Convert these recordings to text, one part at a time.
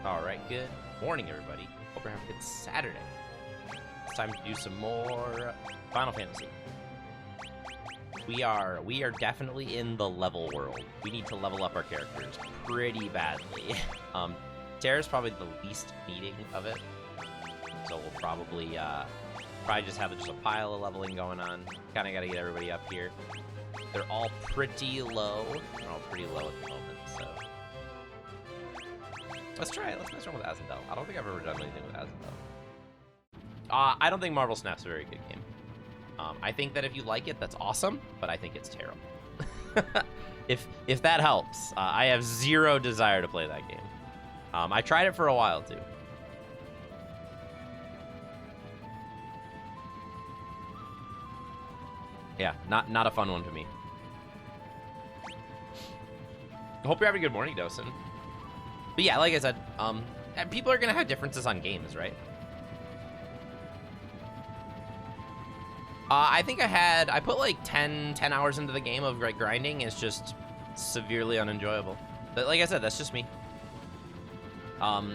All right, good morning, everybody. Hope you're having a good Saturday. It's time to do some more Final Fantasy. We are definitely in the level world. We need to level up our characters pretty badly. Terra's probably the least needing of it, so we'll probably just have just a pile of leveling going on. Kind of got to get everybody up here. They're all pretty low. They're all pretty low at the moment, so let's try it. Let's mess around with Azendel. I don't think I've ever done anything with Azendel. I don't think Marvel Snap's a very good game. I think that if you like it, that's awesome, but I think it's terrible. if that helps, I have zero desire to play that game. I tried it for a while too. Yeah, not a fun one to me. I hope you're having a good morning, Dosen. But yeah, like I said, people are gonna have differences on games, right? I think I put like 10 hours into the game of like grinding. It's just severely unenjoyable. But like I said, that's just me.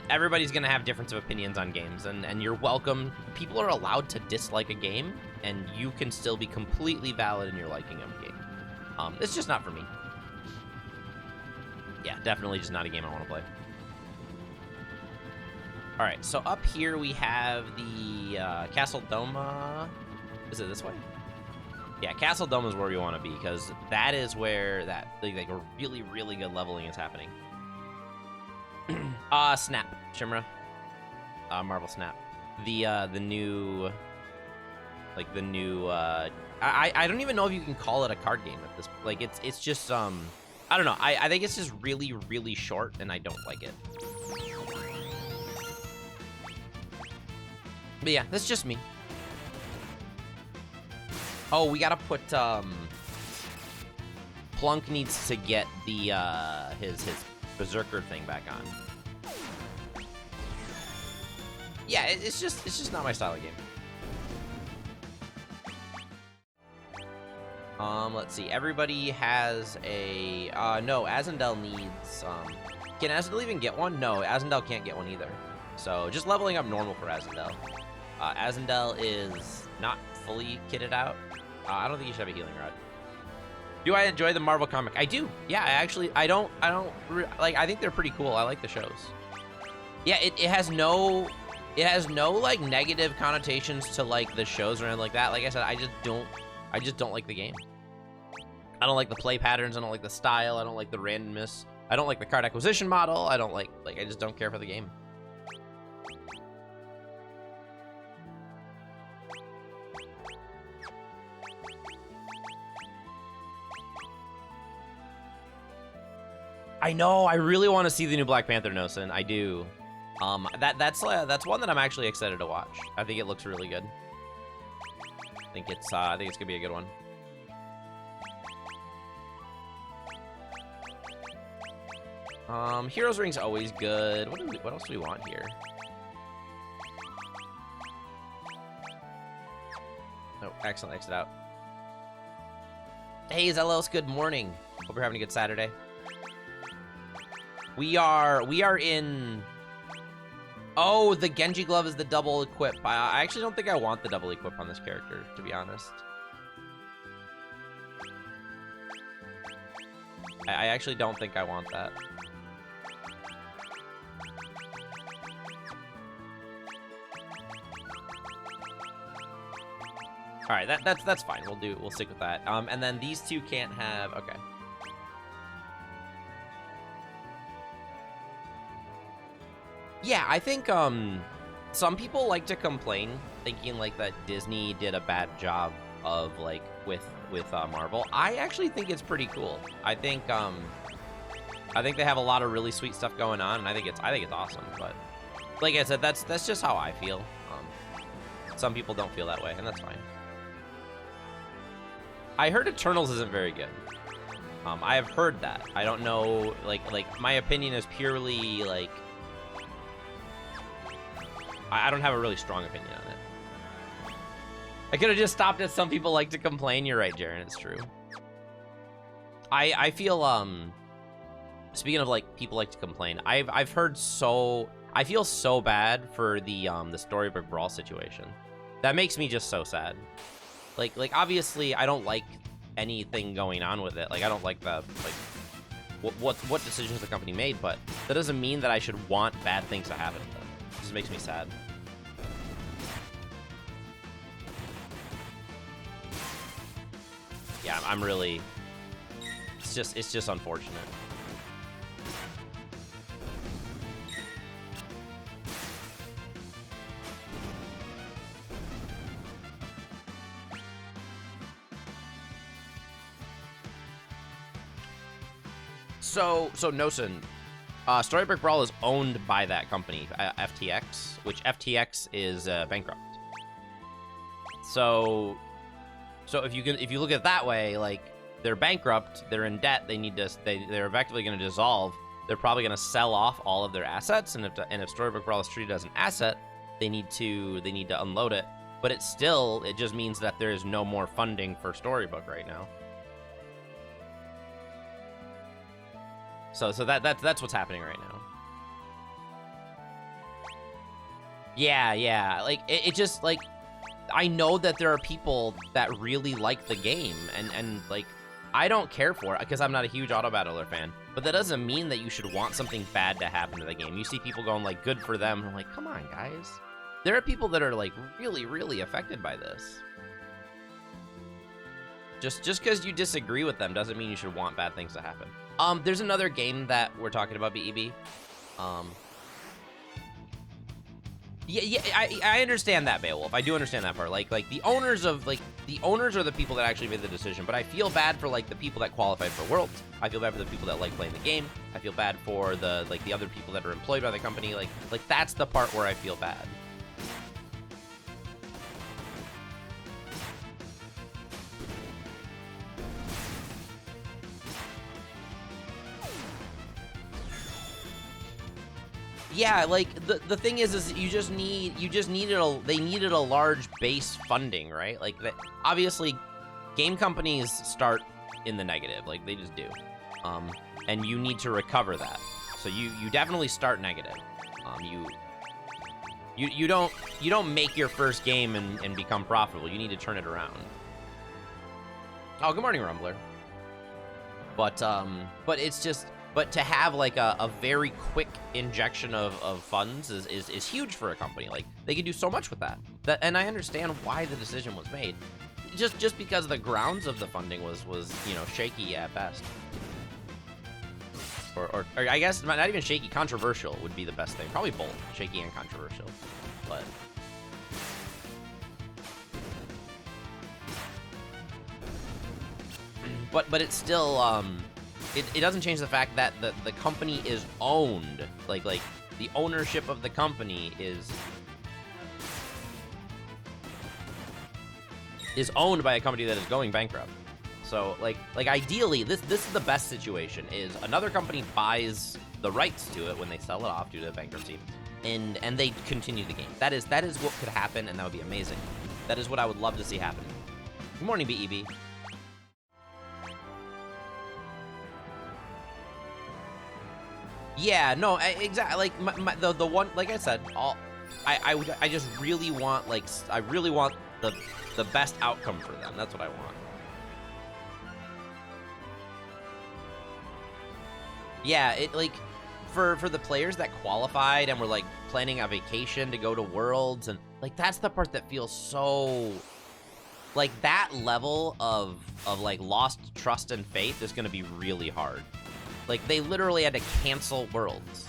Everybody's gonna have difference of opinions on games, and you're welcome. People are allowed to dislike a game, and you can still be completely valid in your liking of a game. It's just not for me. Yeah, definitely just not a game I want to play. All right, so up here we have the Castle Doma. Is it this way? Yeah, Castle Doma is where we want to be, because that is where that like a really, really good leveling is happening. Snap, Shimra. Marvel Snap. The new, like the new, I don't even know if you can call it a card game at this, like it's just, I don't know. I think it's just really, really short, and I don't like it. But yeah, that's just me. Oh, we gotta put, Plunk needs to get the, his Berserker thing back on. Yeah, it's just not my style of game. Let's see. Everybody has a, no, Azendel needs, can Azendel even get one? No, Azendel can't get one either. So, just leveling up normal for Azendel. Azendel is not fully kitted out. I don't think you should have a healing rod. Do I enjoy the Marvel comic? I do. Yeah, I don't, like, I think they're pretty cool. I like the shows. Yeah, it has no, like, negative connotations to, like, the shows or anything like that. Like I said, I just don't like the game. I don't like the play patterns. I don't like the style. I don't like the randomness. I don't like the card acquisition model. I don't like, I just don't care for the game. I know. I really want to see the new Black Panther, Nosen. I do. That's one that I'm actually excited to watch. I think it looks really good. I think it's gonna be a good one. Heroes Ring's always good. What else do we want here? Oh, excellent. Exit out. Hey, Zelos. Good morning. Hope you're having a good Saturday. We are in. Oh, the Genji glove is the double equip. I actually don't think I want the double equip on this character, to be honest. I actually don't think I want that. All right, that's fine. We'll stick with that. And then these two can't have. Okay. Yeah, I think some people like to complain, thinking like that Disney did a bad job of like with Marvel. I actually think it's pretty cool. I think they have a lot of really sweet stuff going on, and I think it's awesome. But like I said, that's just how I feel. Some people don't feel that way, and that's fine. I heard Eternals isn't very good. I have heard that. I don't know. Like my opinion is purely like. I don't have a really strong opinion on it. I could have just stopped at some people like to complain. You're right, Jaren. It's true. I feel speaking of like people like to complain, I've heard so I feel so bad for the Storybook Brawl situation. That makes me just so sad. Like obviously I don't like anything going on with it. Like I don't like the what decisions the company made, but that doesn't mean that I should want bad things to happen to them. It just makes me sad. Yeah, I'm really. It's just unfortunate. So Nosen, Storybook Brawl is owned by that company, FTX, which FTX is bankrupt. So if you look at it that way, like they're bankrupt, they're in debt, they're effectively going to dissolve. They're probably going to sell off all of their assets, and if Storybook Brawl is treated as an asset, they need to unload it. But it just means that there is no more funding for Storybook right now. So that's what's happening right now. Yeah. Like it just like I know that there are people that really like the game and like I don't care for it because I'm not a huge Auto Battler fan. But that doesn't mean that you should want something bad to happen to the game. You see people going like good for them. And I'm like, come on, guys. There are people that are like really, really affected by this. Just because you disagree with them doesn't mean you should want bad things to happen. There's another game that we're talking about, BEB. Yeah, I understand that, Beowulf. I do understand that part. Like the owners are the people that actually made the decision. But I feel bad for like the people that qualified for Worlds. I feel bad for the people that like playing the game. I feel bad for the other people that are employed by the company. Like that's the part where I feel bad. Yeah, like the thing is they needed a large base funding, right? Like that obviously game companies start in the negative, like they just do. And you need to recover that. So you definitely start negative. You don't make your first game and become profitable. You need to turn it around. Oh, good morning, Rumbler. But it's just But to have like a very quick injection of funds is huge for a company. Like they can do so much with that. And I understand why the decision was made. Just because the grounds of the funding was shaky at best. Or I guess not even shaky, controversial would be the best thing. Probably both, shaky and controversial. But it's still it doesn't change the fact that the company is owned. Like the ownership of the company is owned by a company that is going bankrupt. So like ideally this is the best situation, is another company buys the rights to it when they sell it off due to bankruptcy, and they continue the game. That is what could happen, and that would be amazing. That is what I would love to see happen. Good morning, BEB. Yeah, no, exactly. Like the one, like I said, I just really want I really want the best outcome for them. That's what I want. Yeah, it like for the players that qualified and were like planning a vacation to go to Worlds, and like that's the part that feels so like that level of like lost trust and faith is going to be really hard. Like they literally had to cancel Worlds.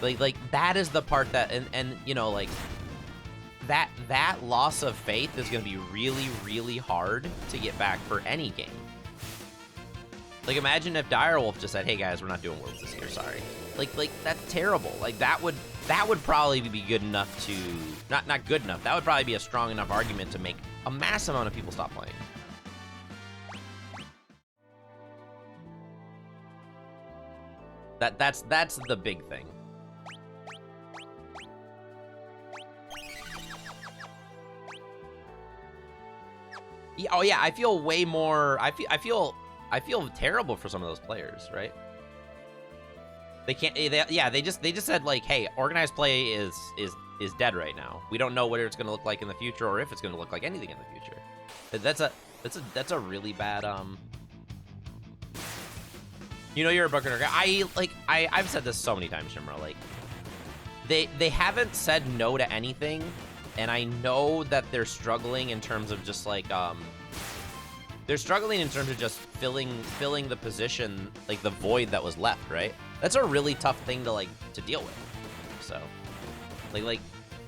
Like that is the part that and you know like that loss of faith is going to be really, really hard to get back for any game. Like imagine if Direwolf just said, "Hey guys, we're not doing Worlds this year, sorry." Like that's terrible. Like that would probably be good enough to not good enough. That would probably be a strong enough argument to make a mass amount of people stop playing. That's the big thing. Yeah, oh yeah, I feel way more. I feel terrible for some of those players, right? They can't. Yeah, they just said like, hey, organized play is dead right now. We don't know what it's going to look like in the future, or if it's going to look like anything in the future. That's a really bad You know you're a broken guy. I've said this so many times, Shimra. Like, they haven't said no to anything, and I know that they're struggling in terms of just like they're struggling in terms of just filling the position, like the void that was left, right? That's a really tough thing to deal with. So,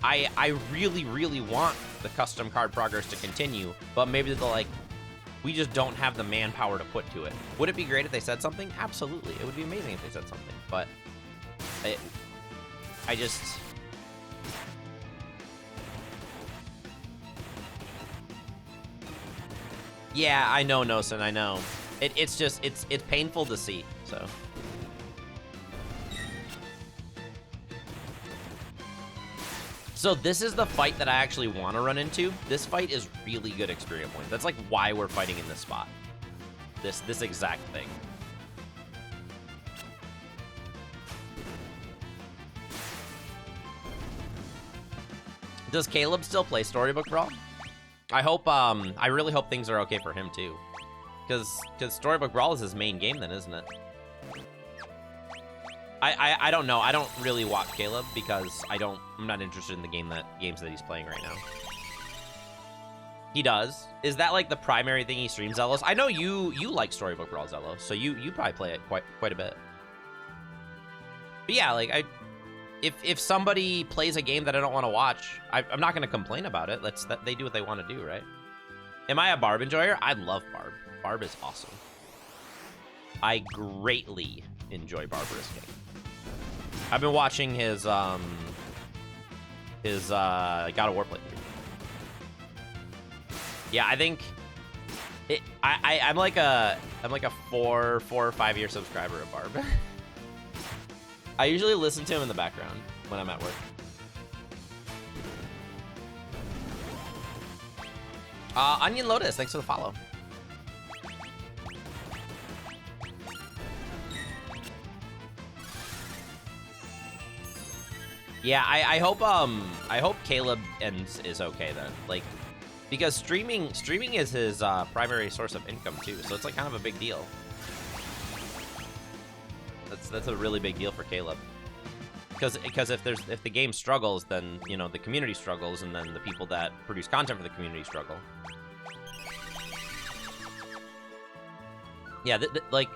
I really want the custom card progress to continue, but maybe we just don't have the manpower to put to it. Would it be great if they said something? Absolutely. It would be amazing if they said something, but I just... Yeah, I know, Nosen, I know. It's just, it's painful to see, so... So this is the fight that I actually want to run into. This fight is really good experience points. That's like why we're fighting in this spot. This exact thing. Does Caleb still play Storybook Brawl? I hope, I really hope things are okay for him too. Because Storybook Brawl is his main game then, isn't it? I don't know. I don't really watch Caleb because I'm not interested in the games that he's playing right now. He does. Is that like the primary thing he streams, Zelos? I know you like Storybook Brawl, Zelos, so you probably play it quite a bit. But yeah, like if somebody plays a game that I don't want to watch, I'm not gonna complain about it. They do what they want to do, right? Am I a Barb enjoyer? I love Barb. Barb is awesome. I greatly enjoy Barbarous King. I've been watching his God of War playthrough. Yeah, I think I'm like a 4 or 5 year subscriber of Barb. I usually listen to him in the background when I'm at work. Onion Lotus, thanks for the follow. Yeah, I hope Caleb is okay then. Like, because streaming is his primary source of income too, so it's like kind of a big deal. That's a really big deal for Caleb. Because if the game struggles, then you know the community struggles, and then the people that produce content for the community struggle. Yeah, like.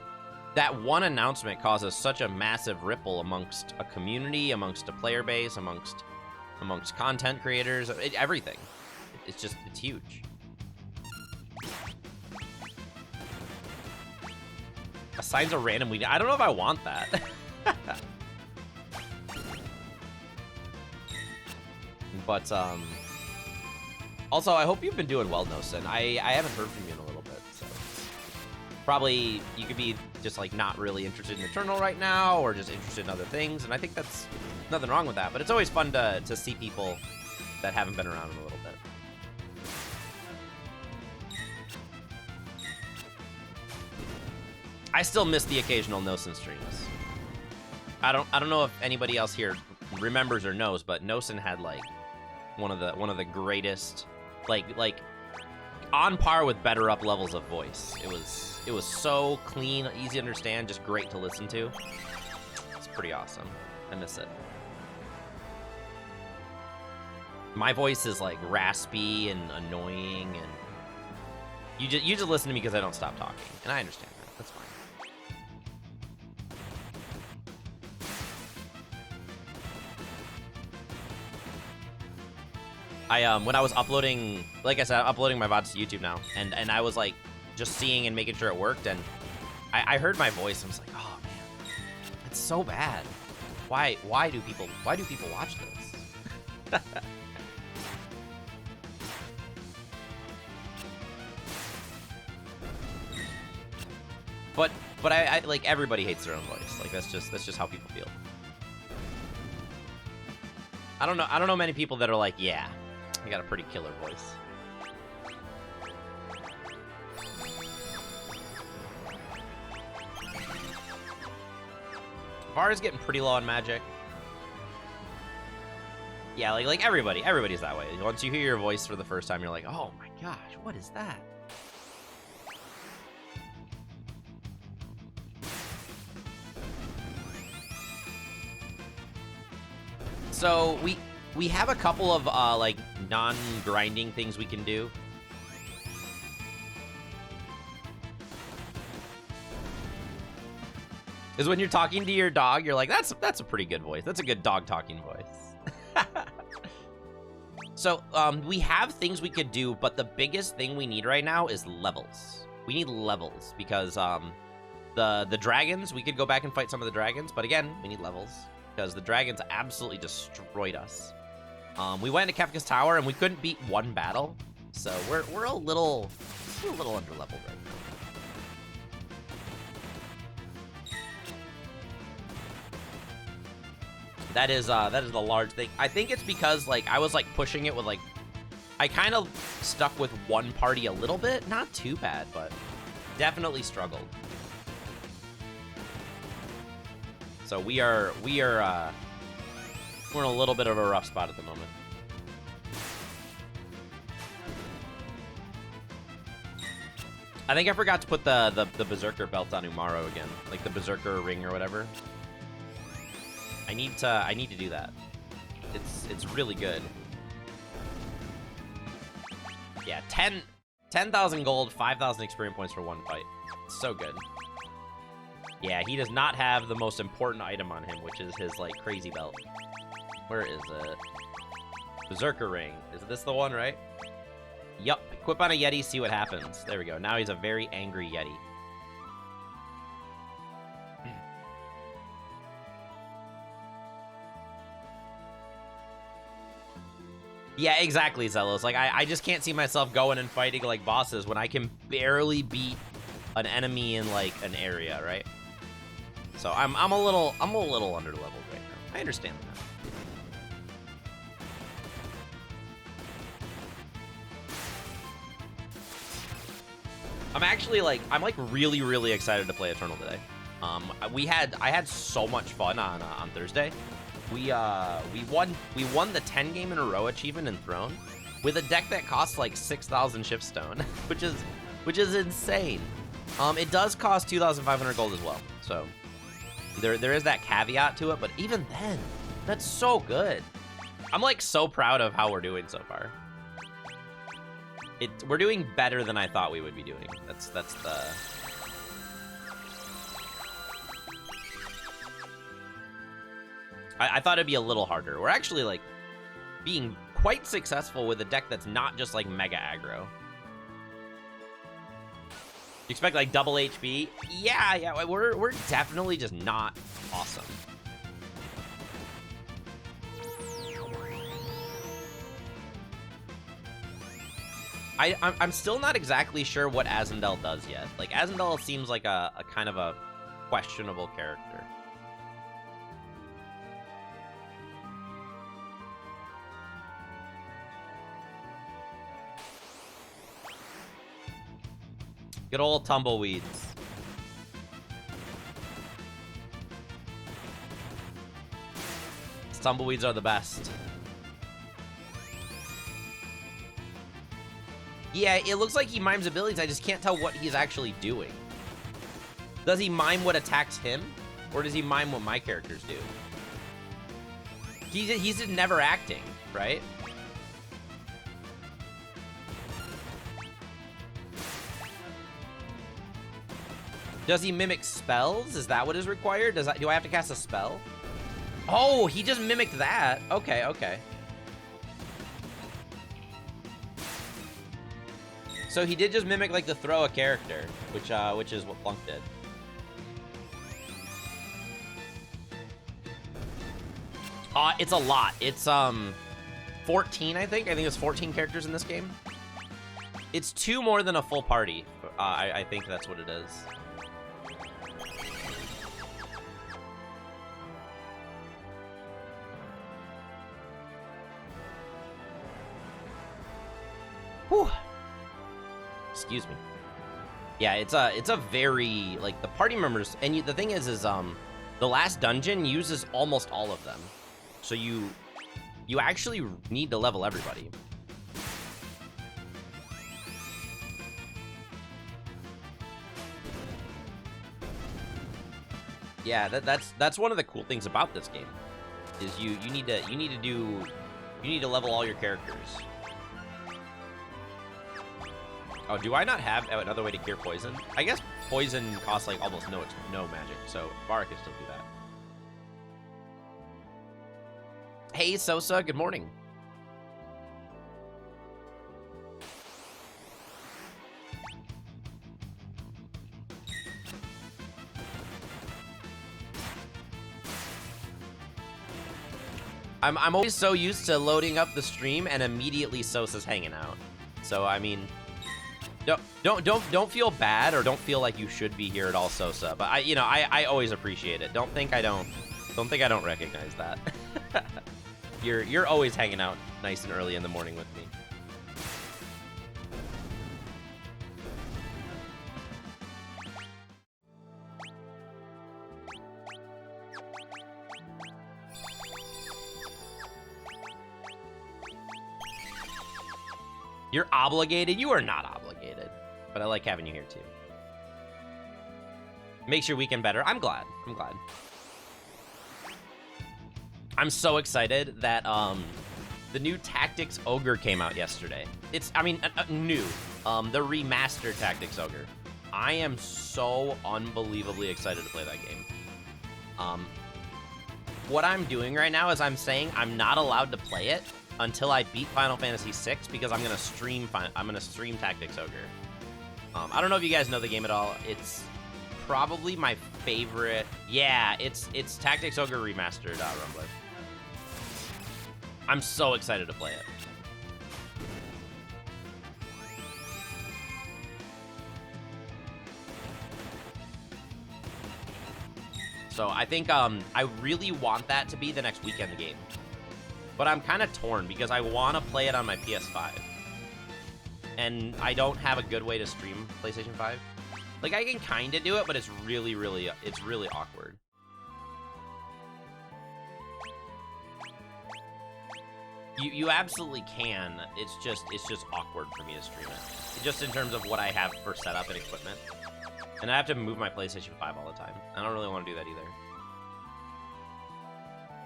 That one announcement causes such a massive ripple amongst a community, amongst a player base, amongst content creators, everything. It's huge. Assigns a random week. I don't know if I want that. But also I hope you've been doing well, Nosen. I haven't heard from you in a little bit, so probably you could be just like not really interested in Eternal right now, or just interested in other things, and I think that's nothing wrong with that, but it's always fun to see people that haven't been around in a little bit. I still miss the occasional Nosen streams. I don't know if anybody else here remembers or knows, but Nosen had like one of the greatest, like on par with Better Up levels of voice. It was so clean, easy to understand, just great to listen to. It's pretty awesome. I miss it. My voice is like raspy and annoying, and you just listen to me because I don't stop talking, and I understand that. That's fine. When I was uploading, like I said, uploading my VODs to YouTube now, and I was like just seeing and making sure it worked, and I heard my voice and I was like, oh man, it's so bad. Why do people watch this? but I like, everybody hates their own voice. Like that's just how people feel. I don't know many people that are like, yeah, I got a pretty killer voice. Guevara's getting pretty low on magic. Yeah, like everybody's that way. Once you hear your voice for the first time, you're like, oh my gosh, what is that? So we have a couple of like non-grinding things we can do. Is when you're talking to your dog, you're like, that's a pretty good voice. That's a good dog talking voice. So we have things we could do, but the biggest thing we need right now is levels. We need levels because the dragons, we could go back and fight some of the dragons, but again, we need levels because the dragons absolutely destroyed us. We went into Kefka's Tower and we couldn't beat one battle, so we're a little under leveled right now. That is the large thing. I think it's because like I was like pushing it with like I kind of stuck with one party a little bit, not too bad, but definitely struggled. So we're in a little bit of a rough spot at the moment. I think I forgot to put the Berserker belt on Umaro again, like the Berserker ring or whatever. I need to do that. It's really good. Yeah, 10,000 gold, 5,000 experience points for one fight. It's so good. Yeah, he does not have the most important item on him, which is his like crazy belt. Where is it? Berserker ring. Is this the one, right? Yup. Equip on a Yeti, see what happens. There we go. Now he's a very angry Yeti. Yeah, exactly, Zelos. Like, I just can't see myself going and fighting, like, bosses when I can barely beat an enemy in, like, an area, right? So I'm a little under leveled right now. I understand that. I'm actually, like, really, really excited to play Eternal today. I had so much fun on Thursday. We won the 10 game in a row achievement in Throne with a deck that costs like 6,000 Shiftstone, which is insane. It does cost 2,500 gold as well, so there is that caveat to it. But even then, that's so good. I'm like so proud of how we're doing so far. We're doing better than I thought we would be doing. That's the. I thought it'd be a little harder. We're actually, like, being quite successful with a deck that's not just, like, mega aggro. You expect, like, double HP? Yeah, we're definitely just not awesome. I'm still not exactly sure what Azendel does yet. Like, Azendel seems like a kind of a questionable character. Good old tumbleweeds. These tumbleweeds are the best. Yeah, it looks like he mimes abilities. I just can't tell what he's actually doing. Does he mime what attacks him? Or does he mime what my characters do? He's just never acting, right? Does he mimic spells? Is that what is required? Do I have to cast a spell? Oh, he just mimicked that. Okay. So he did just mimic like the throw a character, which is what Plunk did. It's a lot. It's 14, I think. I think it's 14 characters in this game. It's 2 more than a full party. I think that's what it is. Whew. Excuse me. Yeah, it's a very, like, the party members, and the thing is The last dungeon uses almost all of them. So you actually need to level everybody. Yeah, that's one of the cool things about this game. Is you need to level all your characters. Oh, do I not have another way to cure poison? I guess poison costs like almost no magic, so Bara can still do that. Hey Sosa, good morning. I'm always so used to loading up the stream and immediately Sosa's hanging out. So I mean, don't feel bad or don't feel like you should be here at all, Sosa. But I always appreciate it. Don't think I don't recognize that. You're always hanging out nice and early in the morning with me. You're obligated? You are not obligated. But I like having you here too. Makes your weekend better. I'm glad. I'm so excited that the new Tactics Ogre came out yesterday. It's new. The remastered Tactics Ogre. I am so unbelievably excited to play that game. What I'm doing right now is I'm saying I'm not allowed to play it until I beat Final Fantasy VI because I'm gonna stream Tactics Ogre. I don't know if you guys know the game at all. It's probably my favorite. Yeah, it's Tactics Ogre Remastered, Rumbler. I'm so excited to play it. So I think I really want that to be the next weekend game. But I'm kind of torn because I want to play it on my PS5. And I don't have a good way to stream PlayStation 5. Like, I can kind of do it, but it's really awkward. You absolutely can. It's just awkward for me to stream it. Just in terms of what I have for setup and equipment. And I have to move my PlayStation 5 all the time. I don't really want to do that either.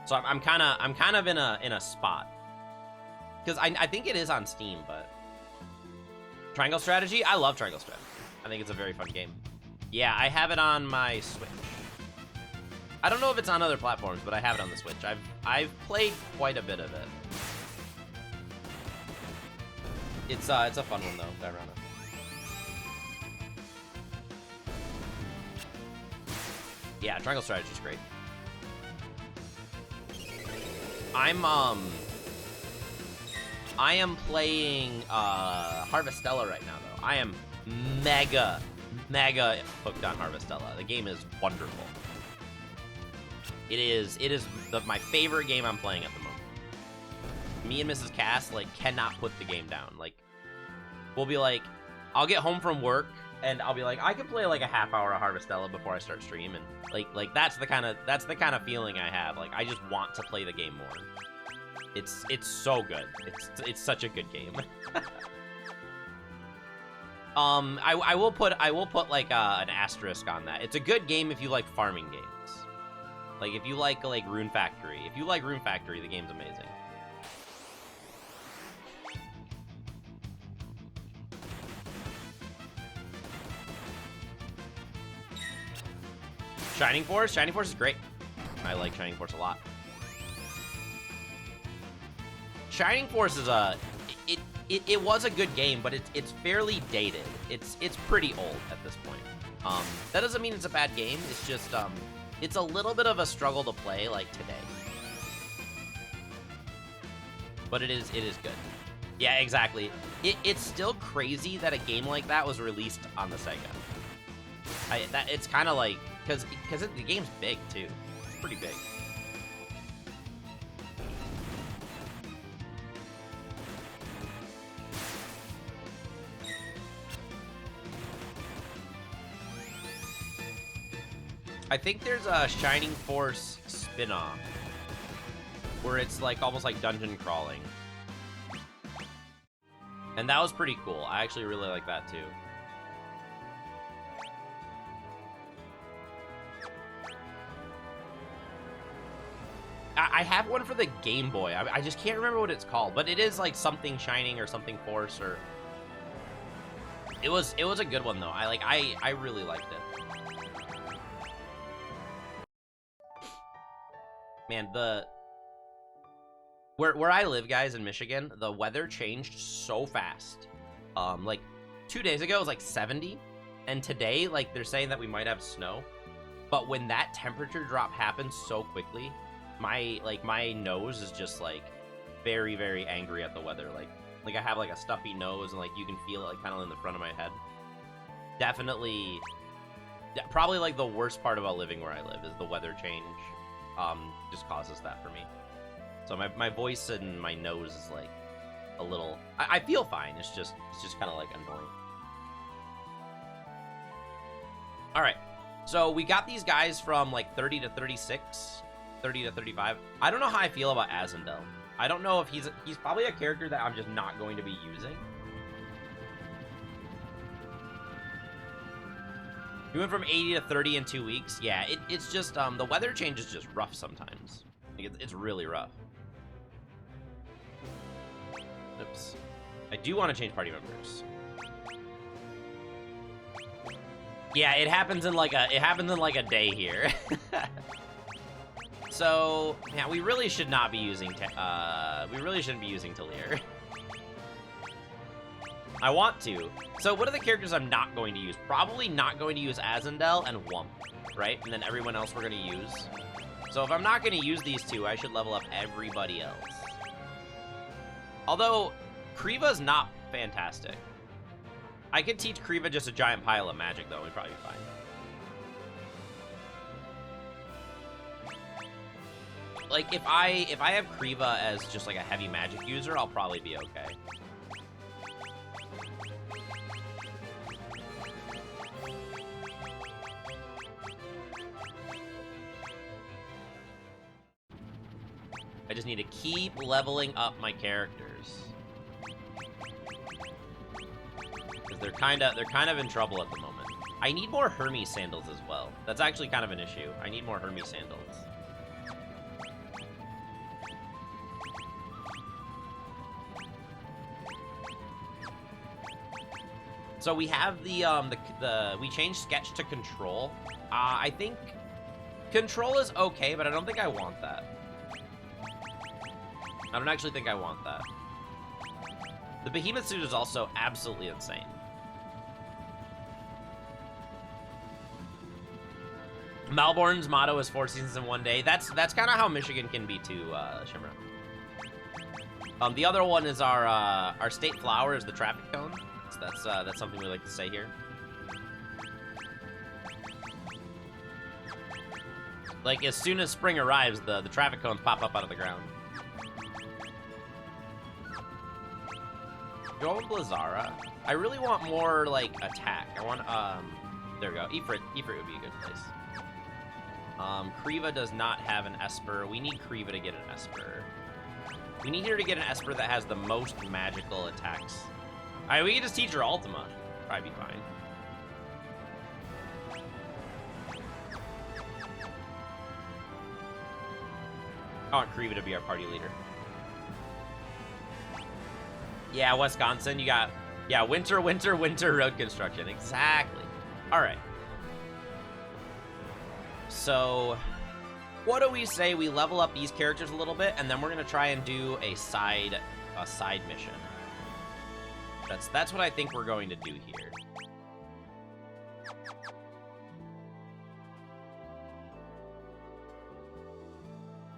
So I'm kind of in a spot. Because I think it is on Steam, but Triangle Strategy? I love Triangle Strategy. I think it's a very fun game. Yeah, I have it on my Switch. I don't know if it's on other platforms, but I have it on the Switch. I've played quite a bit of it. It's a fun one though, Diorama. Yeah, Triangle Strategy is great. I am playing Harvestella right now though. I am mega hooked on Harvestella. The game is wonderful. It is my favorite game I'm playing at the moment. Me and Mrs. Cass cannot put the game down. We'll be like, I'll get home from work and I'll be like, I could play a half hour of Harvestella before I start stream, and that's the kind of feeling I have. I just want to play the game more. It's so good. It's such a good game. I will put an asterisk on that. It's a good game if you like farming games. If you like Rune Factory. If you like Rune Factory, the game's amazing. Shining Force? Shining Force is great. I like Shining Force a lot. Shining Force is it was a good game, but it's fairly dated. It's pretty old at this point. That doesn't mean it's a bad game. It's just it's a little bit of a struggle to play today. But it is good. Yeah, exactly. It's still crazy that a game like that was released on the Sega. It's kind of because the game's big too. It's pretty big. I think there's a Shining Force spin-off where it's like almost like dungeon crawling. And that was pretty cool. I actually really like that too. I have one for the Game Boy. I just can't remember what it's called, but it is like something Shining or something Force or... It was a good one though. I really liked it. Man, where I live, guys, in Michigan, the weather changed so fast. Like 2 days ago it was like 70, and today like they're saying that we might have snow. But when that temperature drop happens so quickly, my nose is just like very, very angry at the weather. Like I have like a stuffy nose, and like you can feel it like kind of in the front of my head. Definitely, probably like the worst part about living where I live is the weather change. Just causes that for me. So my voice and my nose is like a little. I feel fine. It's just kind of like annoying. All right, so we got these guys from like 30 to 36. 30 to 35. I don't know how I feel about Azendel. I don't know if he's probably a character that I'm just not going to be using. We went from 80 to 30 in 2 weeks. Yeah, it's just the weather change is just rough sometimes. Like it's really rough. Oops. I do want to change party members. Yeah, it happens in like a day here. So, yeah, we really should not be using, we really shouldn't be using Talir. I want to. So, what are the characters I'm not going to use? Probably not going to use Azendel and Wump, right? And then everyone else we're going to use. So, if I'm not going to use these two, I should level up everybody else. Although, Kriva's not fantastic. I could teach Kriva just a giant pile of magic, though. We'd probably be fine. Like, if I have Kriva as just, like, a heavy magic user, I'll probably be okay. I just need to keep leveling up my characters. Because they're kind of in trouble at the moment. I need more Hermes sandals as well. That's actually kind of an issue. I need more Hermes sandals. So we have we changed sketch to control. I think control is okay, but I don't think I want that. I don't actually think I want that. The behemoth suit is also absolutely insane. Malborn's motto is 4 seasons in 1 day. That's kind of how Michigan can be too, Shimra. The other one is our state flower is the traffic cone. So that's something we like to say here. Like as soon as spring arrives, the traffic cones pop up out of the ground. Go with Blazara. I really want more like attack. I want there we go. Ifrit would be a good place. Kriva does not have an Esper. We need Kriva to get an Esper. We need her to get an Esper that has the most magical attacks. Alright, we can just teach her Ultima. Probably be fine. I want Kriva to be our party leader. Yeah, Wisconsin, you got... Yeah, winter road construction. Exactly. Alright. So, what do we say we level up these characters a little bit, and then we're going to try and do a side mission. That's what I think we're going to do here.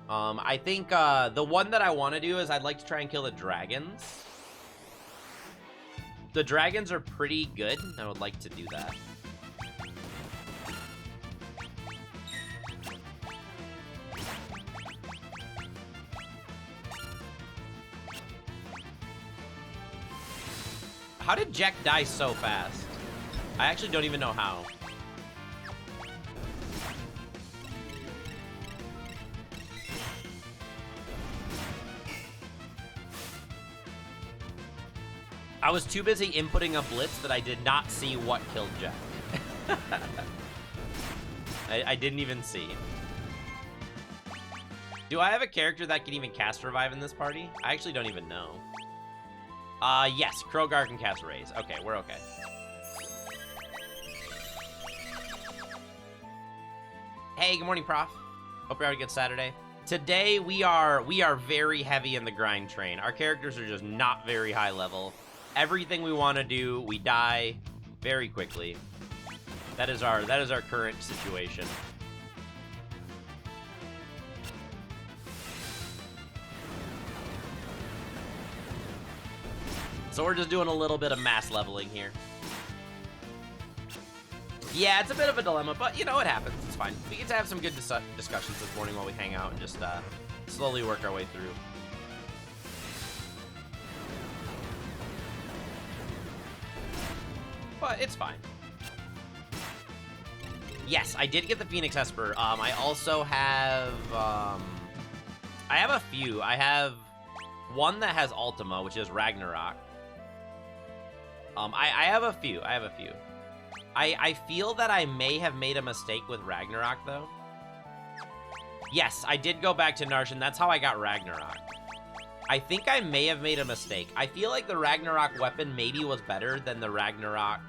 I think the one that I want to do is I'd like to try and kill the dragons. The dragons are pretty good. I would like to do that. How did Jack die so fast? I actually don't even know how. I was too busy inputting a blitz that I did not see what killed Jack. I didn't even see. Do I have a character that can even cast Revive in this party? I actually don't even know. Yes, Krogar can cast Raise. Okay, we're okay. Hey, good morning, Prof. Hope you're having a good Saturday. Today, we are very heavy in the grind train. Our characters are just not very high level. Everything we want to do, we die very quickly. That is our current situation. So we're just doing a little bit of mass leveling here. Yeah, it's a bit of a dilemma, but you know, it happens. It's fine. We get to have some good discussions this morning while we hang out and just slowly work our way through. But it's fine. Yes, I did get the Phoenix Esper. I also have, I have a few. I have one that has Ultima, which is Ragnarok. I have a few. I feel that I may have made a mistake with Ragnarok, though. Yes, I did go back to Narshan. That's how I got Ragnarok. I think I may have made a mistake. I feel like the Ragnarok weapon maybe was better than the Ragnarok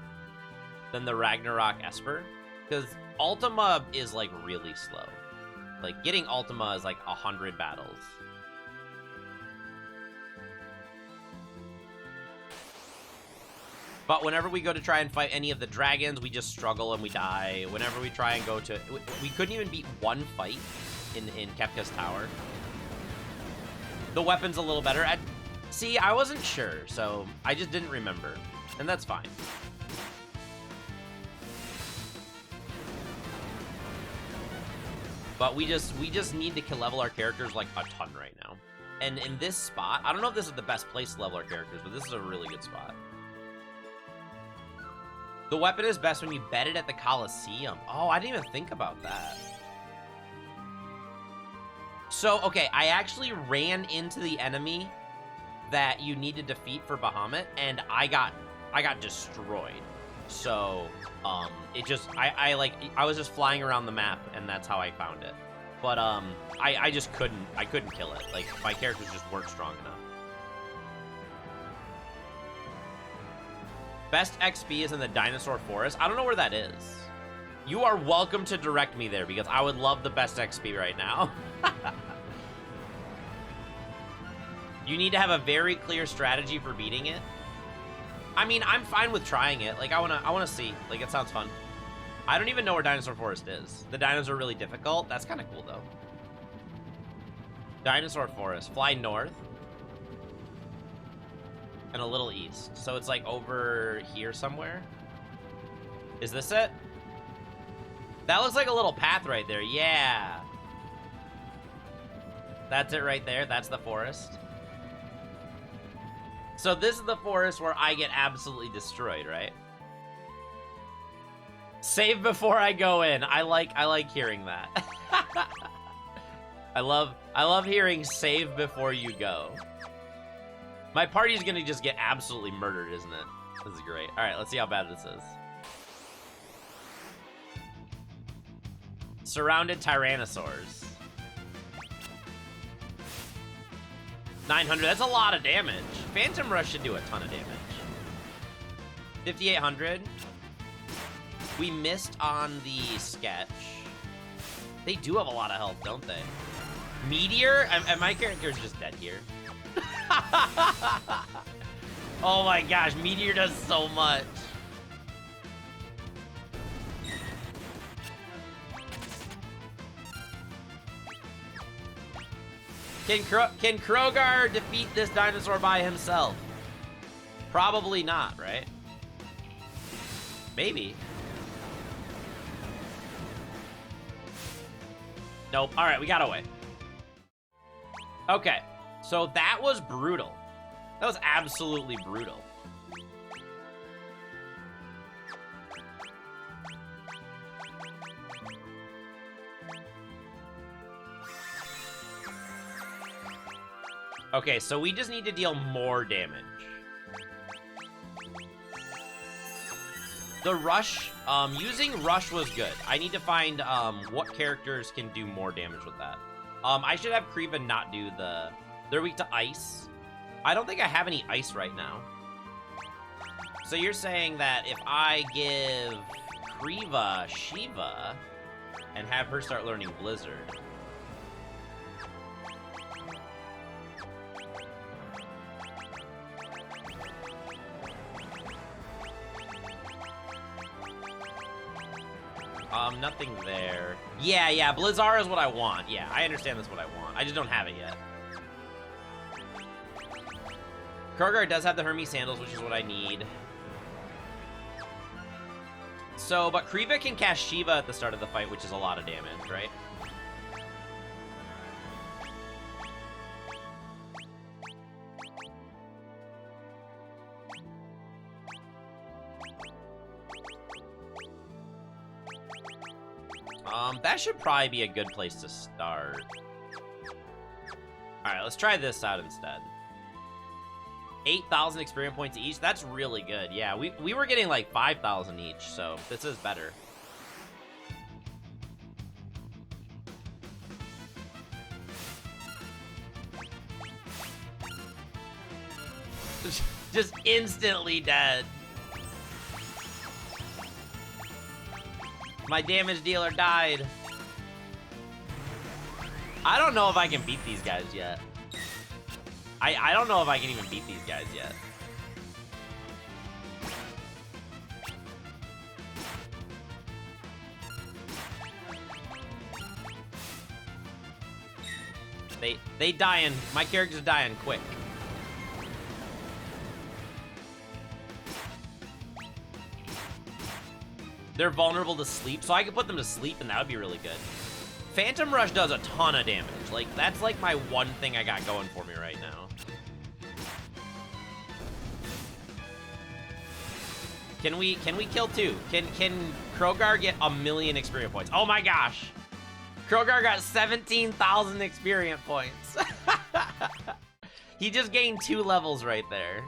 Esper, because Ultima is like really slow. Like getting Ultima is like 100 battles. But whenever we go to try and fight any of the dragons, we just struggle and we die. Whenever we try and go to... We couldn't even beat one fight in Kefka's tower. The weapon's a little better. See, I wasn't sure, so I just didn't remember. And that's fine. But we just need to level our characters like a ton right now. And in this spot, I don't know if this is the best place to level our characters, but this is a really good spot. The weapon is best when you bet it at the Coliseum. Oh, I didn't even think about that. So, okay, I actually ran into the enemy that you need to defeat for Bahamut, and I got destroyed. So, it just, I was just flying around the map, and that's how I found it. But, I just couldn't kill it. Like, my characters just weren't strong enough. Best XP is in the Dinosaur Forest. I don't know where that is. You are welcome to direct me there, because I would love the best XP right now. You need to have a very clear strategy for beating it. I mean, I'm fine with trying it. Like, I wanna see. Like, it sounds fun. I don't even know where Dinosaur Forest is. The dinos are really difficult. That's kind of cool, though. Dinosaur Forest. Fly north. And a little east. So it's like over here somewhere. Is this it? That looks like a little path right there. Yeah. That's it right there. That's the forest. So this is the forest where I get absolutely destroyed, right? Save before I go in. I like hearing that. I love hearing save before you go. My party's gonna just get absolutely murdered, isn't it? This is great. All right, let's see how bad this is. Surrounded Tyrannosaurs. 900, that's a lot of damage. Phantom Rush should do a ton of damage. 5,800. We missed on the sketch. They do have a lot of health, don't they? Meteor? And my character's just dead here. Oh my gosh, Meteor does so much. Can Krogar defeat this dinosaur by himself? Probably not, right? Maybe. Nope. All right, we got away. Okay, so that was brutal. That was absolutely brutal. Okay, so we just need to deal more damage. The Rush, using Rush was good. I need to find what characters can do more damage with that. I should have Kriva not do the... They're weak to ice. I don't think I have any ice right now. So you're saying that if I give Kriva Shiva and have her start learning Blizzard... Nothing there. Yeah, Blizzard is what I want. Yeah, I understand that's what I want. I just don't have it yet. Krogar does have the Hermes Sandals, which is what I need. So, but Kriva can cast Shiva at the start of the fight, which is a lot of damage, right? That should probably be a good place to start. Alright, let's try this out instead. 8,000 experience points each. That's really good. Yeah, we were getting like 5,000 each, so this is better. Just instantly dead. My damage dealer died. I don't know if I can beat these guys yet. I don't know if I can even beat these guys yet. They dying. My character's dying quick. They're vulnerable to sleep, so I could put them to sleep, and that would be really good. Phantom Rush does a ton of damage. Like, that's like my one thing I got going for me right now. Can we kill two? Can Krogar get 1,000,000 experience points? Oh my gosh! Krogar got 17,000 experience points. He just gained 2 levels right there.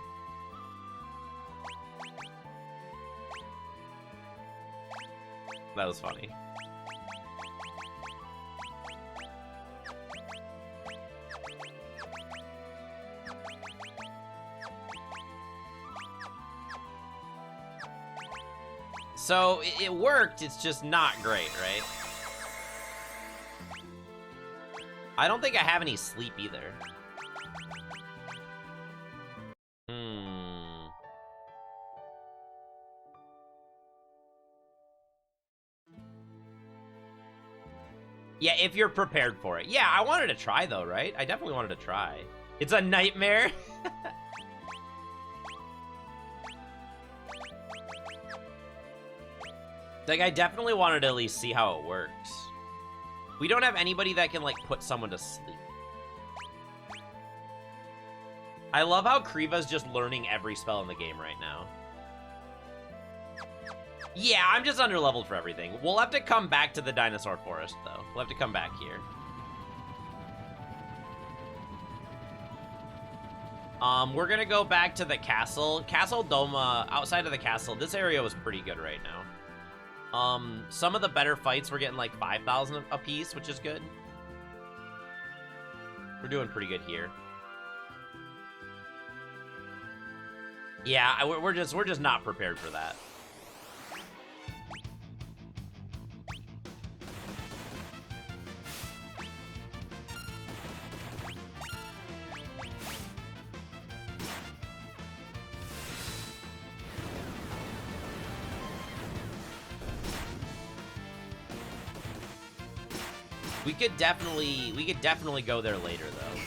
That was funny. So, it worked, it's just not great, right? I don't think I have any sleep either. Yeah, if you're prepared for it. Yeah, I wanted to try though, right? I definitely wanted to try. It's a nightmare. Like, I definitely wanted to at least see how it works. We don't have anybody that can, like, put someone to sleep. I love how Kriva's just learning every spell in the game right now. Yeah, I'm just underleveled for everything. We'll have to come back to the Dinosaur Forest, though. We'll have to come back here. We're gonna go back to the castle. Castle Doma, outside of the castle, this area was pretty good right now. Some of the better fights, we're getting like 5,000 a piece, which is good. We're doing pretty good here. Yeah, we're just not prepared for that. We could definitely go there later, though.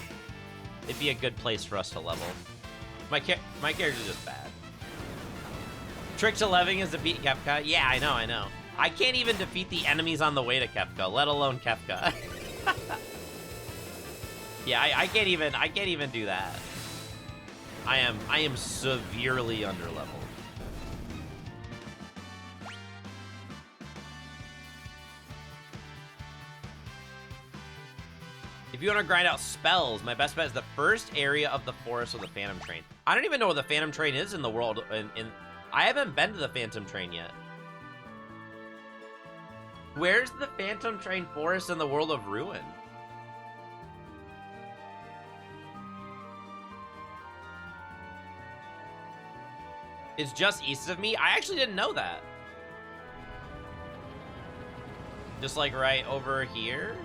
It'd be a good place for us to level. My character's just bad. Trick to leveling is to beat Kefka. Yeah, I know. I can't even defeat the enemies on the way to Kefka, let alone Kefka. Yeah, I can't even do that. I am severely underleveled. If you want to grind out spells, my best bet is the first area of the forest with the Phantom Train. I don't even know where the Phantom Train is in the world. I haven't been to the Phantom Train yet. Where's the Phantom Train Forest in the World of Ruin? It's just east of me? I actually didn't know that. Just like right over here?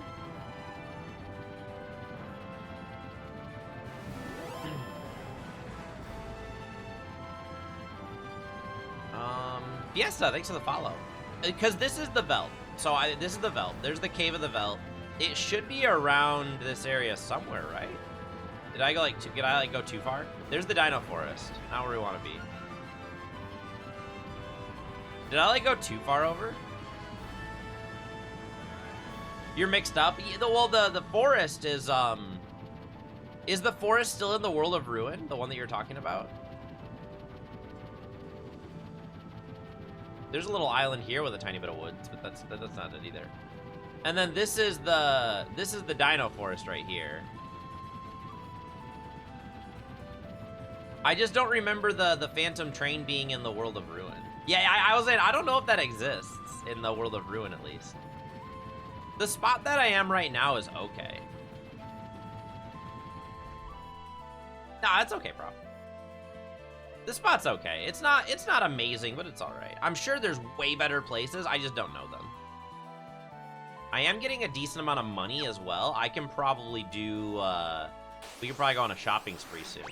Fiesta, thanks for the follow. Because this is the Veld. So this is the Veld. There's the Cave of the Veld. It should be around this area somewhere, right? Did I go go too far? There's the Dino Forest. Not where we want to be. Did I go too far over? You're mixed up. Well, the forest is the forest still in the World of Ruin? The one that you're talking about? There's a little island here with a tiny bit of woods, but that's not it either. And then this is the Dino Forest right here. I just don't remember the Phantom Train being in the World of Ruin. Yeah, I was saying I don't know if that exists in the World of Ruin at least. The spot that I am right now is okay. Nah, it's okay, bro. The spot's okay. It's not amazing, but it's all right. I'm sure there's way better places. I just don't know them. I am getting a decent amount of money as well. I can probably do, we could probably go on a shopping spree soon.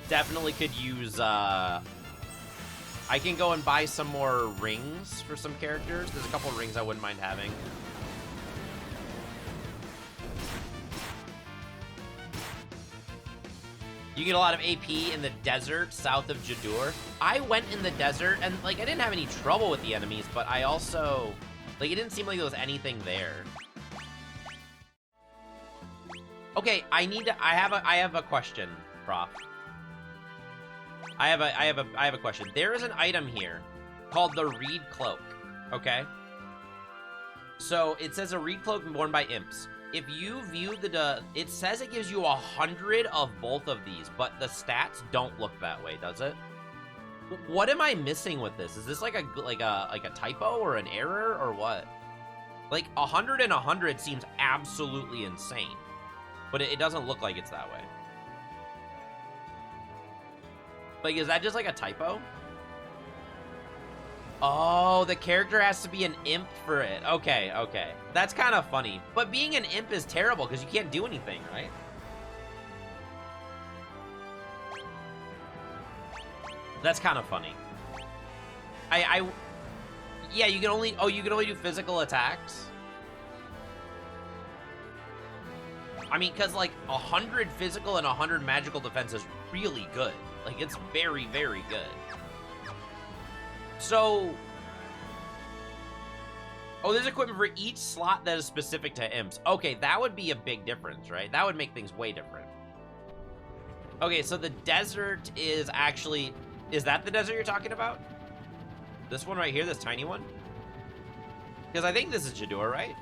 Definitely could use, I can go and buy some more rings for some characters. There's a couple of rings I wouldn't mind having. You get a lot of AP in the desert south of Jadur. I went in the desert and I didn't have any trouble with the enemies, but I also it didn't seem like there was anything there. Okay, I have a question, Prof. I have a question. There is an item here called the Reed Cloak. Okay. So it says a Reed Cloak worn by imps. If you view it says it gives you 100 of both of these, but the stats don't look that way, does it? What am I missing with this? Is this like a typo or an error or what? 100 and 100 seems absolutely insane, but it doesn't look like it's that way. Is that just a typo? Oh, the character has to be an imp for it. Okay, okay. That's kind of funny. But being an imp is terrible because you can't do anything, right? That's kind of funny. Yeah, you can only do physical attacks. I mean, because 100 physical and 100 magical defense is really good. It's very, very good. So, there's equipment for each slot that is specific to imps. Okay, that would be a big difference, right? That would make things way different. Okay, so the desert is actually... Is that the desert you're talking about? This one right here, this tiny one? Because I think this is Jadur, right?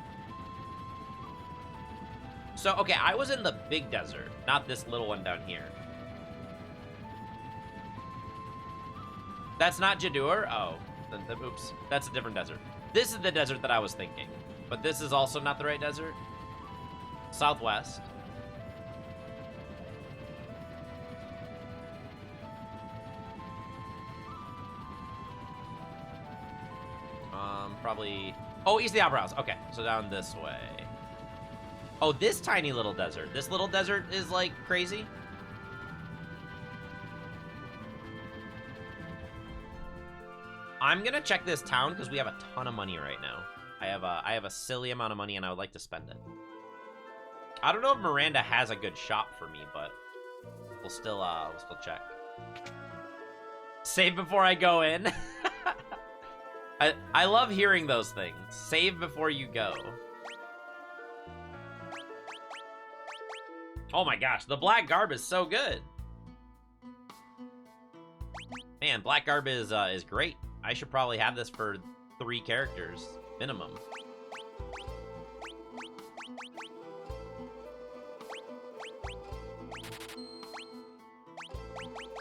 So, okay, I was in the big desert, not this little one down here. That's not Jadur? Oh, oops. That's a different desert. This is the desert that I was thinking. But this is also not the right desert. Southwest. Probably... Oh, East of the Opera House. Okay, so down this way. Oh, this tiny little desert. This little desert is, crazy? I'm gonna check this town because we have a ton of money right now. I have a silly amount of money and I would like to spend it. I don't know if Miranda has a good shop for me, but we'll still check. Save before I go in. I love hearing those things. Save before you go. Oh my gosh, the Black Garb is so good. Man, Black Garb is great. I should probably have this for 3 characters, minimum.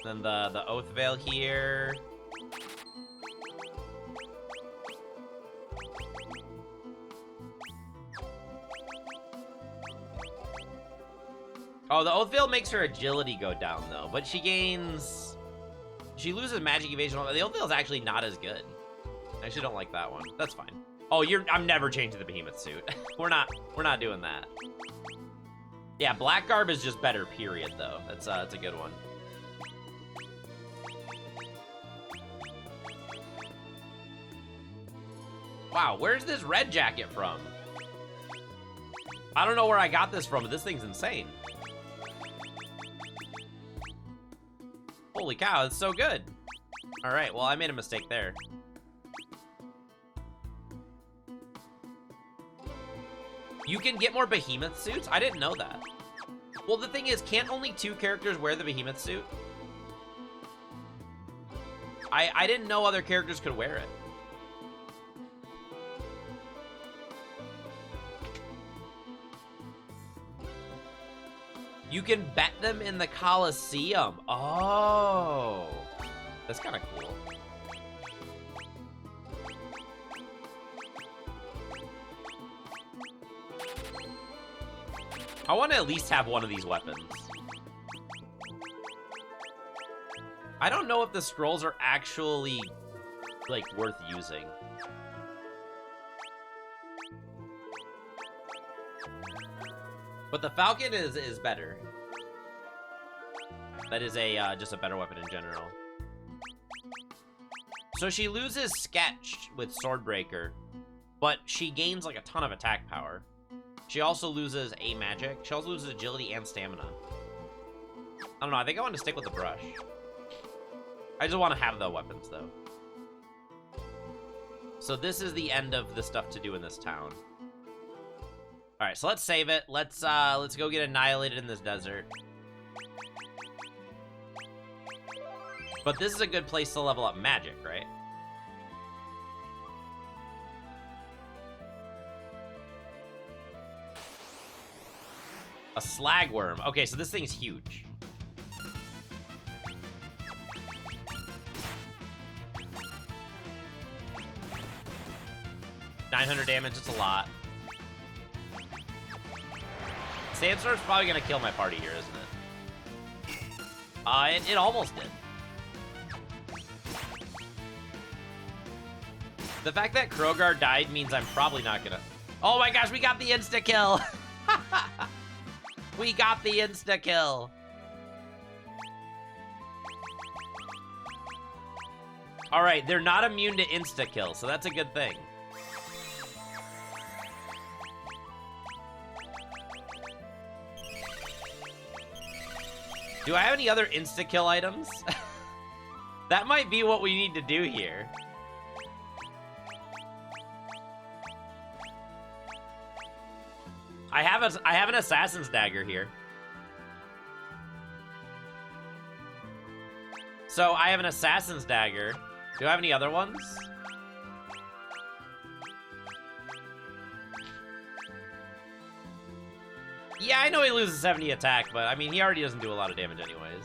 Then the Oath Veil here. Oh, the Oath Veil makes her agility go down, though. But she gains... She loses magic evasion. The Oath Veil is actually not as good. I actually don't like that one. That's fine. Oh, I'm never changing the Behemoth suit. We're not doing that. Yeah, Black Garb is just better, period, though. That's a good one. Wow, where's this red jacket from? I don't know where I got this from, but this thing's insane. Holy cow, it's so good. All right, well, I made a mistake there. You can get more Behemoth suits? I didn't know that. Well, the thing is, can't only 2 characters wear the Behemoth suit? I didn't know other characters could wear it. You can bet them in the Coliseum. Oh, that's kind of cool. I want to at least have one of these weapons. I don't know if the scrolls are actually, like, worth using. But the Falcon is better. That is just a better weapon in general. So she loses Sketch with Swordbreaker, but she gains like a ton of attack power. She also loses a magic. She also loses agility and stamina. I don't know. I think I want to stick with the brush. I just want to have the weapons though. So this is the end of the stuff to do in this town. All right, so let's save it. Let's go get annihilated in this desert. But this is a good place to level up magic, right? A slagworm. Okay, so this thing's huge. $900 damage, it's a lot. Sandstorm's probably gonna kill my party here, isn't it? It almost did. The fact that Krogar died means I'm probably not gonna... Oh my gosh, we got the insta-kill! We got the insta-kill! Alright, they're not immune to insta-kill, so that's a good thing. Do I have any other insta-kill items? That might be what we need to do here. I have an assassin's dagger here. So I have an assassin's dagger. Do I have any other ones? Yeah, I know he loses 70 attack, but I mean, he already doesn't do a lot of damage anyways.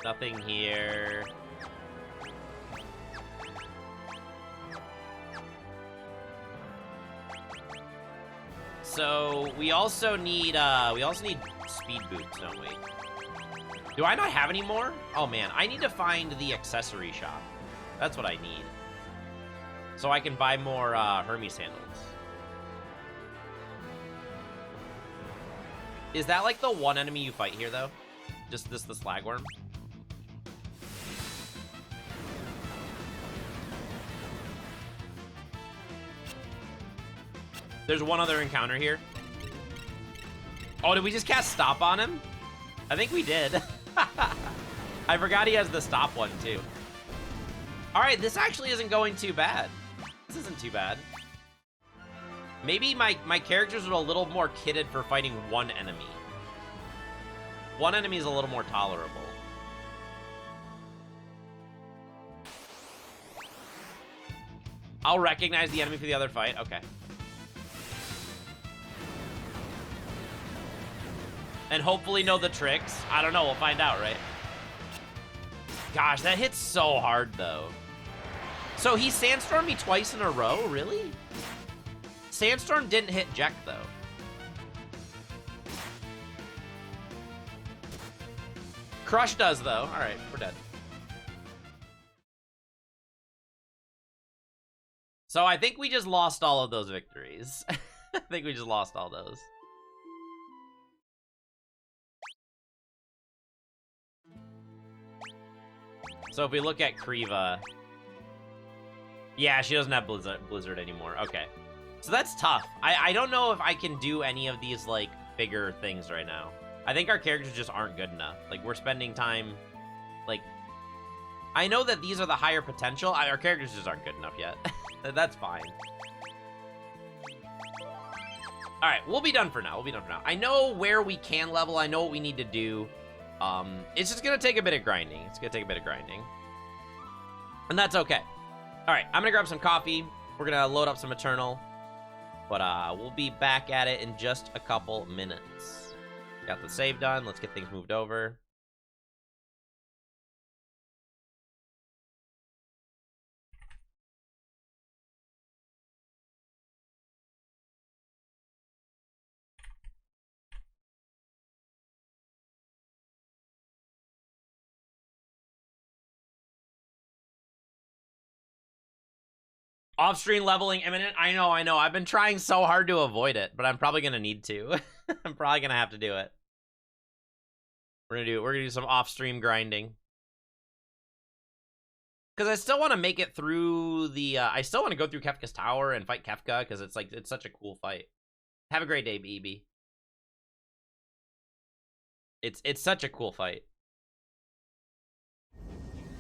Nothing here. So we also need speed boots, don't we? Do I not have any more? Oh man, I need to find the accessory shop. That's what I need. So I can buy more Hermes sandals. Is that like the one enemy you fight here though? Just the slagworm? There's one other encounter here. Oh, did we just cast stop on him? I think we did. I forgot he has the stop one too. All right, this actually isn't going too bad. This isn't too bad. Maybe my characters are a little more kitted for fighting one enemy. One enemy is a little more tolerable. I'll recognize the enemy for the other fight. Okay. And hopefully know the tricks. I don't know. We'll find out, right? Gosh, that hits so hard, though. So he Sandstormed me twice in a row? Really? Sandstorm didn't hit Jack, though. Crush does, though. All right, we're dead. So I think we just lost all of those victories. I think we just lost all those. So if we look at Kriva... Yeah, she doesn't have Blizzard anymore. Okay. So that's tough. I don't know if I can do any of these, like, bigger things right now. I think our characters just aren't good enough. Like, we're spending time... Like... I know that these are the higher potential. Our characters just aren't good enough yet. That's fine. Alright, we'll be done for now. We'll be done for now. I know where we can level. I know what we need to do. It's just gonna take a bit of grinding. It's gonna take a bit of grinding. And that's okay. Alright, I'm gonna grab some coffee. We're gonna load up some Eternal. But we'll be back at it in just a couple minutes. Got the save done. Let's get things moved over. Off-screen leveling imminent. I know. I've been trying so hard to avoid it, but I'm probably gonna need to. I'm probably gonna have to do it. We're gonna do some off-stream grinding. Because I still want to make it through the... I still want to go through Kefka's Tower and fight Kefka, because it's such a cool fight. Have a great day, BB. It's such a cool fight.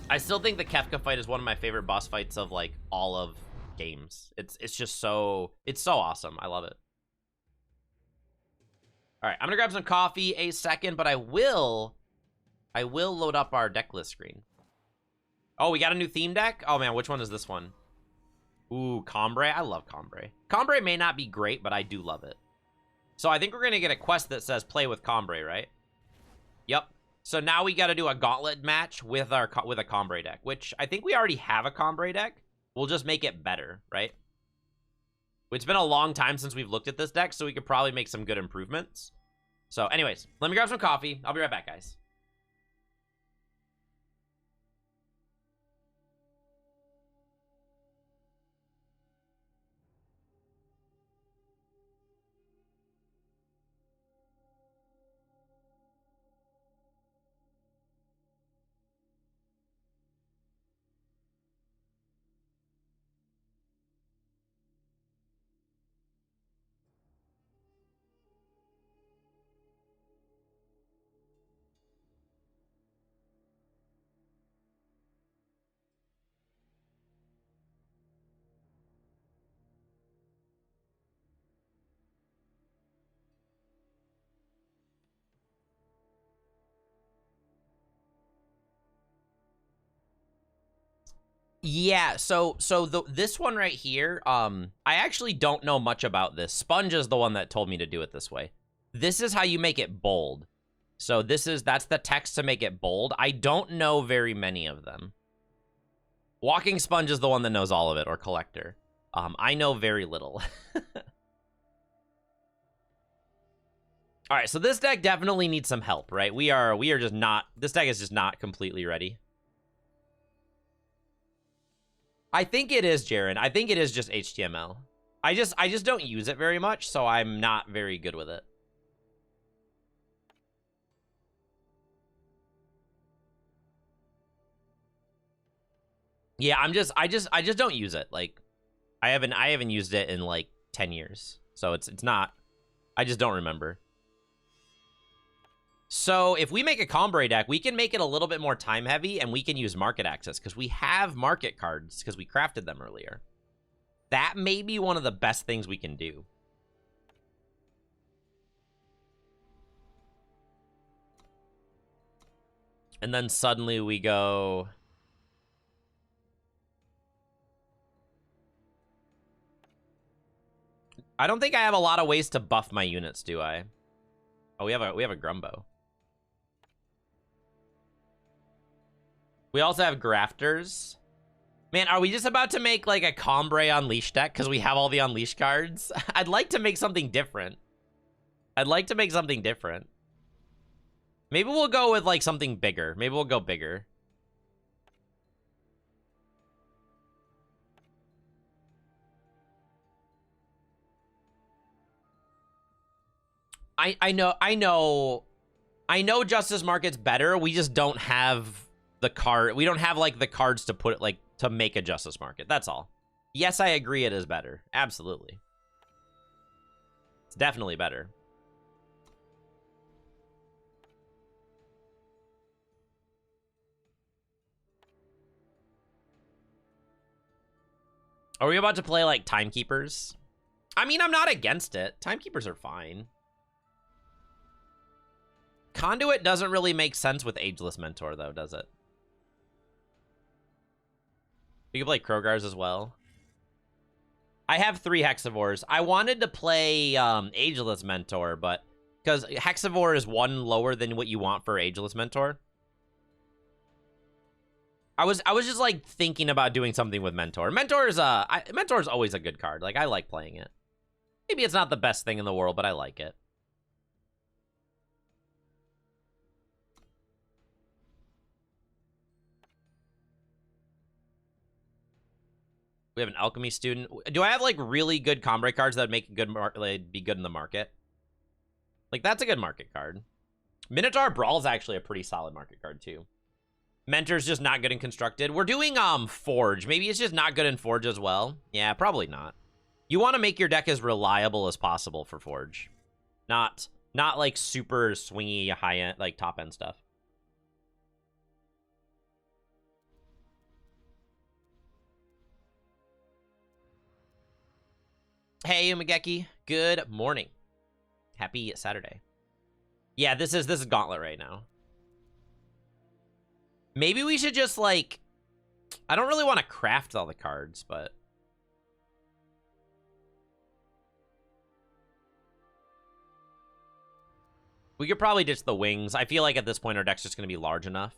I still think the Kefka fight is one of my favorite boss fights of, like, all of games. It's just so... It's so awesome. I love it. All right, I'm gonna grab some coffee a second, but I will load up our deck list screen. Oh, we got a new theme deck? Oh, man, which one is this one? Ooh, Combray. I love Combray. Combray may not be great, but I do love it. So I think we're going to get a quest that says play with Combray, right? Yep. So now we got to do a gauntlet match with a Combray deck, which I think we already have a Combray deck. We'll just make it better, right? It's been a long time since we've looked at this deck, so we could probably make some good improvements. So anyways, let me grab some coffee. I'll be right back, guys. Yeah, so this one right here, I actually don't know much about this. Sponge is the one that told me to do it this way. This is how you make it bold. So that's the text to make it bold. I don't know very many of them. Walking Sponge is the one that knows all of it, or Collector. I know very little. All right, so this deck definitely needs some help, right? We are just not, this deck is just not completely ready. I think it is, Jaren. I think it is just HTML. I just don't use it very much, so I'm not very good with it. Yeah, I just don't use it. Like, I haven't used it in like 10 years. So it's not, I just don't remember. So if we make a Combray deck, we can make it a little bit more time heavy, and we can use market access because we have market cards because we crafted them earlier. That may be one of the best things we can do. And then suddenly we go... I don't think I have a lot of ways to buff my units, do I? Oh, we have a Grumbo. We also have Grafters. Man, are we just about to make like a Combray Unleashed deck because we have all the Unleashed cards? I'd like to make something different. Maybe we'll go with like something bigger. Maybe we'll go bigger. I know Justice Market's better. We just don't have the card. We don't have like the cards to put it like to make a Justice Market. That's all. Yes, I agree it is better. Absolutely. It's definitely better. Are we about to play like Timekeepers? I mean, I'm not against it. Timekeepers are fine. Conduit doesn't really make sense with Ageless Mentor, though, does it? You can play Krogars as well. I have 3 Hexivores. I wanted to play Ageless Mentor, but because Hexivore is 1 lower than what you want for Ageless Mentor. I was just like thinking about doing something with Mentor. Mentor's always a good card. Like, I like playing it. Maybe it's not the best thing in the world, but I like it. We have an Alchemy Student. Do I have like really good Combray cards that would make good be good in the market? Like, that's a good market card. Minotaur Brawl is actually a pretty solid market card too. Mentor's just not good in Constructed. We're doing Forge. Maybe it's just not good in Forge as well. Yeah, probably not. You want to make your deck as reliable as possible for Forge. Not like super swingy high end, like top end stuff. Hey, Umageki. Good morning. Happy Saturday. Yeah, this is Gauntlet right now. Maybe we should just, like... I don't really want to craft all the cards, but... we could probably ditch the wings. I feel like at this point our deck's just going to be large enough.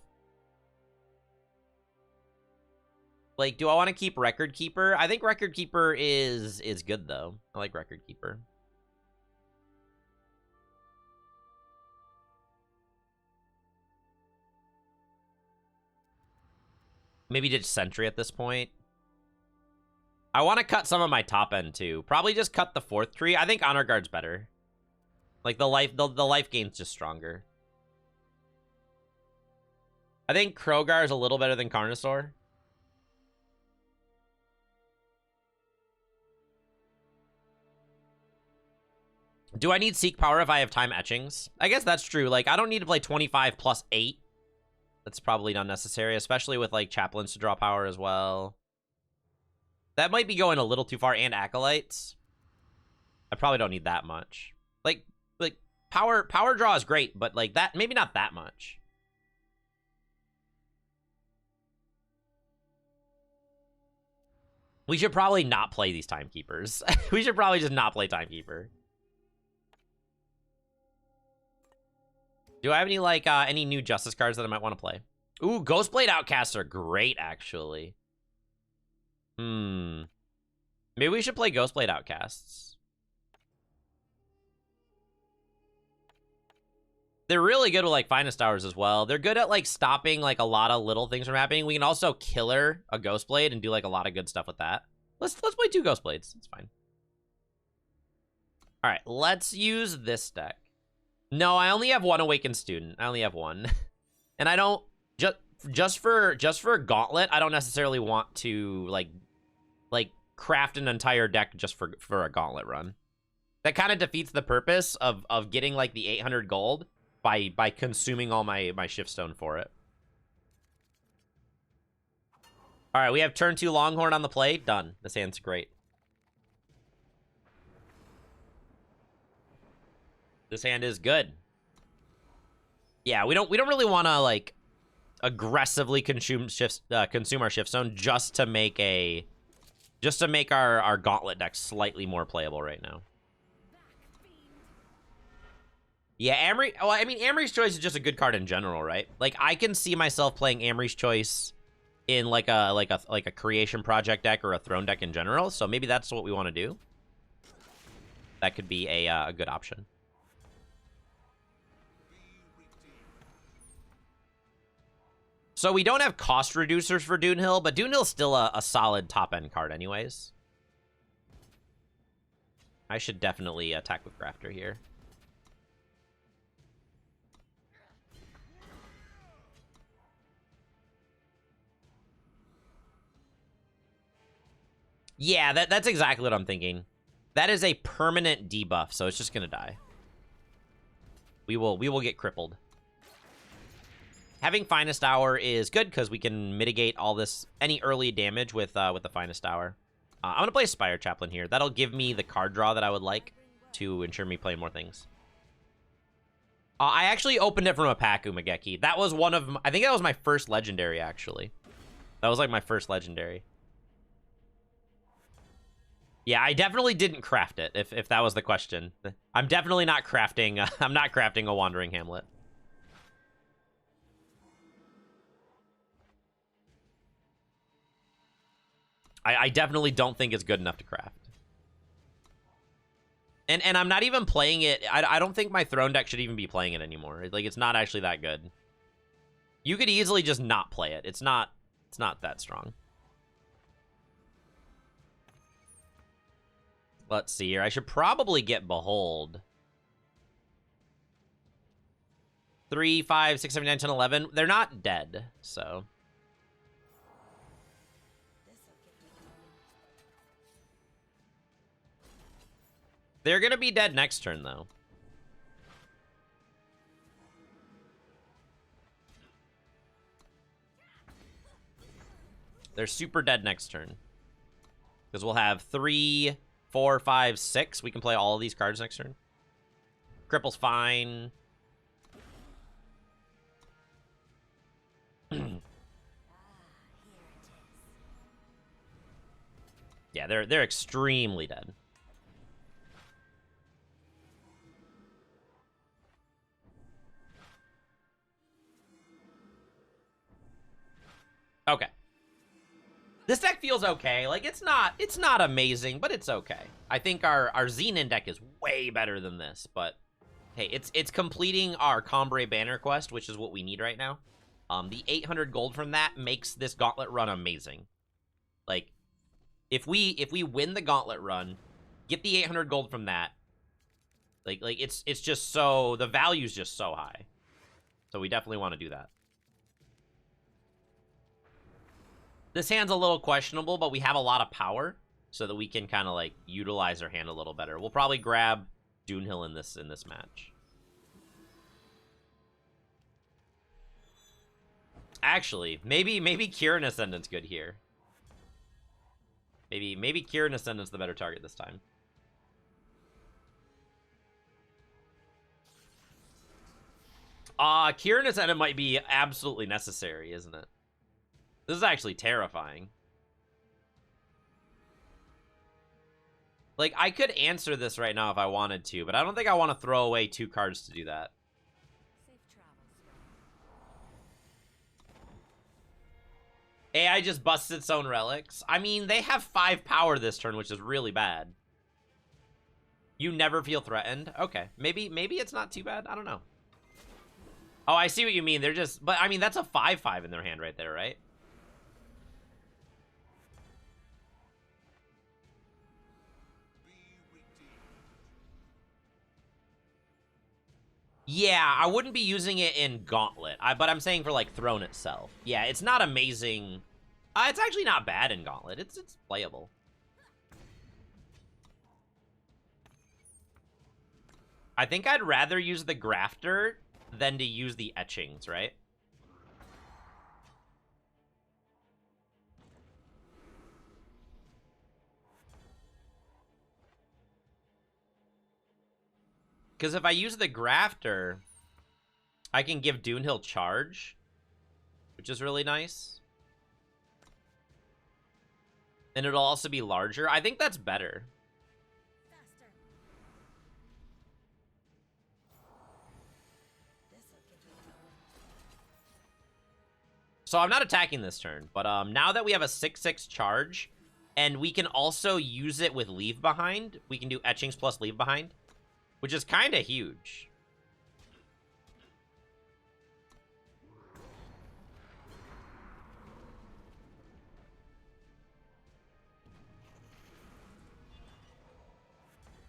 Like, do I want to keep Record Keeper? I think Record Keeper is good, though. I like Record Keeper. Maybe ditch Sentry at this point. I want to cut some of my top end, too. Probably just cut the 4th tree. I think Honor Guard's better. Like, the life gain's just stronger. I think Krogar is a little better than Carnosaur. Do I need Seek Power if I have Time Etchings? I guess that's true. Like, I don't need to play 25 plus 8. That's probably not necessary, especially with, like, Chaplains to draw power as well. That might be going a little too far, and Acolytes. I probably don't need that much. Like power draw is great, but, like, that, maybe not that much. We should probably not play these Timekeepers. We should probably just not play Timekeeper. Do I have any, like, any new Justice cards that I might want to play? Ooh, Ghostblade Outcasts are great, actually. Maybe we should play Ghostblade Outcasts. They're really good with, like, Finest Hours as well. They're good at, like, stopping, like, a lot of little things from happening. We can also killer a Ghostblade and do, like, a lot of good stuff with that. Let's play 2 Ghostblades. It's fine. All right, let's use this deck. No, I only have 1 Awakened Student. I only have 1. And I don't... Just for Gauntlet, I don't necessarily want to, like craft an entire deck just for a Gauntlet run. That kind of defeats the purpose of getting, like, the 800 gold by consuming all my Shiftstone for it. All right, we have turn 2 Longhorn on the play. Done. This hand's great. This hand is good. Yeah, we don't really want to, like, aggressively consume our Shiftstone just to make our Gauntlet deck slightly more playable right now. Yeah, Amory. Well, I mean, Amory's Choice is just a good card in general, right? Like, I can see myself playing Amory's Choice in like a creation project deck or a throne deck in general. So maybe that's what we want to do. That could be a good option. So we don't have cost reducers for Doonhill, but Doonhill's still a solid top-end card anyways. I should definitely attack with Grafter here. Yeah, that's exactly what I'm thinking. That is a permanent debuff, so it's just gonna die. We will get crippled. Having Finest Hour is good because we can mitigate all this, any early damage with the Finest Hour. I'm going to play Spire Chaplain here. That'll give me the card draw that I would like to ensure me playing more things. I actually opened it from a pack, Umageki. That was one of, I think that was my first legendary, actually. That was like my first legendary. Yeah, I definitely didn't craft it, if that was the question. I'm definitely not crafting, I'm not crafting a Wandering Hamlet. I definitely don't think it's good enough to craft. And I'm not even playing it. I don't think my throne deck should even be playing it anymore. Like, it's not actually that good. You could easily just not play it. It's not that strong. Let's see here. I should probably get Behold. 3, 5, 6, 7, 9, 10, 11. They're not dead, so... They're going to be dead next turn, though. They're super dead next turn. Because we'll have 3, 4, 5, 6. We can play all of these cards next turn. Cripple's fine. Yeah, they're extremely dead. Okay. This deck feels okay. Like, it's not amazing, but it's okay. I think our Xenon deck is way better than this, but hey, it's completing our Combrei Banner quest, which is what we need right now. The 800 gold from that makes this gauntlet run amazing. Like, if we win the gauntlet run, get the 800 gold from that, like it's just so, the value's just so high. So we definitely want to do that. This hand's a little questionable, but we have a lot of power so that we can kind of like utilize our hand a little better. We'll probably grab Doonhill in this match. Actually, maybe Kirin Ascendant's good here. Maybe Kirin Ascendant's the better target this time. Kirin Ascendant might be absolutely necessary, isn't it? This is actually terrifying. Like, I could answer this right now if I wanted to, but I don't think I want to throw away 2 cards to do that. AI just busts its own relics. I mean, they have 5 power this turn, which is really bad. You never feel threatened? Okay. Maybe it's not too bad. I don't know. Oh, I see what you mean. They're just... But, I mean, that's a 5/5 in their hand right there, right? Yeah, I wouldn't be using it in Gauntlet, but I'm saying for, like, Throne itself. Yeah, it's not amazing. It's actually not bad in Gauntlet. It's playable. I think I'd rather use the Grafter than to use the Etchings, right? Because if I use the Grafter, I can give Doonhill charge, which is really nice. And it'll also be larger. I think that's better. So I'm not attacking this turn, but now that we have a 6/6 charge, and we can also use it with Leave Behind, we can do Etchings plus Leave Behind, which is kind of huge.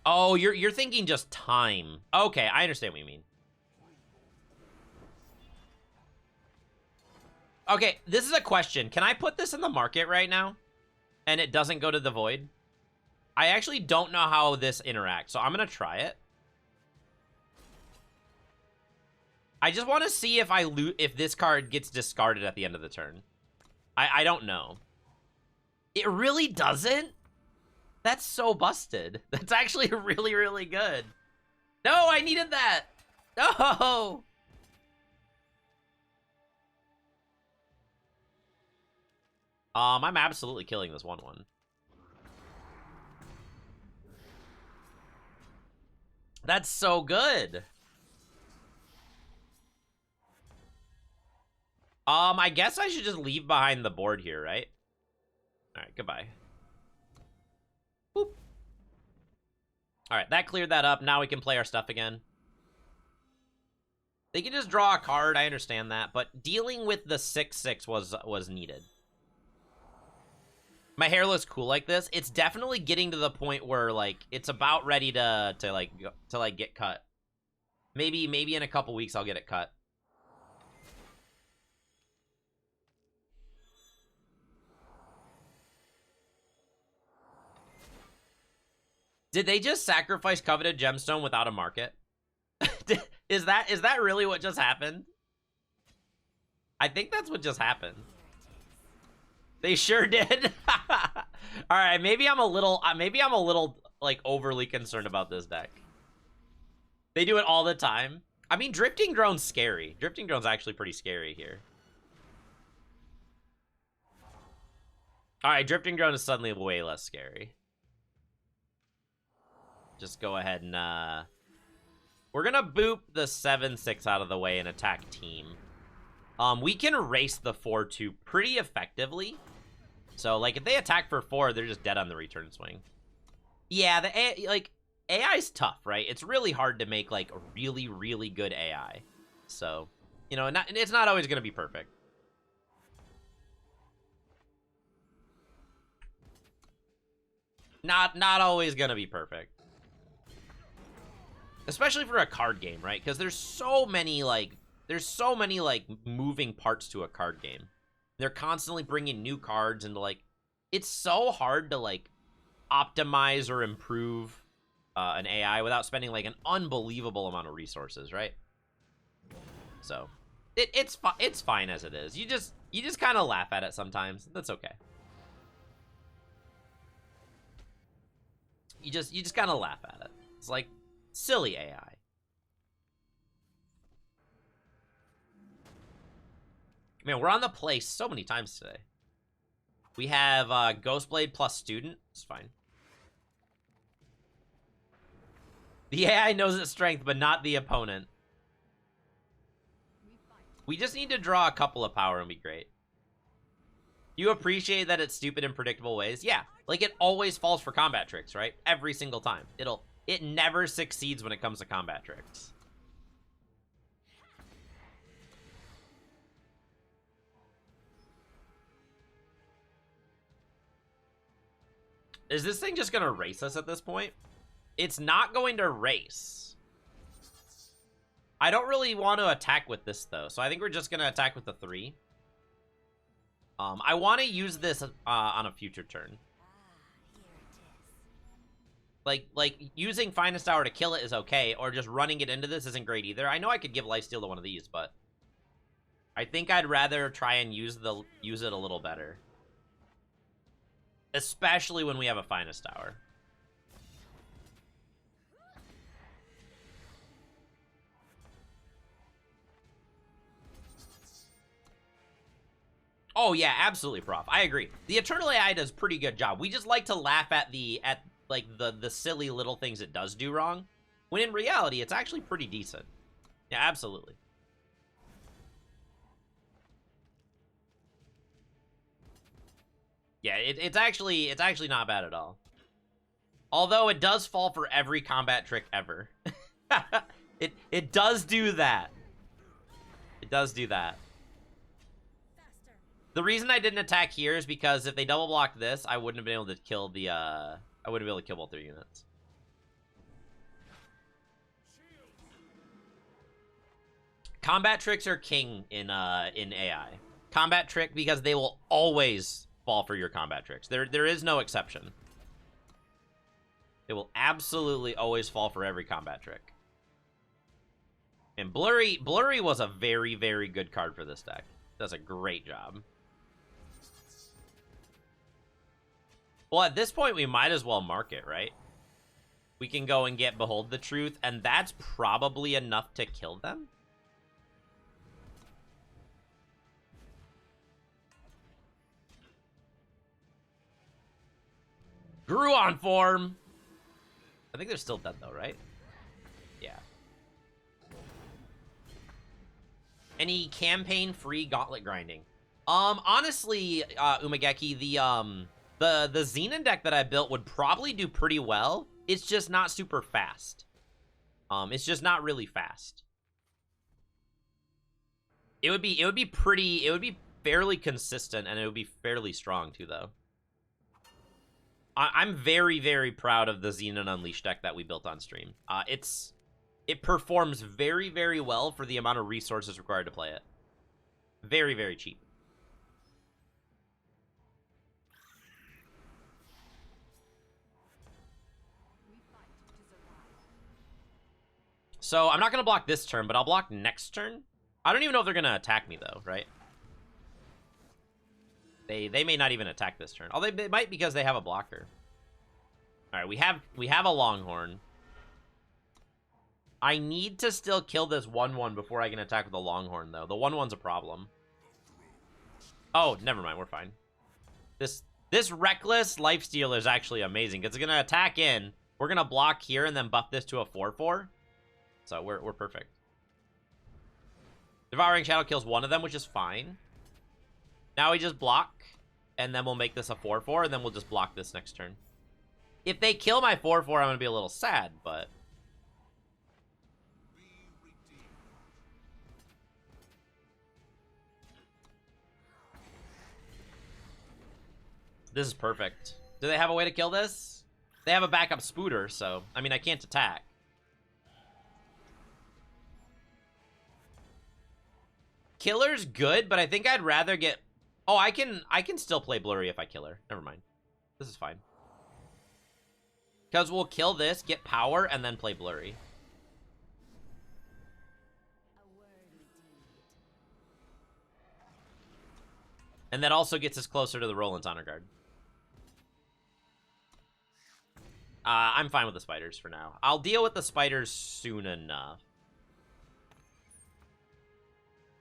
Oh, you're thinking just time. Okay, I understand what you mean. Okay, this is a question. Can I put this in the market right now? And it doesn't go to the void? I actually don't know how this interacts, so I'm gonna try it. I just want to see if if this card gets discarded at the end of the turn. I don't know. It really doesn't? That's so busted. That's actually really, really good. No, I needed that. No. I'm absolutely killing this 1/1. That's so good. I guess I should just leave behind the board here, right? All right, goodbye. Boop. All right, that cleared that up. Now we can play our stuff again. They can just draw a card, I understand that, but dealing with the 6/6 was needed. My hair looks cool like this. It's definitely getting to the point where like it's about ready to get cut. Maybe in a couple weeks I'll get it cut. Did they just sacrifice Coveted Gemstone without a market? Is that really what just happened? I think that's what just happened. They sure did. All right, maybe I'm a little like overly concerned about this deck. They do it all the time. I mean, Drifting Drone's scary. Drifting Drone's actually pretty scary here. All right, Drifting Drone is suddenly way less scary. Just go ahead and we're gonna boop the 7/6 out of the way and attack team. We can erase the 4/2 pretty effectively. So like if they attack for 4, they're just dead on the return swing. Yeah, the AI's tough, right? It's really hard to make like a really, really good AI. So, you know, it's not always gonna be perfect. Not always gonna be perfect. Especially for a card game, right? Because there's so many moving parts to a card game. They're constantly bringing new cards into like, it's so hard to like optimize or improve an AI without spending like an unbelievable amount of resources, right? So it's fine as it is. You just kind of laugh at it sometimes. That's okay. You just kind of laugh at it. It's like silly AI. Man, we're on the play so many times today. We have Ghostblade plus Student. It's fine. The AI knows its strength, but not the opponent. We just need to draw a couple of power and be great. You appreciate that it's stupid in predictable ways? Yeah, like it always falls for combat tricks, right? Every single time. It never succeeds when it comes to combat tricks. Is this thing just gonna race us at this point? It's not going to race. I don't really want to attack with this though, so I think we're just gonna attack with the 3. I want to use this on a future turn. Like using Finest Hour to kill it is okay, or just running it into this isn't great either. I know I could give Lifesteal to one of these, but I think I'd rather try and use it a little better. Especially when we have a Finest Hour. Oh yeah, absolutely, Prof. I agree. The Eternal AI does a pretty good job. We just like to laugh at the silly little things it does do wrong, when in reality it's actually pretty decent. Yeah, absolutely. Yeah, it's actually not bad at all. Although it does fall for every combat trick ever. It does do that. It does do that. The reason I didn't attack here is because if they double blocked this, I wouldn't have been able to kill the I wouldn't be able to kill both their units. Combat tricks are king in AI. Combat trick because they will always fall for your combat tricks. There is no exception. It will absolutely always fall for every combat trick. And Blurry was a very, very good card for this deck. Does a great job. Well, at this point, we might as well mark it, right? We can go and get Behold the Truth, and that's probably enough to kill them. Gruon form! I think they're still dead, though, right? Yeah. Any campaign-free gauntlet grinding? Honestly, Umegeki, the Xenon deck that I built would probably do pretty well. It's just not super fast. It's just not really fast. It would be fairly consistent, and it would be fairly strong too, though. I'm very, very proud of the Xenon Unleashed deck that we built on stream. It performs very, very well for the amount of resources required to play it. Very, very cheap. So I'm not going to block this turn, but I'll block next turn. I don't even know if they're going to attack me, though, right? They may not even attack this turn. Although they might because they have a blocker. All right, we have a Longhorn. I need to still kill this 1/1 before I can attack with the Longhorn, though. The 1/1's a problem. Oh, never mind. We're fine. This Reckless Lifestealer is actually amazing. It's going to attack in. We're going to block here and then buff this to a 4/4. So we're perfect. Devouring Shadow kills one of them, which is fine. Now we just block, and then we'll make this a 4/4, and then we'll just block this next turn. If they kill my 4/4, I'm going to be a little sad, but... This is perfect. Do they have a way to kill this? They have a backup Spooter, so... I mean, I can't attack. Killer's good, but I think I'd rather get... Oh, I can still play Blurry if I kill her. Never mind. This is fine. Because we'll kill this, get power, and then play Blurry. And that also gets us closer to the Roland's Honor Guard. I'm fine with the spiders for now. I'll deal with the spiders soon enough.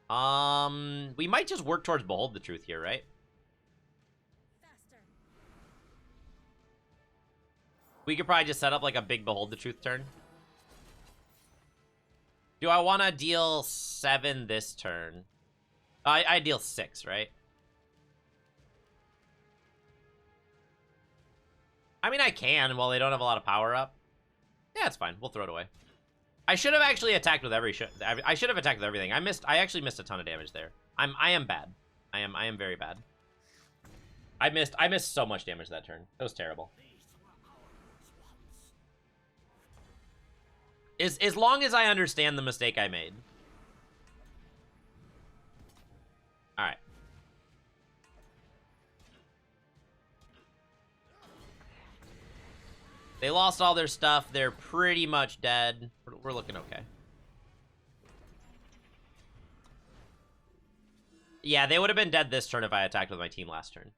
We might just work towards Behold the Truth here, right? We could probably just set up like a big Behold the Truth turn. Do I want to deal 7 this turn? I deal 6, right? I mean, I can while they don't have a lot of power up. Yeah, it's fine. We'll throw it away. I should have actually attacked with I should have attacked with everything. I actually missed a ton of damage there. I am bad. I am very bad. I missed so much damage that turn. It was terrible. As long as I understand the mistake I made. All right. They lost all their stuff. They're pretty much dead. We're looking okay. Yeah, they would have been dead this turn if I attacked with my team last turn.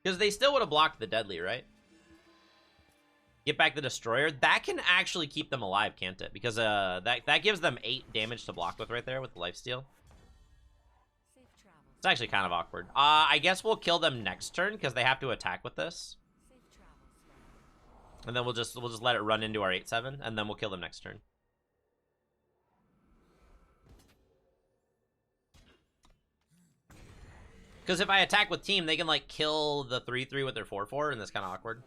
Because they still would have blocked the Deadly, right? Get back the Destroyer. That can actually keep them alive, can't it? Because that gives them 8 damage to block with right there with the lifesteal. It's actually kind of awkward. I guess we'll kill them next turn because they have to attack with this. And then we'll just let it run into our 8/7, and then we'll kill them next turn. Because if I attack with team, they can, like, kill the 3-3 with their 4-4, and that's kind of awkward.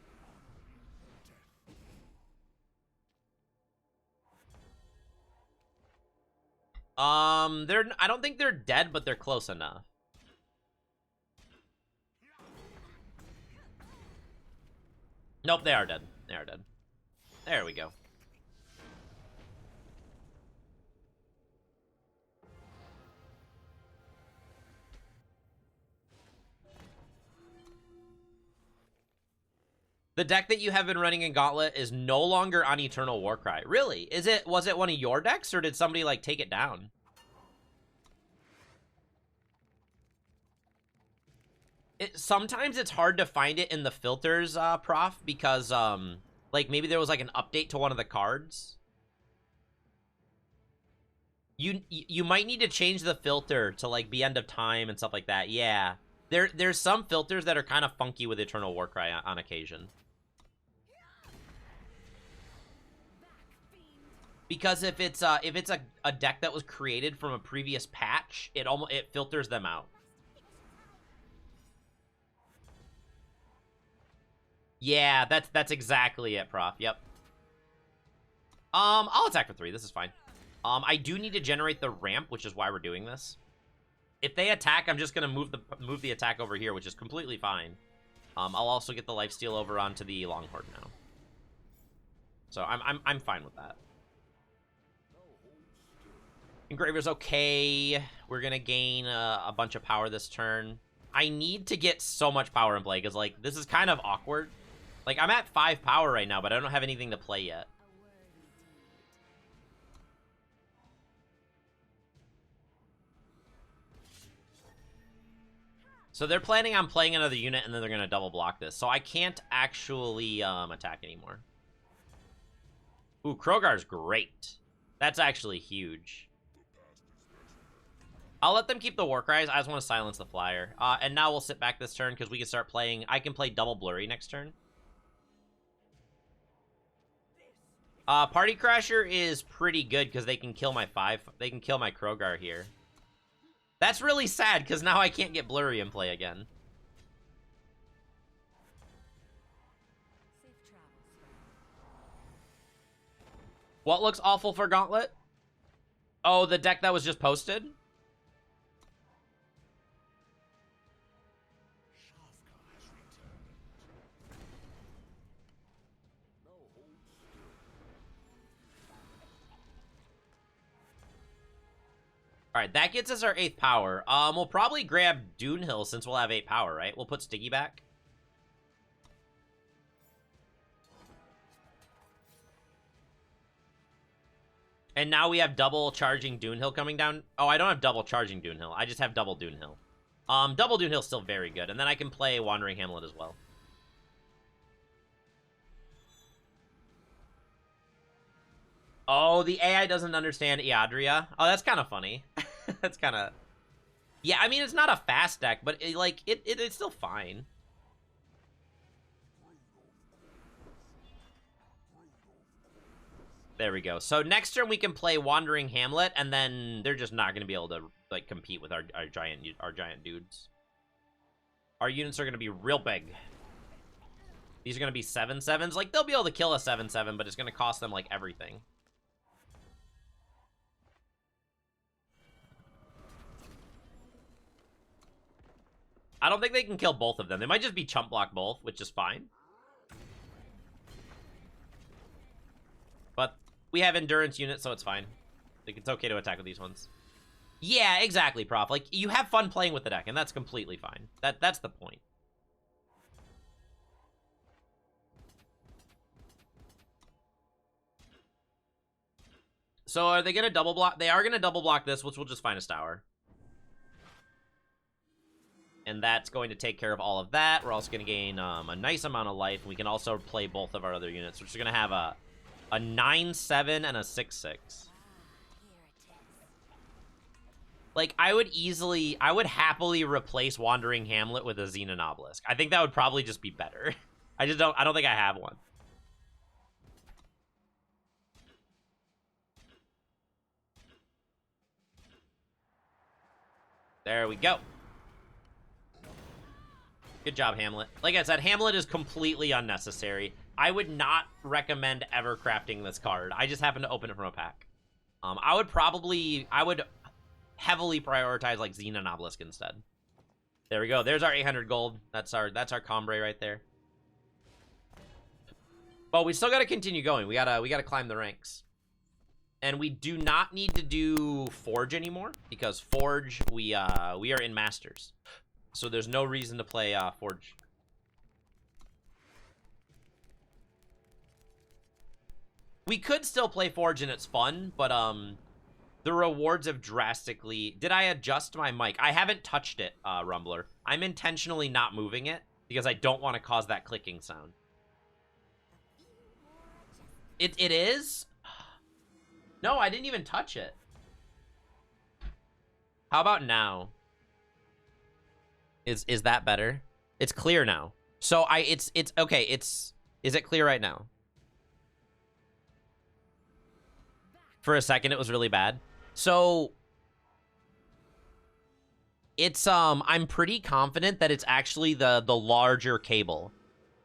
I don't think they're dead, but they're close enough. Nope, they are dead. They are dead. There we go. The deck that you have been running in Gauntlet is no longer on Eternal Warcry. Really? Was it one of your decks, or did somebody, like, take it down? Sometimes it's hard to find it in the filters, Prof, because, like, maybe there was, like, an update to one of the cards. You might need to change the filter to, like, be end of time and stuff like that. Yeah. There's some filters that are kind of funky with Eternal Warcry on occasion. Because if it's a deck that was created from a previous patch, it filters them out. Yeah, that's exactly it, Prof. Yep. I'll attack for 3. This is fine. I do need to generate the ramp, which is why we're doing this. If they attack, I'm just gonna move the attack over here, which is completely fine. I'll also get the lifesteal over onto the Longhorn now. So I'm fine with that. Engraver's okay. We're gonna gain a bunch of power this turn. I need to get so much power in play, because, like, this is kind of awkward. Like, I'm at 5 power right now, but I don't have anything to play yet. So they're planning on playing another unit, and then they're gonna double block this. So I can't actually attack anymore. Ooh, Krogar's great. That's actually huge. I'll let them keep the Warcries. I just want to silence the flyer. And now we'll sit back this turn because we can start playing. I can play double Blurry next turn. Party Crasher is pretty good because they can kill my They can kill my Krogar here. That's really sad because now I can't get Blurry in play again. What looks awful for Gauntlet? Oh, the deck that was just posted? Alright, that gets us our 8th power. We'll probably grab Doonhill since we'll have 8 power, right? We'll put Stiggy back. And now we have double charging Doonhill coming down. Oh, I don't have double charging Doonhill. I just have double Doonhill. Double Doonhill's still very good. And then I can play Wandering Hamlet as well. Oh, the AI doesn't understand Eadria. Oh, that's kind of funny. That's kind of... Yeah, I mean, it's not a fast deck, but it's still fine. There we go. So next turn we can play Wandering Hamlet, and then they're just not going to be able to, like, compete with our giant dudes. Our units are going to be real big. These are going to be 7/7s. Like, they'll be able to kill a 7/7, but it's going to cost them, like, everything. I don't think they can kill both of them. They might just be chump block both, which is fine. But we have endurance units, so it's fine. Like, it's okay to attack with these ones. Yeah, exactly, Prof. Like, you have fun playing with the deck, and that's completely fine. That's the point. So are they going to double block? They are going to double block this, which will just find a Stour. And that's going to take care of all of that. We're also going to gain a nice amount of life. We can also play both of our other units, which is going to have a 9/7 and a 6/6. Like, I would happily replace Wandering Hamlet with a Xenon Obelisk. I think that would probably just be better. I don't think I have one. There we go. Good job, Hamlet. Like I said, Hamlet is completely unnecessary. I would not recommend ever crafting this card. I just happened to open it from a pack. I would heavily prioritize like Xena and Obelisk instead. There we go. There's our 800 gold. That's our Combrei right there. But we still got to continue going. We gotta climb the ranks. And we do not need to do Forge anymore because Forge we are in Masters. So there's no reason to play Forge. We could still play Forge and it's fun, but the rewards have drastically... Did I adjust my mic? I haven't touched it, Rumbler. I'm intentionally not moving it because I don't want to cause that clicking sound. It is? No, I didn't even touch it. How about now? Is that better? It's clear now. So it's okay, is it clear right now? For a second it was really bad. So it's I'm pretty confident that it's actually the larger cable.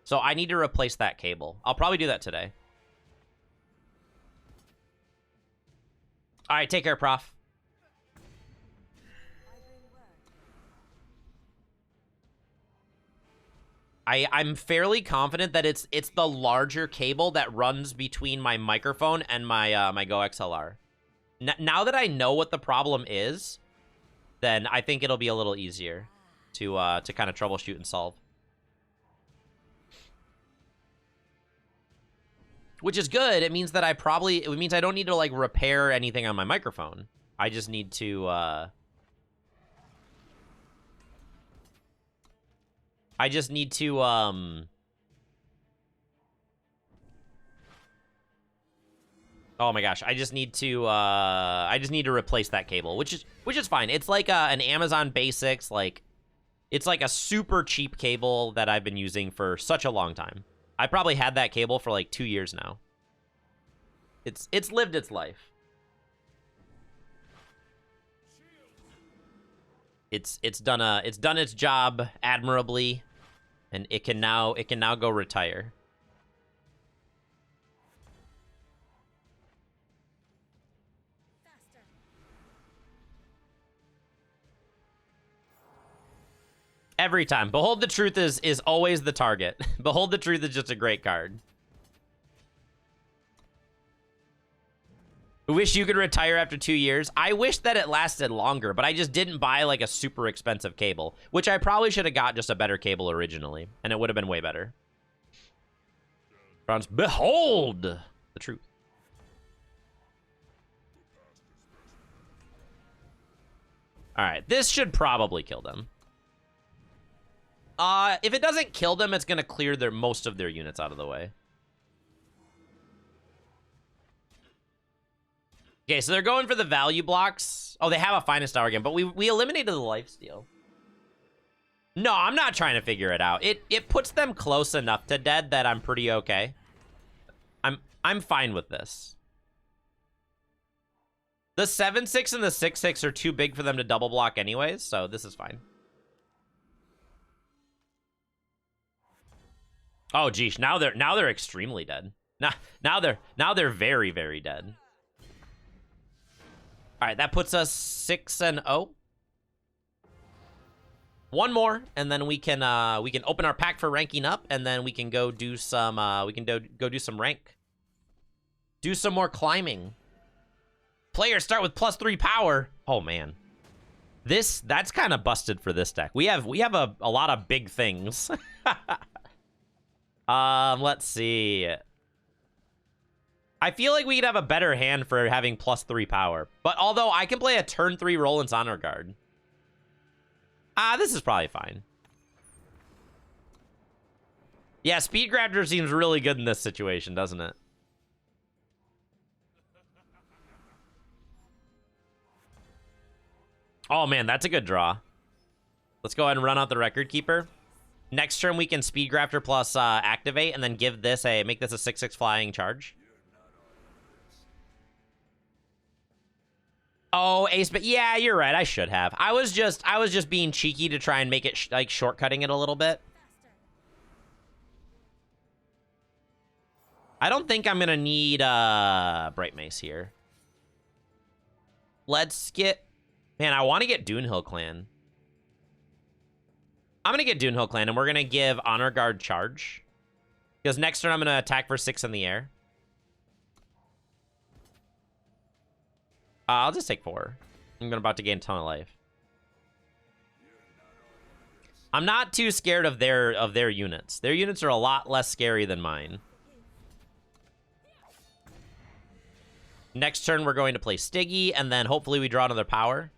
So I need to replace that cable. I'll probably do that today. All right, take care, Prof. I'm fairly confident that it's the larger cable that runs between my microphone and my my Go XLR. Now that I know what the problem is, then I think it'll be a little easier to kind of troubleshoot and solve. Which is good. It means that it means I don't need to like repair anything on my microphone. I just need to oh my gosh, I just need to replace that cable, which is fine. It's like an Amazon Basics, like it's like a super cheap cable that I've been using for such a long time. I probably had that cable for like 2 years now. It's lived its life. It's done its job admirably, and it can now go retire. Every time. Behold the Truth is always the target. Behold the Truth is just a great card. I wish you could retire after 2 years. I wish that it lasted longer, but I just didn't buy like a super expensive cable, which I probably should have got just a better cable originally, and it would have been way better. Bronze, behold the truth. All right, this should probably kill them. If it doesn't kill them, it's gonna clear most of their units out of the way. Okay, so they're going for the value blocks. Oh, they have a Finest Hour again, but we eliminated the lifesteal. No, I'm not trying to figure it out. It puts them close enough to dead that I'm pretty okay. I'm fine with this. The 7/6 and the 6/6 are too big for them to double block anyways, so this is fine. Oh geez, now they're extremely dead. Now they're very, very dead. All right, that puts us 6-0. One more, and then we can open our pack for ranking up, and then we can go do some go do some rank. Do some more climbing. Players start with +3 power. Oh man. That's kind of busted for this deck. We have a lot of big things. Let's see. I feel like we could have a better hand for having +3 power. But although I can play a turn 3 Roland's Honor Guard. This is probably fine. Yeah, Speed Grafter seems really good in this situation, doesn't it? Oh man, that's a good draw. Let's go ahead and run out the Record Keeper. Next turn we can Speed Grafter plus activate, and then give this make this a 6/6 flying charge. Oh, Ace, but yeah, you're right. I should have. I was just being cheeky to try and make it like shortcutting it a little bit. I don't think I'm gonna need Bright Mace here. Let's get... Man, I want to get Doonhill Clan. I'm gonna get Doonhill Clan, and we're gonna give Honor Guard charge. Because next turn I'm gonna attack for 6 in the air. I'll just take 4. I'm about to gain a ton of life. I'm not too scared of their units. Their units are a lot less scary than mine. Next turn, we're going to play Stiggy, and then hopefully we draw another power.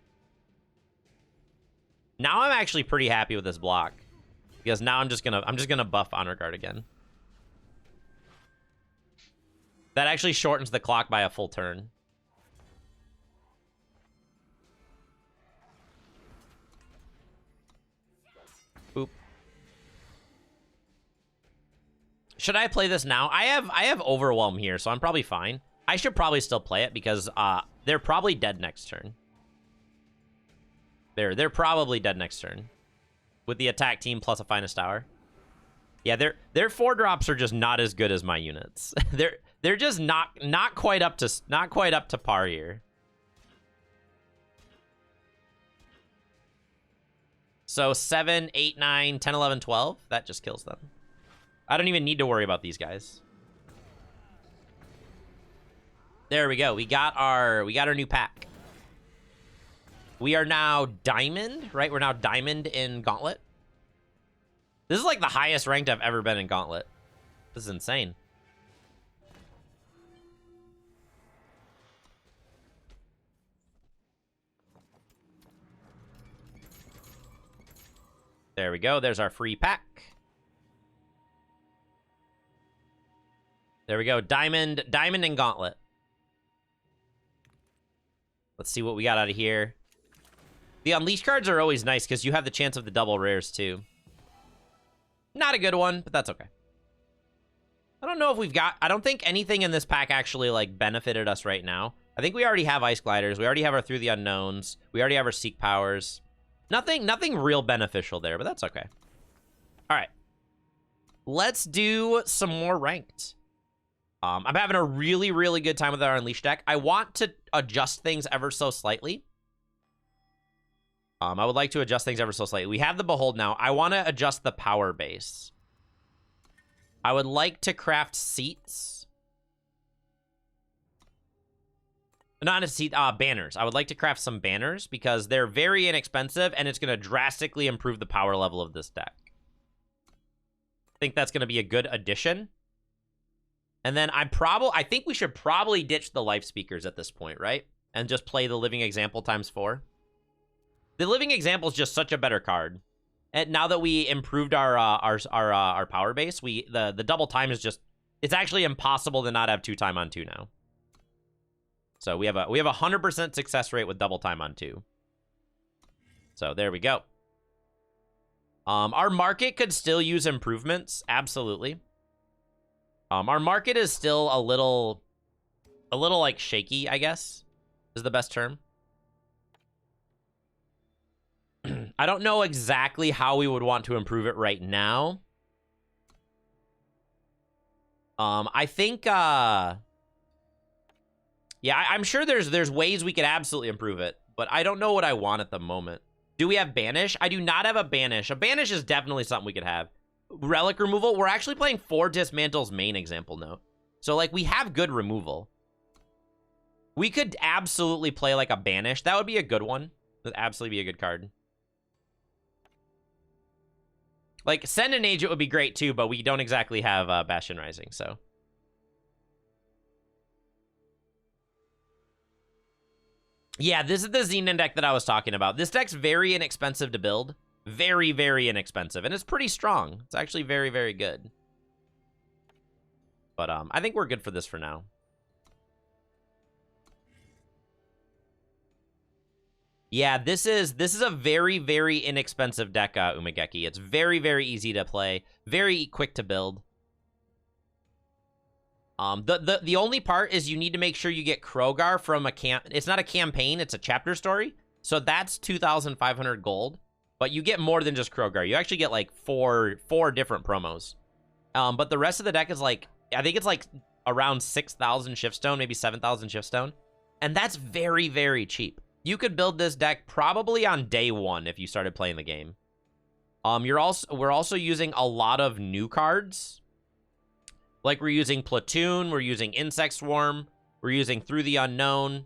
Now I'm actually pretty happy with this block. Because now I'm just gonna buff Honor Guard again. That actually shortens the clock by a full turn. Boop. Should I play this now? I have Overwhelm here, so I'm probably fine. I should probably still play it because they're probably dead next turn. They're probably dead next turn. With the attack team plus a Finest Hour. Yeah, their 4-drops are just not as good as my units. they're just not quite up to par here. So 7, 8, 9, 10, 11, 12. That just kills them. I don't even need to worry about these guys. There we go. We got our new pack. We are now Diamond, right? We're now Diamond in Gauntlet. This is like the highest ranked I've ever been in Gauntlet. This is insane. There we go. There's our free pack. There we go. Diamond in Gauntlet. Let's see what we got out of here. The Unleash cards are always nice because you have the chance of the double rares too. Not a good one, but that's okay. I don't know if we've got... I don't think anything in this pack actually, like, benefited us right now. I think we already have Ice Gliders. We already have our Through the Unknowns. We already have our Seek Powers. Nothing real beneficial there, but that's okay. All right. Let's do some more ranked. I'm having a really, really good time with our Unleash deck. I want to adjust things ever so slightly. I would like to adjust things ever so slightly. We have the Behold now. I want to adjust the power base. I would like to craft seats. Not a seat, banners. I would like to craft some banners because they're very inexpensive and it's going to drastically improve the power level of this deck. I think that's going to be a good addition. And then I think we should probably ditch the Life Speakers at this point, right? And just play the Living Example ×4. The Living Example is just such a better card. And now that we improved our power base, the double time is just... It's actually impossible to not have 2 time on 2 now. So we have a 100% success rate with double time on 2. So there we go. Our market could still use improvements, absolutely. Our market is still a little like shaky, I guess, is the best term. I don't know exactly how we would want to improve it right now. I think, yeah, I'm sure there's ways we could absolutely improve it, but I don't know what I want at the moment. Do we have Banish? I do not have a Banish. A Banish is definitely something we could have. Relic removal, we're actually playing 4 Dismantle's main example note. So, like, we have good removal. We could absolutely play, like, a Banish. That would be a good one. That would absolutely be a good card. Like, Send an Agent would be great, too, but we don't exactly have Bastion Rising, so... Yeah, this is the Xenon deck that I was talking about. This deck's very inexpensive to build. Very, very inexpensive. And it's pretty strong. It's actually very, very good. But I think we're good for this for now. Yeah, this is a very, very inexpensive deck, Umegeki. It's very, very easy to play. Very quick to build. The only part is you need to make sure you get Krogar from a it's not a campaign, it's a chapter story. So that's 2,500 gold. But you get more than just Krogar. You actually get like four different promos. But the rest of the deck is like, I think it's like around 6,000 Shiftstone, maybe 7,000 Shiftstone. And that's very, very cheap. You could build this deck probably on day one if you started playing the game. We're also using a lot of new cards. Like we're using Platoon, we're using Insect Swarm, we're using Through the Unknown.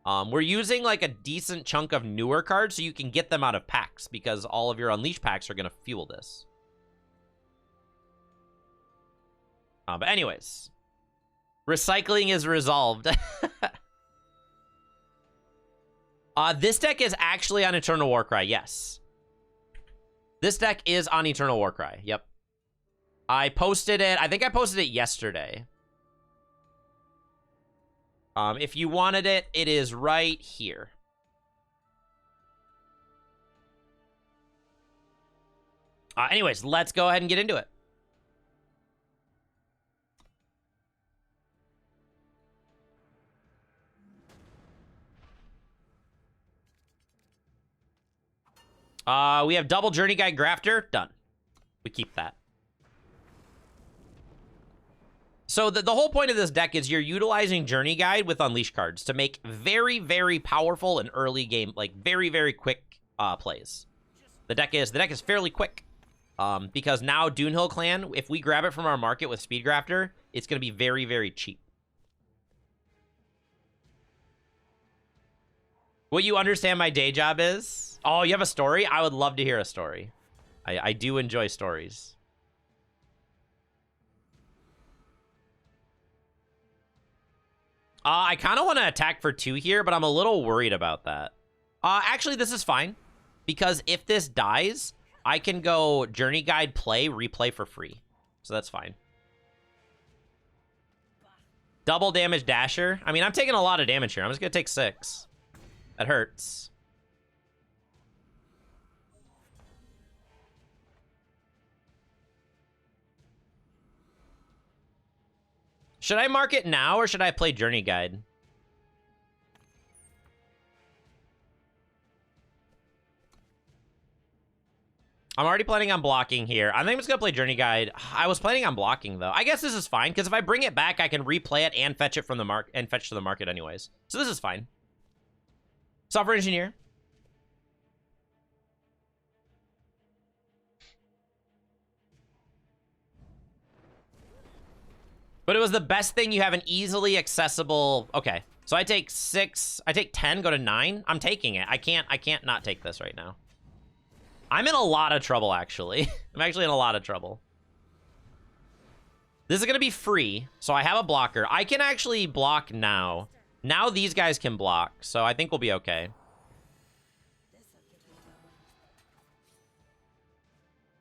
We're using like a decent chunk of newer cards so you can get them out of packs because all of your Unleash packs are going to fuel this. But anyways, recycling is resolved. This deck is actually on Eternal Warcry, yes. This deck is on Eternal Warcry, yep. I posted it, I think I posted it yesterday. If you wanted it, it is right here. Anyways, let's go ahead and get into it. We have double Journey Guide Grafter. Done. We keep that. So the whole point of this deck is you're utilizing Journey Guide with Unleash cards to make very, very powerful and early game, like very, very quick plays. The deck is fairly quick. Because now Dunehill Clan, if we grab it from our market with Speed Grafter, it's going to be very, very cheap. What you understand my day job is? Oh, you have a story? I would love to hear a story. I do enjoy stories. I kind of want to attack for 2 here, but I'm a little worried about that. Actually, this is fine. Because if this dies, I can go Journey Guide play, replay for free. So that's fine. Double damage Dasher. I mean, I'm taking a lot of damage here. I'm just going to take 6. That hurts. Should I mark it now, or should I play Journey Guide? I'm already planning on blocking here. I think I'm just going to play Journey Guide. I was planning on blocking, though. I guess this is fine, because if I bring it back, I can replay it and fetch it from the mark and fetch to the market anyways. So this is fine. Software Engineer. But it was the best thing. You have an easily accessible... Okay, so I take 6. I take 10, go to 9. I'm taking it. I can't not take this right now. I'm in a lot of trouble, actually. I'm actually in a lot of trouble. This is going to be free, so I have a blocker. I can actually block now. Now these guys can block, so I think we'll be okay.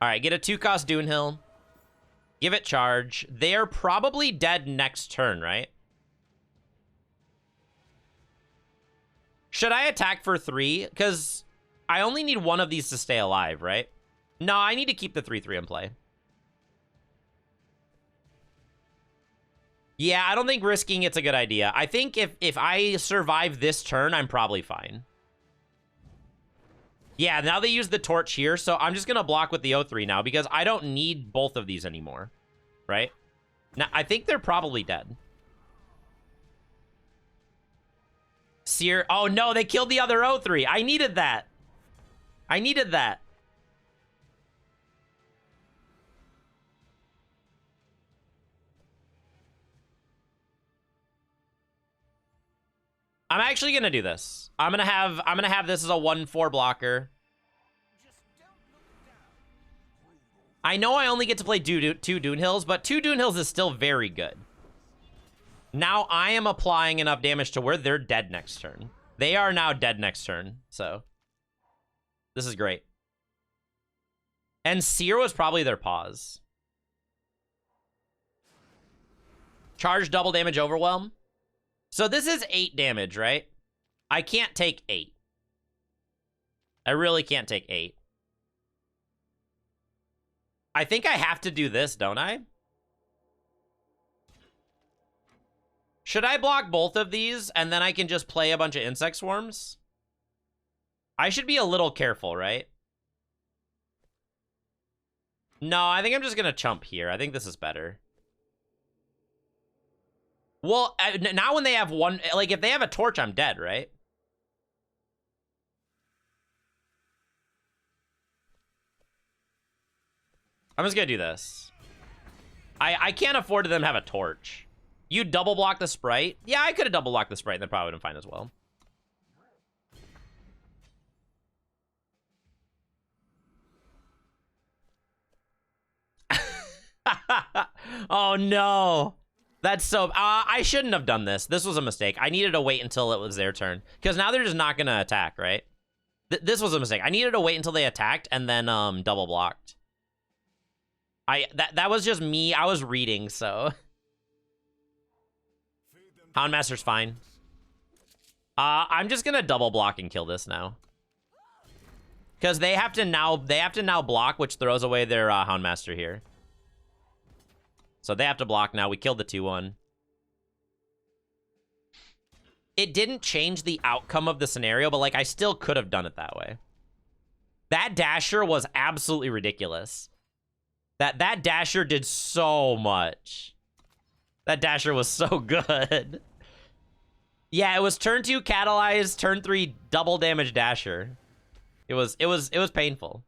All right, get a 2-cost Dunehill. Give it charge. They're probably dead next turn, right? Should I attack for 3? Because I only need one of these to stay alive, right? No, I need to keep the 3/3 in play. Yeah, I don't think risking it's a good idea. I think if I survive this turn, I'm probably fine. Yeah, now they use the torch here, so I'm just going to block with the O3 now because I don't need both of these anymore, right? Now, I think they're probably dead. Seer. Oh, no, they killed the other O3. I needed that. I needed that. I'm actually gonna do this. I'm gonna have this as a 1/4 blocker. I know I only get to play 2 Dunehills, but 2 Dunehills is still very good. Now I am applying enough damage to where they're dead next turn. They are now dead next turn, so this is great. And Seer was probably their pause. Charge double damage overwhelm. So this is 8 damage, right? I can't take 8. I really can't take 8. I think I have to do this, don't I? Should I block both of these and then I can just play a bunch of insect swarms? I should be a little careful, right? No, I think I'm just gonna chump here. I think this is better. Well, now when they have one, like, if they have a torch, I'm dead, right? I'm just gonna do this. I can't afford to them have a torch. You double block the Sprite? Yeah, I could have double blocked the Sprite and that probably would have been fine as well. Oh no. That's so... I shouldn't have done this. This was a mistake. I needed to wait until it was their turn. Because now they're just not going to attack, right? This was a mistake. I needed to wait until they attacked and then double blocked. That was just me. I was reading, so... Houndmaster's fine. I'm just going to double block and kill this now. Because they have to now block, which throws away their Houndmaster here. So they have to block now. We killed the 2-1. It didn't change the outcome of the scenario, but, like, I still could have done it that way. That Dasher was absolutely ridiculous. That Dasher did so much. That Dasher was so good. Yeah, it was turn 2 catalyzed, turn 3 double damage Dasher. It was painful.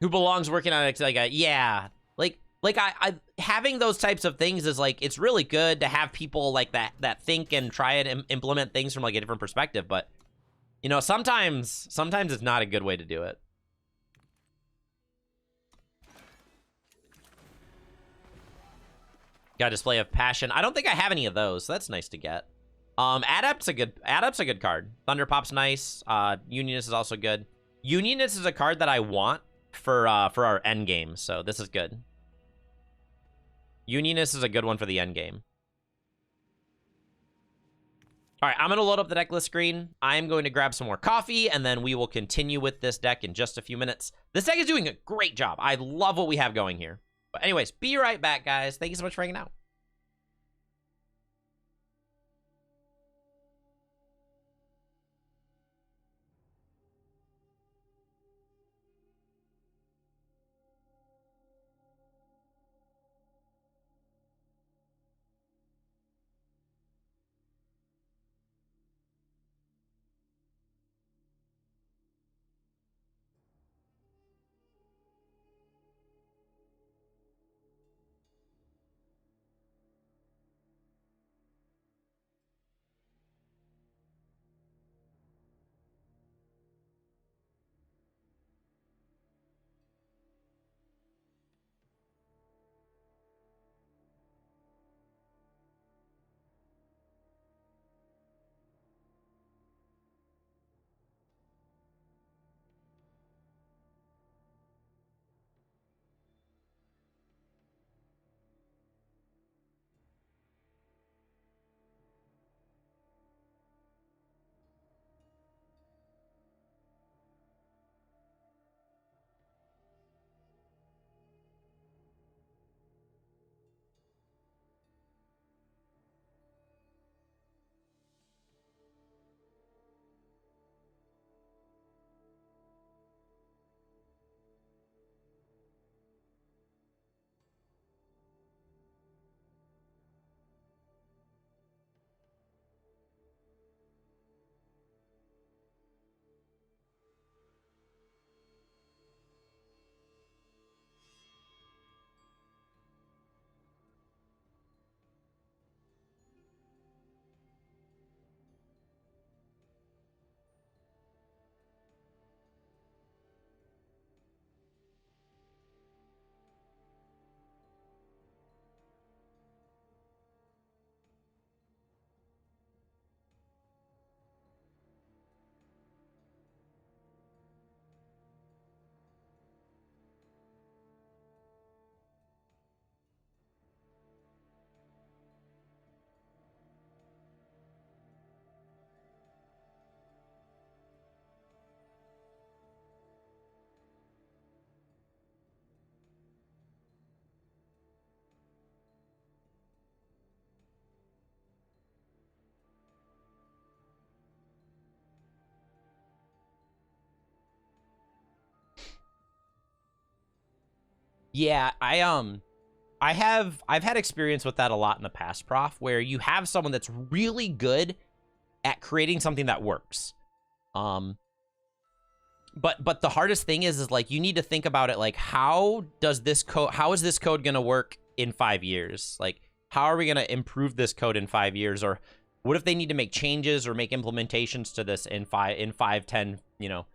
Who belongs working on it? Like, yeah, like I having those types of things is like, it's really good to have people like that think and try and implement things from like a different perspective. But you know, sometimes it's not a good way to do it. Got a display of passion. I don't think I have any of those, so that's nice to get. Adept's a good card. Thunderpop's nice. Unionist is also good. Unionist is a card that I want for our end game, so this is good. Unionist is a good one for the end game. All right, I'm going to load up the deck list screen. I'm going to grab some more coffee, and then we will continue with this deck in just a few minutes. This deck is doing a great job. I love what we have going here. But anyways, be right back, guys. Thank you so much for hanging out. Yeah, I've had experience with that a lot in the past, Prof, where you have someone that's really good at creating something that works. But the hardest thing is like you need to think about it like how is this code going to work in 5 years? Like how are we going to improve this code in 5 years? Or what if they need to make changes or make implementations to this in 5, 10, you know?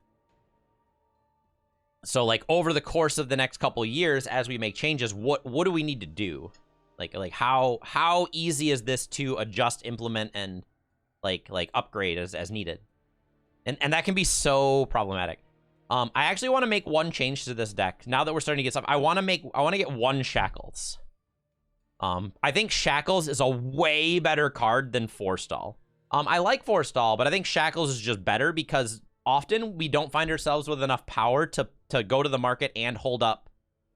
So like over the course of the next couple of years, as we make changes, what do we need to do? Like how easy is this to adjust, implement, and like upgrade as needed? And that can be so problematic. I actually want to make one change to this deck. Now that we're starting to get stuff, I want to get one Shackles. I think Shackles is a way better card than Forestall. I like Forestall, but I think Shackles is just better because often we don't find ourselves with enough power to go to the market and hold up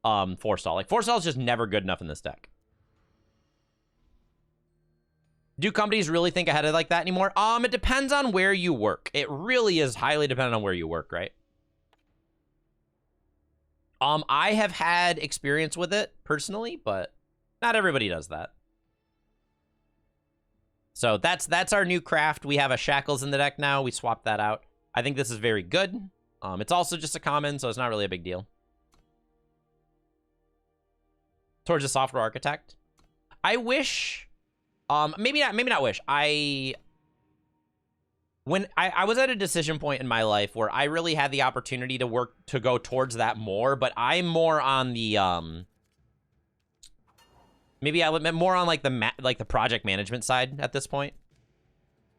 Forestall. Like Forestall is just never good enough in this deck. Do companies really think ahead of like that anymore? It depends on where you work. It really is highly dependent on where you work, right? I have had experience with it personally, but not everybody does that. So that's our new craft. We have a Shackles in the deck now. We swapped that out. I think this is very good. It's also just a common, so it's not really a big deal. Towards a software architect. I wish, maybe not wish. When I was at a decision point in my life where I really had the opportunity to go towards that more, but I'm more on the maybe I would more on like the project management side at this point.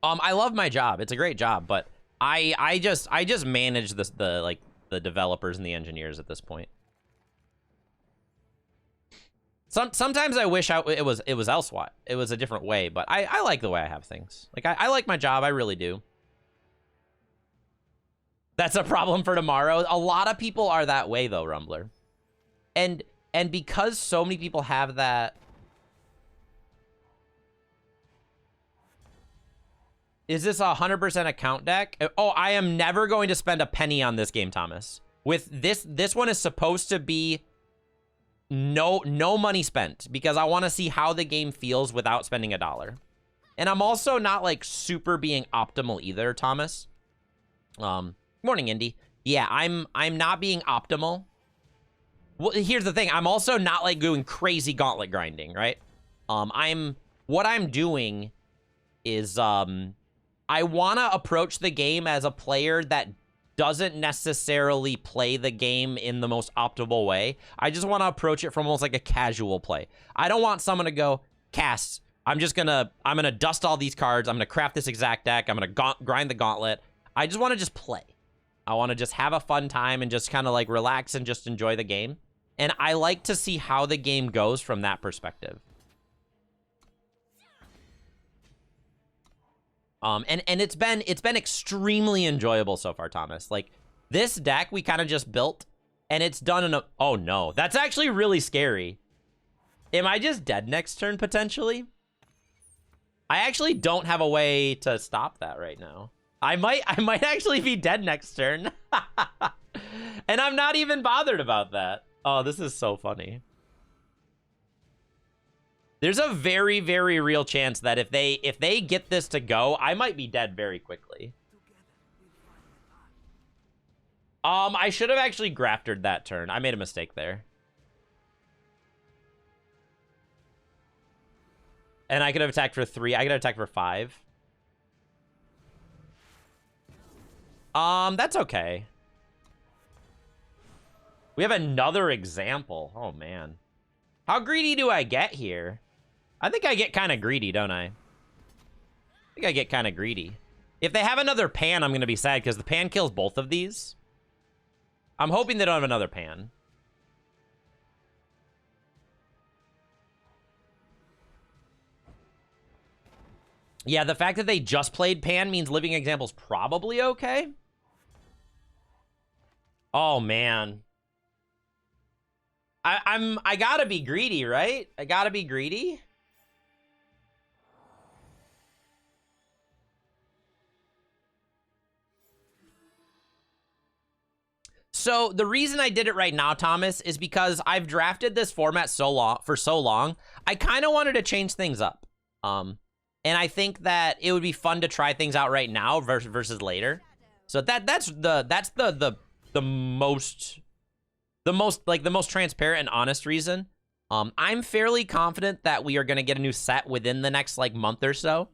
I love my job. It's a great job, but I just manage the developers and the engineers at this point. Sometimes I wish it was elsewhere. It was a different way, but I like the way I have things. Like I like my job. I really do. That's a problem for tomorrow. A lot of people are that way though, Rumbler. And because so many people have that. Is this a 100% account deck? Oh, I am never going to spend a penny on this game, Thomas. With this one is supposed to be no money spent because I want to see how the game feels without spending $1. And I'm also not like super being optimal either, Thomas. Morning, Indy. Yeah, I'm not being optimal. Well, here's the thing. I'm also not like doing crazy gauntlet grinding, right? What I'm doing is I want to approach the game as a player that doesn't necessarily play the game in the most optimal way. I just want to approach it from almost like a casual play. I don't want someone to go, Cass, I'm gonna dust all these cards. I'm gonna craft this exact deck. I'm gonna grind the gauntlet. I just want to just play. I want to just have a fun time and just kind of like relax and just enjoy the game. And I like to see how the game goes from that perspective. And it's been extremely enjoyable so far, Thomas. Like this deck we kind of just built and it's done oh no, that's actually really scary. Am I just dead next turn potentially? I actually don't have a way to stop that right now. I might actually be dead next turn. And I'm not even bothered about that. Oh, this is so funny. There's a very, very real chance that if they get this to go, I might be dead very quickly. I should have actually grafted that turn. I made a mistake there. And I could have attacked for 3. I could have attacked for 5. That's okay. We have another example. Oh, man. How greedy do I get here? I think I get kind of greedy, don't I? I think I get kind of greedy. If they have another pan, I'm going to be sad because the pan kills both of these. I'm hoping they don't have another pan. Yeah, the fact that they just played pan means Living Example's probably okay. Oh, man. I gotta be greedy, right? I gotta be greedy. So the reason I did it right now, Thomas, is because I've drafted this format for so long. I kind of wanted to change things up. And I think that it would be fun to try things out right now versus later. So that's the most transparent and honest reason. I'm fairly confident that we are going to get a new set within the next like month or so.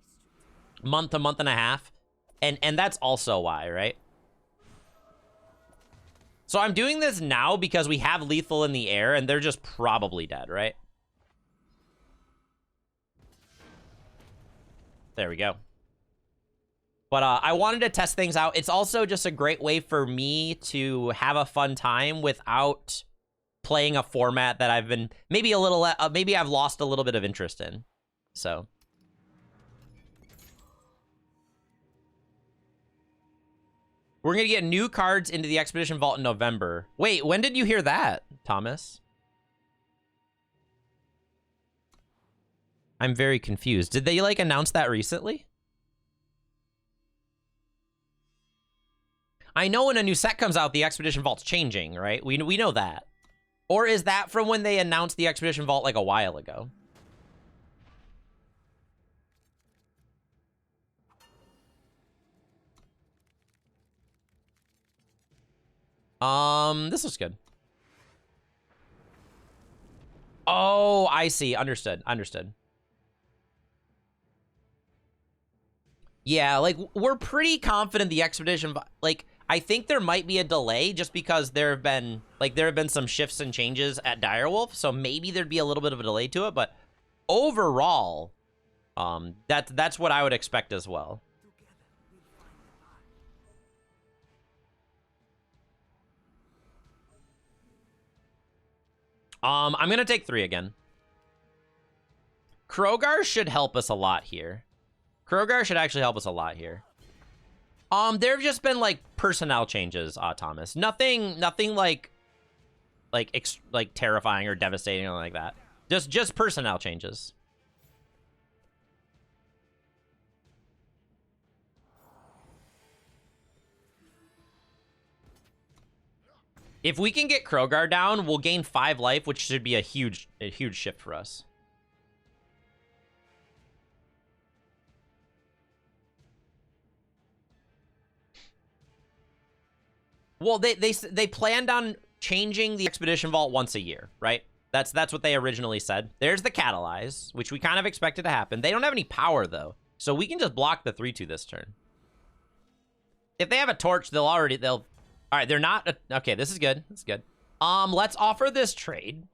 Month to month and a half. And that's also why, right? So I'm doing this now because we have lethal in the air and they're just probably dead, right? There we go. But I wanted to test things out. It's also just a great way for me to have a fun time without playing a format that I've been maybe I've lost a little bit of interest in. So we're gonna get new cards into the Expedition Vault in November. Wait, when did you hear that, Thomas? I'm very confused. Did they like announce that recently? I know when a new set comes out, the Expedition Vault's changing, right? We know that. Or is that from when they announced the Expedition Vault like a while ago? This looks good. Oh, I see. Understood. Yeah, like, we're pretty confident the Expedition, like, I think there might be a delay just because there have been some shifts and changes at Direwolf, so maybe there'd be a little bit of a delay to it, but overall, that's what I would expect as well. I'm gonna take 3 again. Krogar should help us a lot here. Krogar should actually help us a lot here. There have just been like personnel changes, Thomas. Nothing like terrifying or devastating or like that. Just personnel changes. If we can get Krogar down, we'll gain 5 life, which should be a huge shift for us. Well, they planned on changing the Expedition Vault once a year, right? That's what they originally said. There's the Catalyze, which we kind of expected to happen. They don't have any power, though, so we can just block the 3-2 this turn. If they have a torch, they'll... All right, they're not... Okay, this is good. This is good. Let's offer this trade.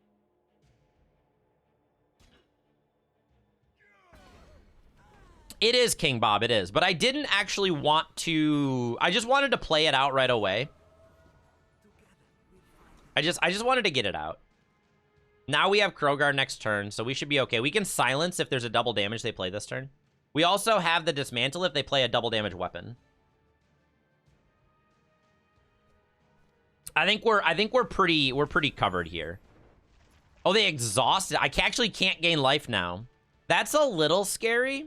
It is King Bob, it is. But I didn't actually want to... I just wanted to play it out right away. I just wanted to get it out. Now we have Krogar next turn, so we should be okay. We can silence if there's a double damage they play this turn. We also have the Dismantle if they play a double damage weapon. I think we're pretty covered here. Oh, they exhausted. I actually can't gain life now. That's a little scary.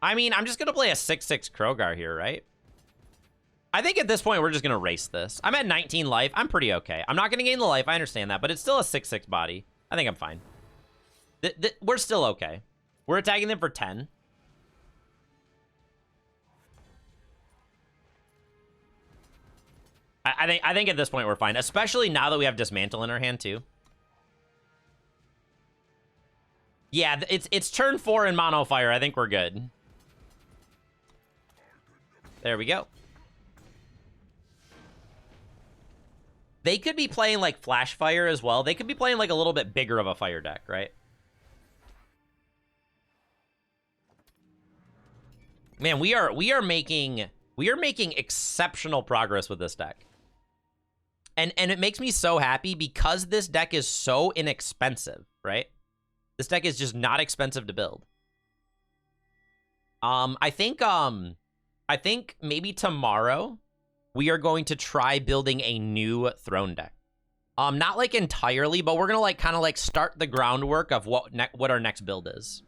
I mean, I'm just gonna play a 6/6 Krogar here, right? I think at this point we're just gonna race this. I'm at 19 life. I'm pretty okay. I'm not gonna gain the life. I understand that, but it's still a 6/6 body. I think I'm fine. We're still okay. We're attacking them for 10. I think at this point we're fine, especially now that we have Dismantle in our hand too. Yeah, it's turn 4 in Mono Fire. I think we're good. There we go. They could be playing like Flash Fire as well. They could be playing like a little bit bigger of a fire deck, right? Man, we are making exceptional progress with this deck. And it makes me so happy because this deck is so inexpensive, right? This deck is just not expensive to build. I think maybe tomorrow we are going to try building a new throne deck. Not like entirely, but we're gonna like kind of like start the groundwork of what our next build is.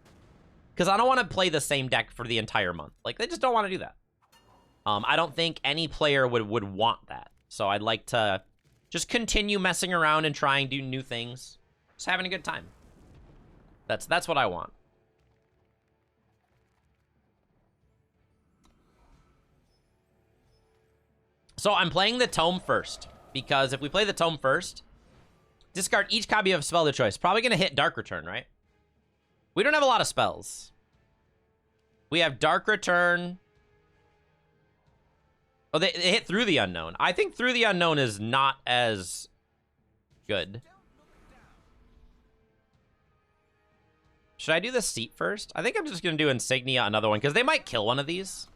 Because I don't want to play the same deck for the entire month. Like, they just don't want to do that. I don't think any player would want that. So I'd like to just continue messing around and trying do new things. Just having a good time. That's what I want. So I'm playing the Tome first, because if we play the Tome first, discard each copy of spell of choice. Probably going to hit Dark Return, right? We don't have a lot of spells. We have Dark Return. Oh, they hit Through the Unknown. I think Through the Unknown is not as good. Should I do the Seat first? I think I'm just going to do Insignia, another one, because they might kill one of these.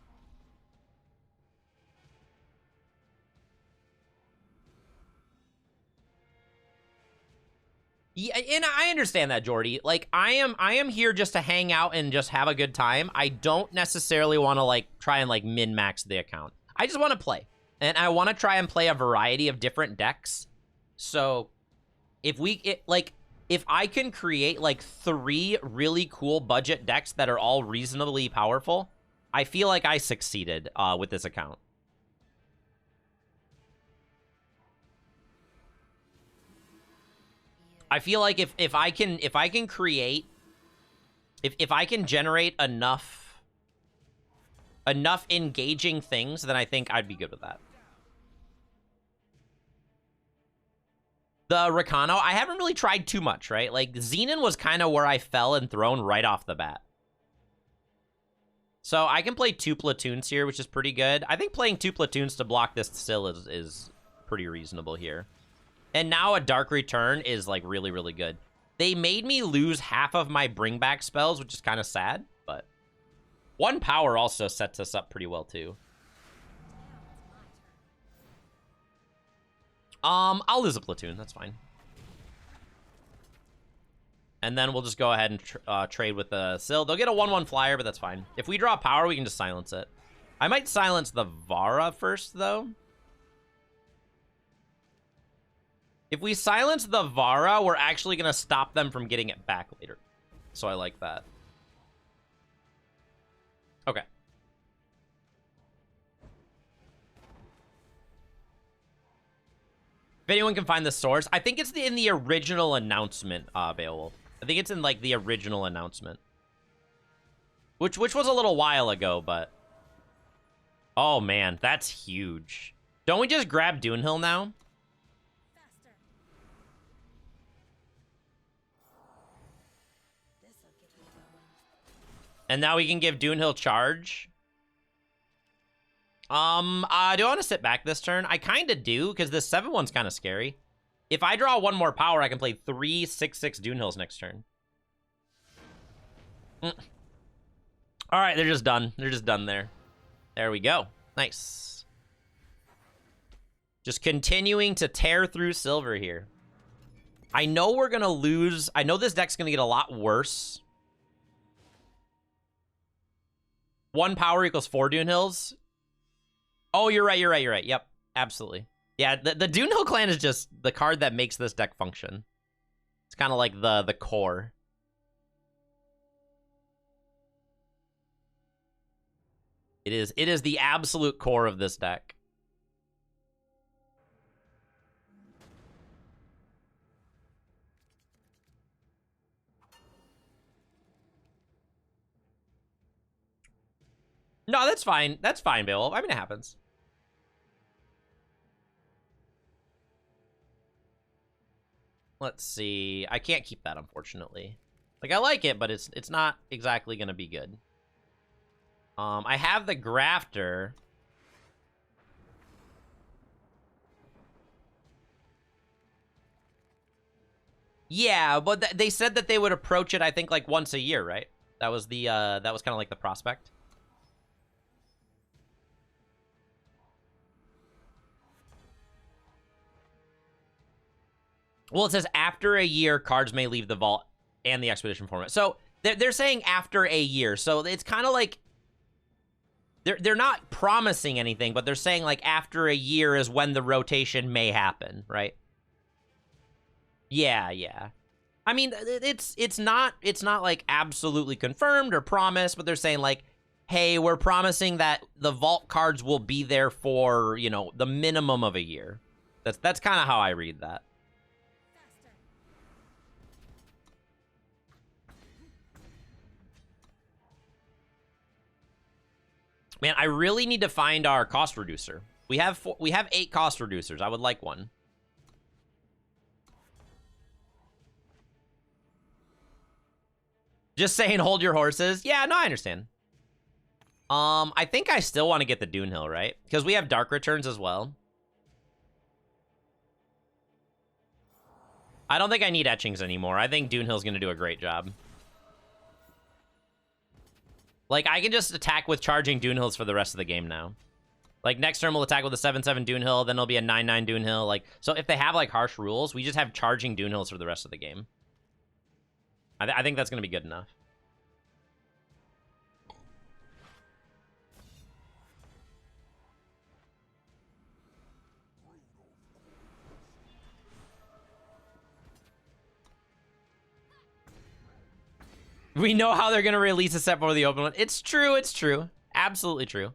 Yeah, and I understand that, Jordy. Like, I am here just to hang out and just have a good time. I don't necessarily want to, like, try and, like, min-max the account. I just want to play. And I want to try and play a variety of different decks. So, if I can create, like, 3 really cool budget decks that are all reasonably powerful, I feel like I succeeded with this account. I feel like if I can generate enough engaging things, then I think I'd be good with that. The Rakano, I haven't really tried too much, right? Like, Xenon was kind of where I fell and thrown right off the bat. So I can play 2 platoons here, which is pretty good. I think playing 2 platoons to block this still is pretty reasonable here. And now a Dark Return is, like, really, really good. They made me lose half of my bring back spells, which is kind of sad, but 1 power also sets us up pretty well, too. I'll lose a platoon. That's fine. And then we'll just go ahead and trade with the Syl. They'll get a 1/1 flyer, but that's fine. If we draw power, we can just silence it. I might silence the Vara first, though. If we silence the Vara, we're actually going to stop them from getting it back later. So I like that. Okay. If anyone can find the source, I think it's in the original announcement, Beowulf. I think it's in, like, the original announcement. Which was a little while ago, but... Oh, man, that's huge. Don't we just grab Dunhill now? And now we can give Dunhill charge. Do I want to sit back this turn? I kind of do, because this 7-1's kind of scary. If I draw 1 more power, I can play 3 6/6 Dunhills next turn. All right, they're just done. They're just done there. There we go. Nice. Just continuing to tear through silver here. I know we're going to lose. I know this deck's going to get a lot worse. 1 power equals 4 Dunhills. Oh, you're right. Yep, absolutely. Yeah, the Dunhill clan is just the card that makes this deck function. It's kind of like the core. It is the absolute core of this deck. No, that's fine. That's fine, Beowulf. I mean, it happens. Let's see. I can't keep that, unfortunately. Like, I like it, but it's not exactly going to be good. I have the Grafter. Yeah, but they said that they would approach it, I think, like, once a year, right? That was the, that was kind of like the prospect. Well, it says after a year, cards may leave the vault and the expedition format. So they're saying after a year. So it's kind of like they're not promising anything, but they're saying like after a year is when the rotation may happen, right? Yeah. I mean, it's not like absolutely confirmed or promised, but they're saying like hey, we're promising that the vault cards will be there for, you know, the minimum of a year. That's kind of how I read that. Man, I really need to find our cost reducer. We have 8 cost reducers. I would like one. Just saying, hold your horses. Yeah, no, I understand. I think I still want to get the Doonhill, right? Because we have Dark Returns as well. I don't think I need Etchings anymore. I think Doonhill's going to do a great job. Like, I can just attack with charging Doonhills for the rest of the game now. Like, next turn we'll attack with a 7-7 Doonhill, then it'll be a 9-9 Doonhill. Like, so if they have, like, harsh rules, we just have charging Doonhills for the rest of the game. I think that's going to be good enough. We know how they're going to release a set for the open one. It's true, it's true. Absolutely true.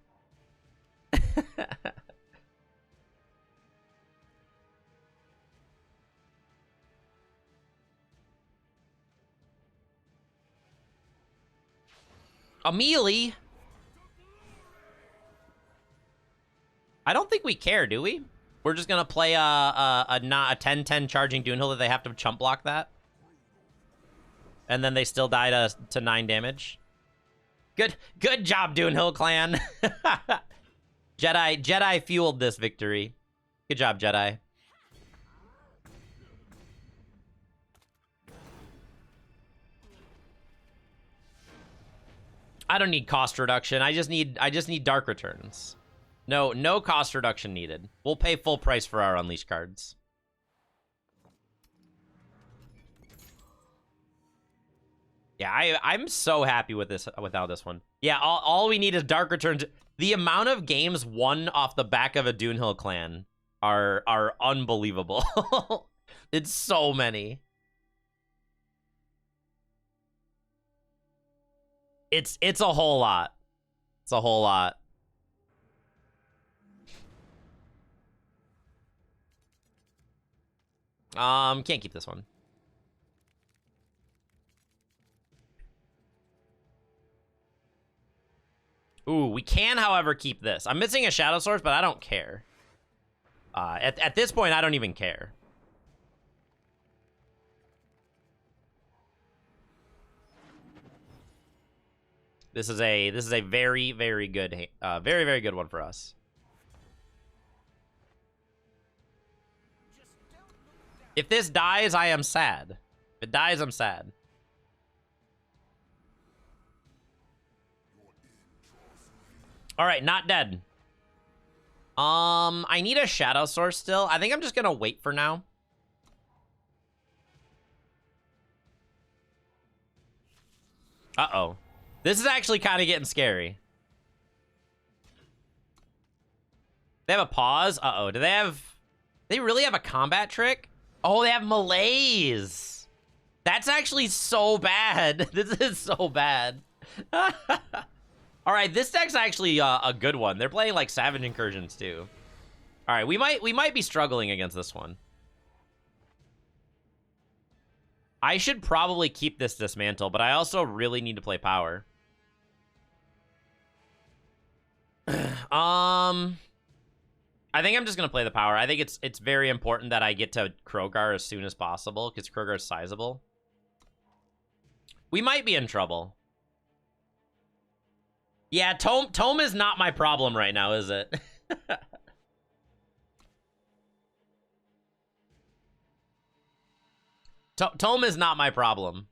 Amelie? I don't think we care, do we? We're just going to play a 10-10 charging Doonhill that they have to chump block that? And then they still die to 9 damage. Good job, Doonhill clan. Jedi fueled this victory. Good job, Jedi. I don't need cost reduction. I just need Dark Returns. No cost reduction needed. We'll pay full price for our Unleash cards. Yeah, I'm so happy with this without this one. Yeah, all we need is Dark Returns. The amount of games won off the back of a Doonhill clan are unbelievable. It's so many. It's a whole lot. It's a whole lot. Can't keep this one. Ooh, we can, however, keep this. I'm missing a Shadow Source, but I don't care. At this point, I don't even care. This is a very, very good, very, very good one for us. If this dies, I am sad. If it dies, I'm sad. All right, not dead. I need a Shadow Source still. I think I'm just gonna wait for now. Uh-oh. This is actually kind of getting scary. They have a pause? Uh-oh. Do they have... They really have a combat trick? Oh, they have malaise. That's actually so bad. This is so bad. All right, this deck's actually a good one. They're playing like Savage Incursions too. All right, we might be struggling against this one. I should probably keep this Dismantle, but I also really need to play Power. I think I'm just gonna play the Power. I think it's very important that I get to Krogar as soon as possible because Krogar's sizable. We might be in trouble. Yeah, Tome is not my problem right now, is it? Tome is not my problem.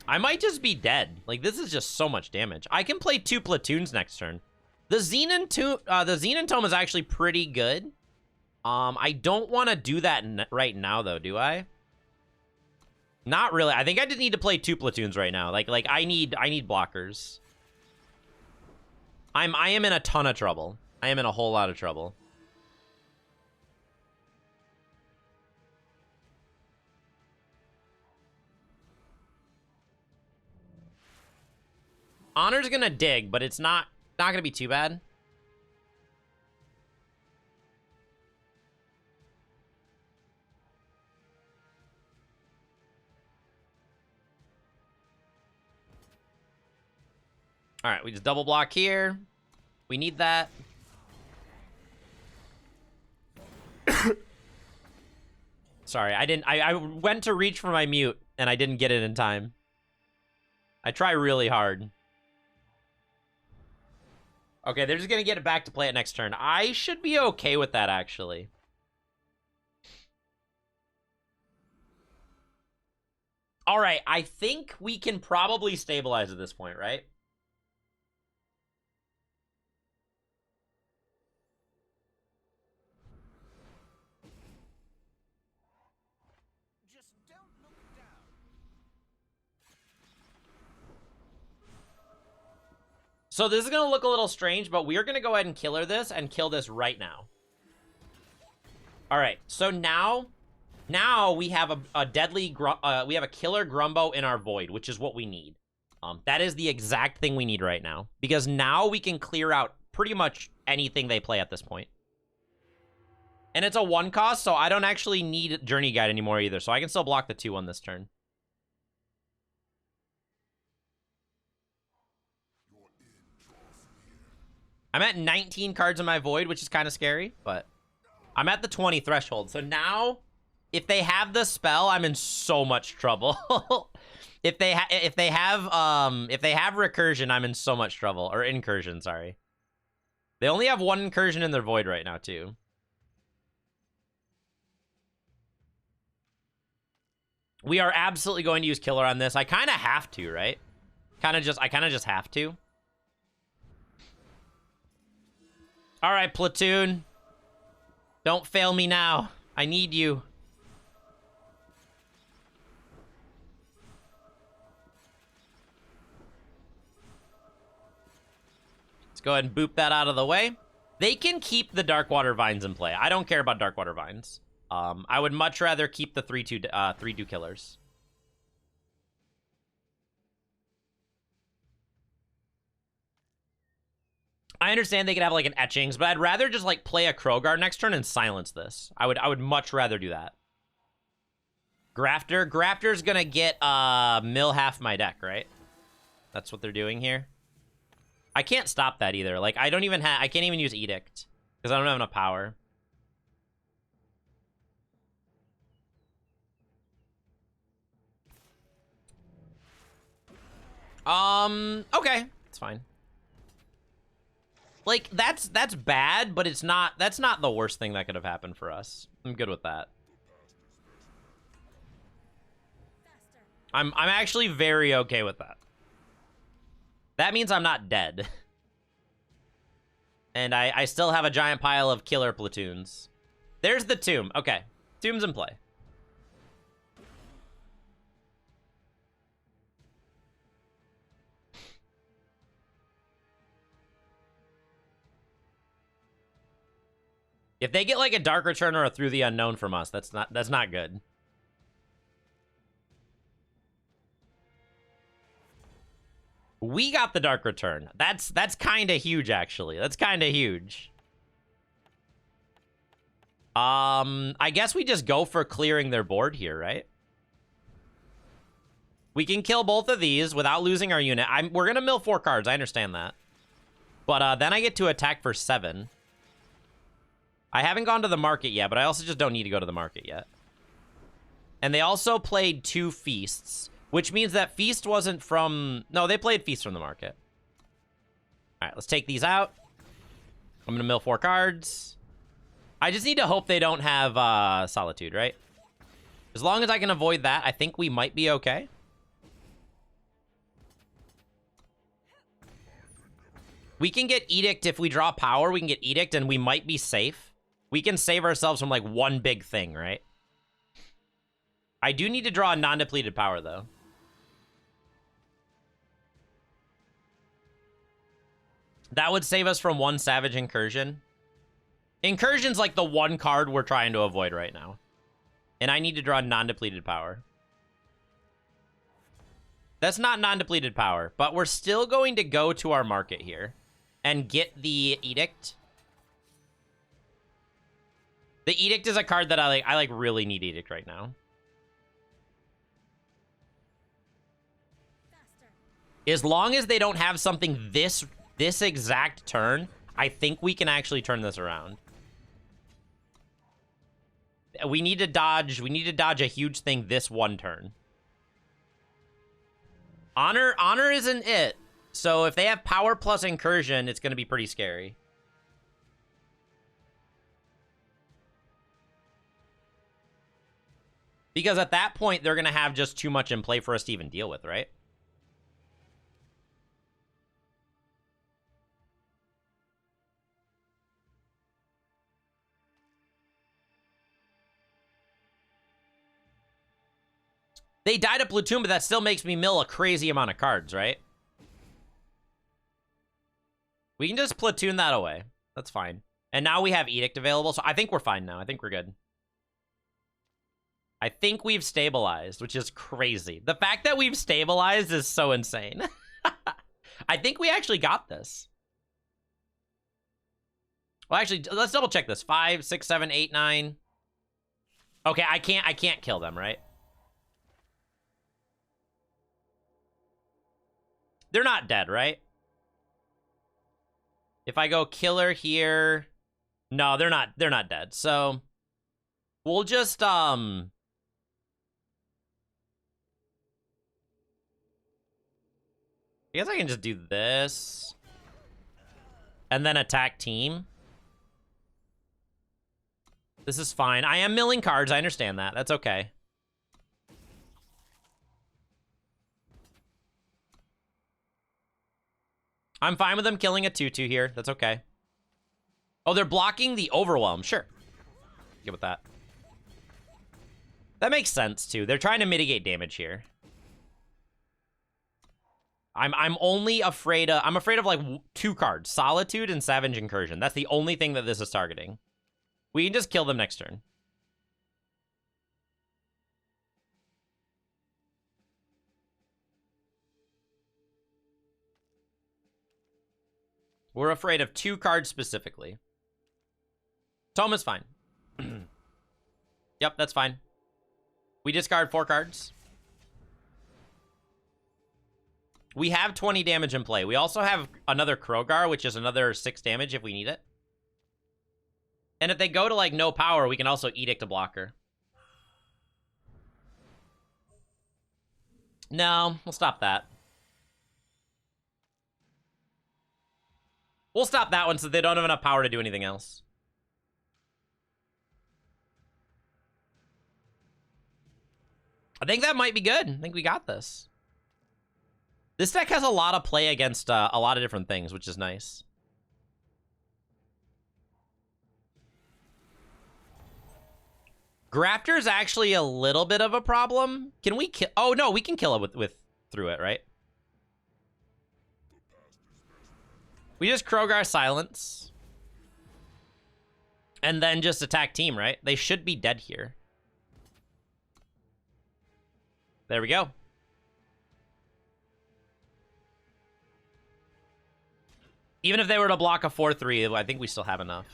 I might just be dead. Like, this is just so much damage. I can play 2 platoons next turn. The Xenon Tome is actually pretty good. I don't want to do that right now, though, do I? Not really. I think I just need to play 2 platoons right now. Like I need blockers. I am in a ton of trouble. I am in a whole lot of trouble. Honor's gonna dig, but it's not gonna be too bad. All right, we just double block here. We need that. Sorry, I went to reach for my mute and I didn't get it in time. I try really hard. Okay, they're just gonna get it back to play it next turn. I should be okay with that, actually. All right, I think we can probably stabilize at this point, right? So this is going to look a little strange, but we are going to go ahead and killer this and kill this right now. All right, so now we have a deadly, we have a killer Grumbo in our Void, which is what we need. That is the exact thing we need right now, because now we can clear out pretty much anything they play at this point. And it's a 1 cost, so I don't actually need Journey Guide anymore either, so I can still block the 2 on this turn. I'm at 19 cards in my Void, which is kind of scary, but I'm at the 20 threshold. So now, if they have the spell, I'm in so much trouble. if they have recursion, I'm in so much trouble. Or incursion, sorry. They only have 1 incursion in their Void right now, too. We are absolutely going to use killer on this. I kind of have to, right? I kind of just have to. All right, Platoon. Don't fail me now. I need you. Let's go ahead and boop that out of the way. They can keep the Darkwater Vines in play. I don't care about Darkwater Vines. I would much rather keep the 3/2 killers. I understand they could have like an Etchings, but I'd rather just like play a Krogar next turn and silence this. I would much rather do that. Grafter's gonna get mill half my deck, right? That's what they're doing here. I can't stop that either. Like I can't even use Edict because I don't have enough power. Okay, it's fine. Like, that's bad, but that's not the worst thing that could have happened for us. I'm good with that. I'm actually very okay with that. That means I'm not dead. And I still have a giant pile of killer platoons. There's the tomb. Okay. Tomb's in play. If they get like a Dark Return or a Through the Unknown from us, that's not good. We got the Dark Return. That's kind of huge, actually. That's kind of huge. I guess we just go for clearing their board here, right? We can kill both of these without losing our unit. We're gonna mill 4 cards. I understand that. But then I get to attack for 7. I haven't gone to the market yet, but I also just don't need to go to the market yet. And they also played 2 Feasts, which means that Feast wasn't from... No, they played Feast from the market. All right, let's take these out. I'm going to mill 4 cards. I just need to hope they don't have Solitude, right? As long as I can avoid that, I think we might be okay. We can get Edict if we draw power. We can get Edict, and we might be safe. We can save ourselves from, like, one big thing, right? I do need to draw a non-depleted power, though. That would save us from 1 Savage Incursion. Incursion's, like, the one card we're trying to avoid right now. And I need to draw non-depleted power. That's not non-depleted power, but we're still going to go to our market here and get the Edict. The Edict is a card that I like really need Edict right now. As long as they don't have something this exact turn, I think we can actually turn this around. We need to dodge a huge thing this one turn. Honor isn't it. So if they have power plus incursion, it's going to be pretty scary. Because at that point, they're going to have just too much in play for us to even deal with, right? They died a Platoon, but that still makes me mill a crazy amount of cards, right? We can just Platoon that away. That's fine. And now we have Edict available, so I think we're fine now. I think we're good. I think we've stabilized, which is crazy. The fact that we've stabilized is so insane. I think we actually got this. Well, actually, let's double check this. 5, 6, 7, 8, 9. Okay, I can't kill them, right? They're not dead, right? If I go killer here, no, they're not dead. So we'll just I guess I can just do this and then attack team. This is fine. I am milling cards. I understand that. That's okay. I'm fine with them killing a 2/2 here. That's okay. Oh, they're blocking the Overwhelm. Sure. Good with that. That makes sense, too. They're trying to mitigate damage here. I'm only afraid of... I'm afraid of, like, 2 cards. Solitude and Savage Incursion. That's the only thing that this is targeting. We can just kill them next turn. We're afraid of 2 cards specifically. Tome is fine. Yep, that's fine. We discard 4 cards. We have 20 damage in play. We also have another Krogar, which is another 6 damage if we need it. And if they go to, like, no power, we can also Edict a blocker. No, we'll stop that. We'll stop that one so they don't have enough power to do anything else. I think that might be good. I think we got this. This deck has a lot of play against a lot of different things, which is nice. Grafter is actually a little bit of a problem. Can we kill? Oh no, we can kill it with through it, right? We just Krogar Silence. And then just attack team, right? They should be dead here. There we go. Even if they were to block a 4/3, I think we still have enough.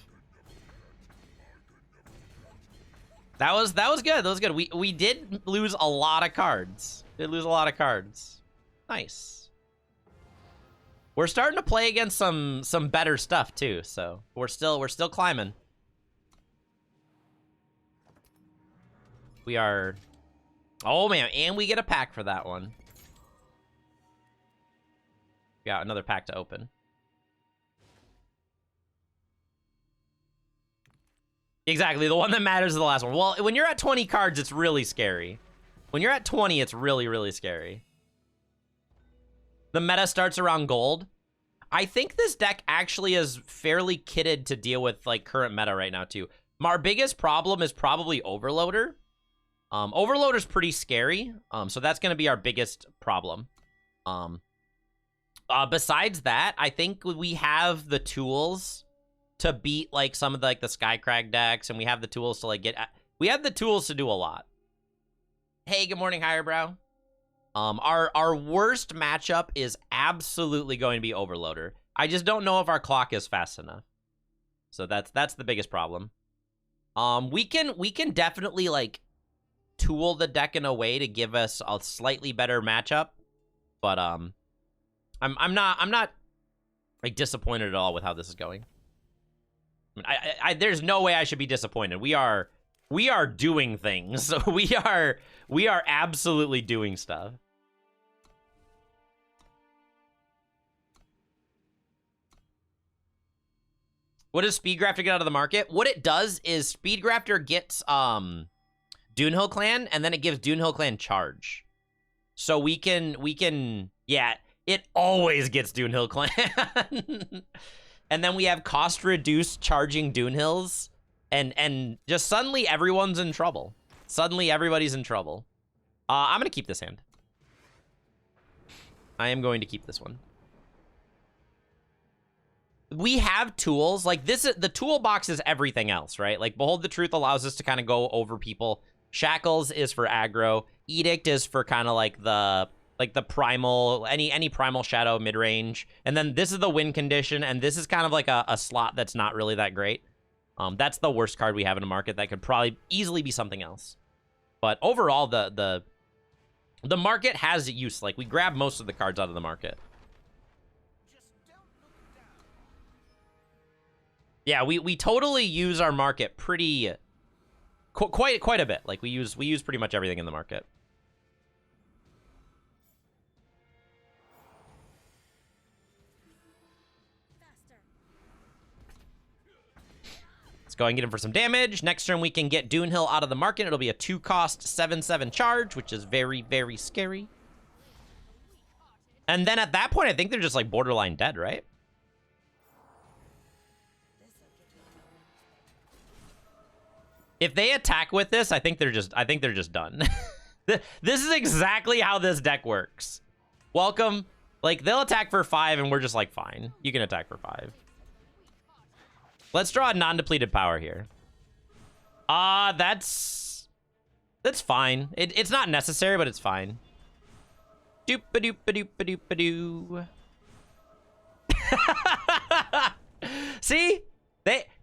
That was good. That was good. We did lose a lot of cards. Nice. We're starting to play against some better stuff too, so we're still climbing. We are. Oh man, and we get a pack for that one. We got another pack to open. Exactly, the one that matters is the last one. Well, when you're at 20 cards, it's really scary. When you're at 20, it's really, really scary. The meta starts around gold. I think this deck actually is fairly kitted to deal with, like, current meta right now, too. Our biggest problem is probably Overloader. Overloader's pretty scary, so that's going to be our biggest problem. Besides that, I think we have the tools to beat, like, some of the, like, the Skycrag decks, and we have the tools to, like, we have the tools to do a lot. Hey, good morning, Higherbrow. Our worst matchup is absolutely going to be Overloader. I just don't know if our clock is fast enough. So that's the biggest problem. We can definitely like tool the deck in a way to give us a slightly better matchup, but I'm not like disappointed at all with how this is going. I mean, there's no way I should be disappointed. We are doing things. we are absolutely doing stuff. What does Speedgrafter get out of the market? What it does is Speedgrafter gets Doonhill Clan, and then it gives Doonhill Clan charge. So we can yeah, it always gets Doonhill Clan. And then we have cost reduced charging Doonhills, and just suddenly everyone's in trouble. Suddenly everybody's in trouble. I'm gonna keep this hand. I am going to keep this one. We have tools like this. The toolbox is everything else, right? Like Behold the Truth allows us to kind of go over people. Shackles is for aggro. Edict is for kind of like the primal, any primal shadow mid-range. And then this is the win condition, and this is kind of like a slot that's not really that great. That's the worst card we have in the market. That could probably easily be something else. But overall, the market has use. Like we grab most of the cards out of the market. Yeah, we totally use our market pretty quite a bit. Like we use pretty much everything in the market. Let's go and get him for some damage. Next turn we can get Doonhill out of the market. It'll be a 2-cost 7/7 charge, which is very, very scary. And then at that point, I think they're just like borderline dead, right? If they attack with this, I think they're just done. This is exactly how this deck works. Welcome. Like, they'll attack for 5, and we're just like, fine. You can attack for 5. Let's draw a non-depleted power here. That's fine. It's not necessary, but it's fine. Doop-a-doop-a-doop-a-doop-a-doo. See?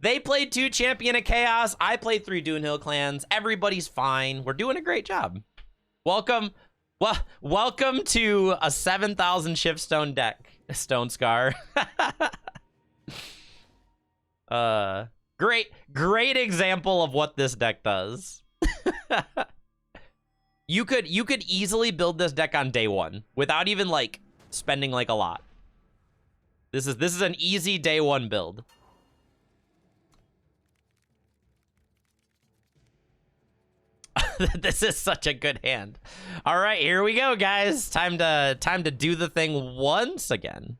They played 2 Champion of Chaos. I played 3 Doonhill Clans. Everybody's fine. We're doing a great job. Welcome to a 7,000 Shiftstone deck, Stone Scar. Great example of what this deck does. You could easily build this deck on day 1 without even like spending like a lot. This is an easy day 1 build. This is such a good hand. All right, here we go, guys. Time to do the thing once again.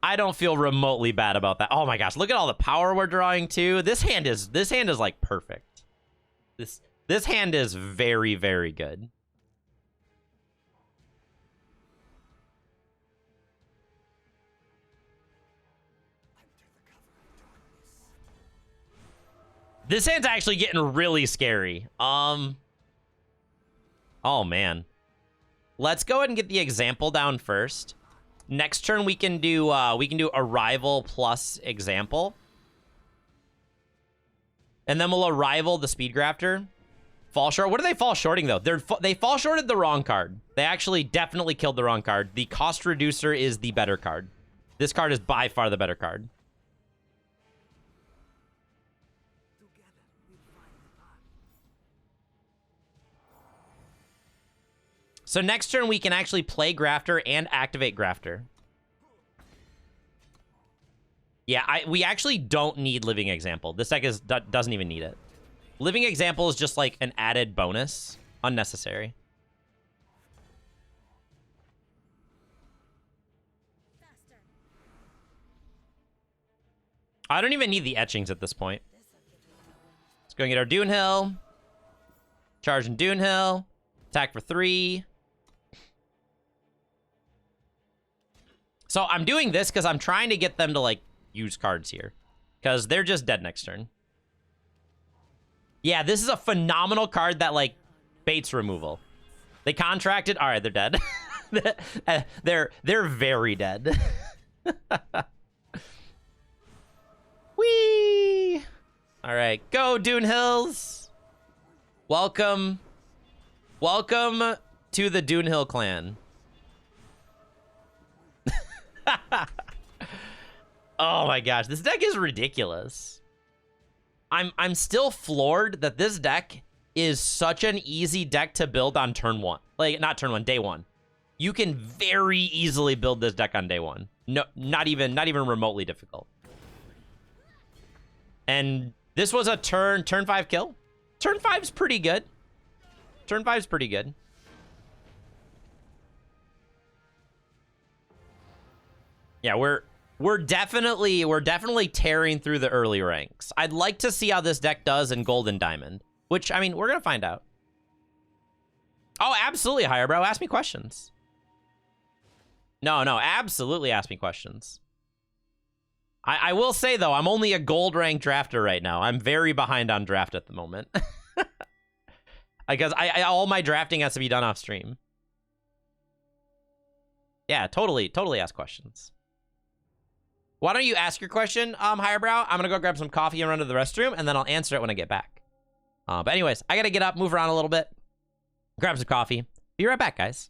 I don't feel remotely bad about that. Oh my gosh, look at all the power we're drawing too. This hand is like perfect. This hand is very, very good. This hand's actually getting really scary. Oh man. Let's go ahead and get the example down first. Next turn we can do Arrival plus Example. And then we'll Arrival the Speedgrafter. Fall short. What are they fall shorting though? They fall shorted the wrong card. They actually definitely killed the wrong card. The cost reducer is the better card. This card is by far the better card. So next turn, we can actually play Grafter and activate Grafter. Yeah, we actually don't need Living Example. This deck doesn't even need it. Living Example is just like an added bonus. Unnecessary. I don't even need the etchings at this point. Let's go and get our Doonhill. Charge and Doonhill. Attack for 3. So I'm doing this because I'm trying to get them to, like, use cards here. Because they're just dead next turn. Yeah, this is a phenomenal card that, like, baits removal. They contracted. All right, they're dead. They're very dead. Whee! All right, go Dune Hills. Welcome to the Dune Hill clan. Oh my gosh, this deck is ridiculous. I'm still floored that this deck is such an easy deck to build on turn one. Like, not turn one, day one. You can very easily build this deck on day one. No, not even remotely difficult. And this was a turn 5 kill. Turn 5's pretty good. Turn 5's pretty good. Yeah, we're definitely tearing through the early ranks. I'd like to see how this deck does in Gold and Diamond, which, I mean, we're gonna find out. Oh, absolutely, Higher Bro. Ask me questions. No, absolutely ask me questions. I will say, though, I'm only a gold rank drafter right now. I'm very behind on draft at the moment. Because all my drafting has to be done off stream. Yeah, totally ask questions. Why don't you ask your question, Higher Brow? I'm gonna go grab some coffee and run to the restroom, and then I'll answer it when I get back. But anyways, I gotta get up, move around a little bit, grab some coffee. Be right back, guys.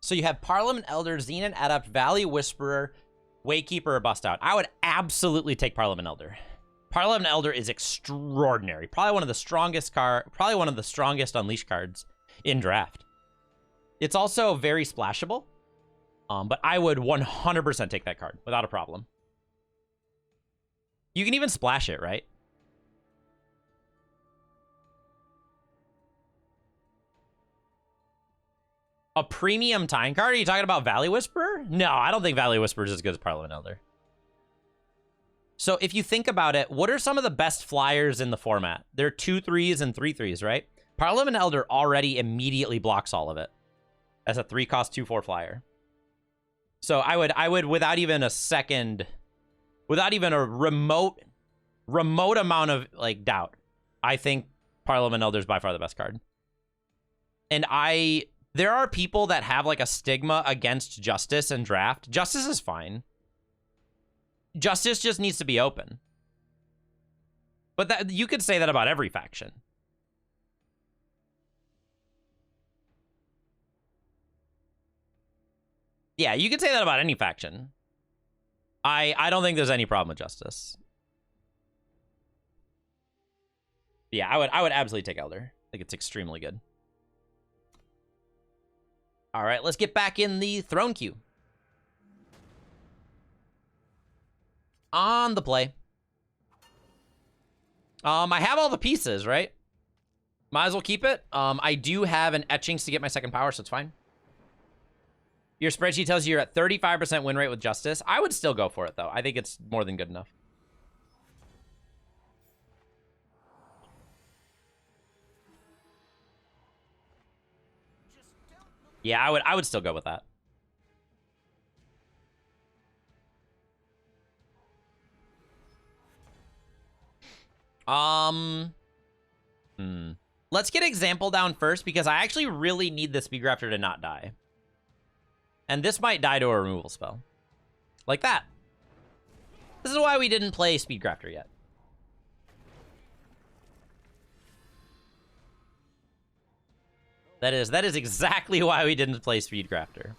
So you have Parliament Elder, Xenon Adept, Valley Whisperer, Waykeeper, or Bust Out. I would absolutely take Parliament Elder. Parliament Elder is extraordinary. Probably one of the strongest Unleash cards in draft. It's also very splashable. But I would 100% take that card without a problem. You can even splash it, right? A premium time card? Are you talking about Valley Whisperer? No, I don't think Valley Whisperer is as good as Parliament Elder. So if you think about it, what are some of the best flyers in the format? There are 2/3s and 3/3s, right? Parliament Elder already immediately blocks all of it as a 3-cost 2/4 flyer. So I would without even a second, without even a remote amount of like doubt, I think Parliament Elder is by far the best card. And there are people that have like a stigma against Justice and draft. Justice is fine. Justice just needs to be open. But that, you could say that about every faction. Yeah, you could say that about any faction. I don't think there's any problem with Justice. Yeah, I would absolutely take Elder. I think it's extremely good. All right, let's get back in the throne queue. On the play. I have all the pieces, right? Might as well keep it. I do have an Etchings to get my second power, so it's fine. Your spreadsheet tells you you're at 35% win rate with Justice. I would still go for it, though. I think it's more than good enough. Yeah, I would still go with that. Let's get example down first because I actually really need the Speedgrafter to not die. And this might die to a removal spell. Like that. This is why we didn't play Speedgrafter yet. That is exactly why we didn't play Speedgrafter.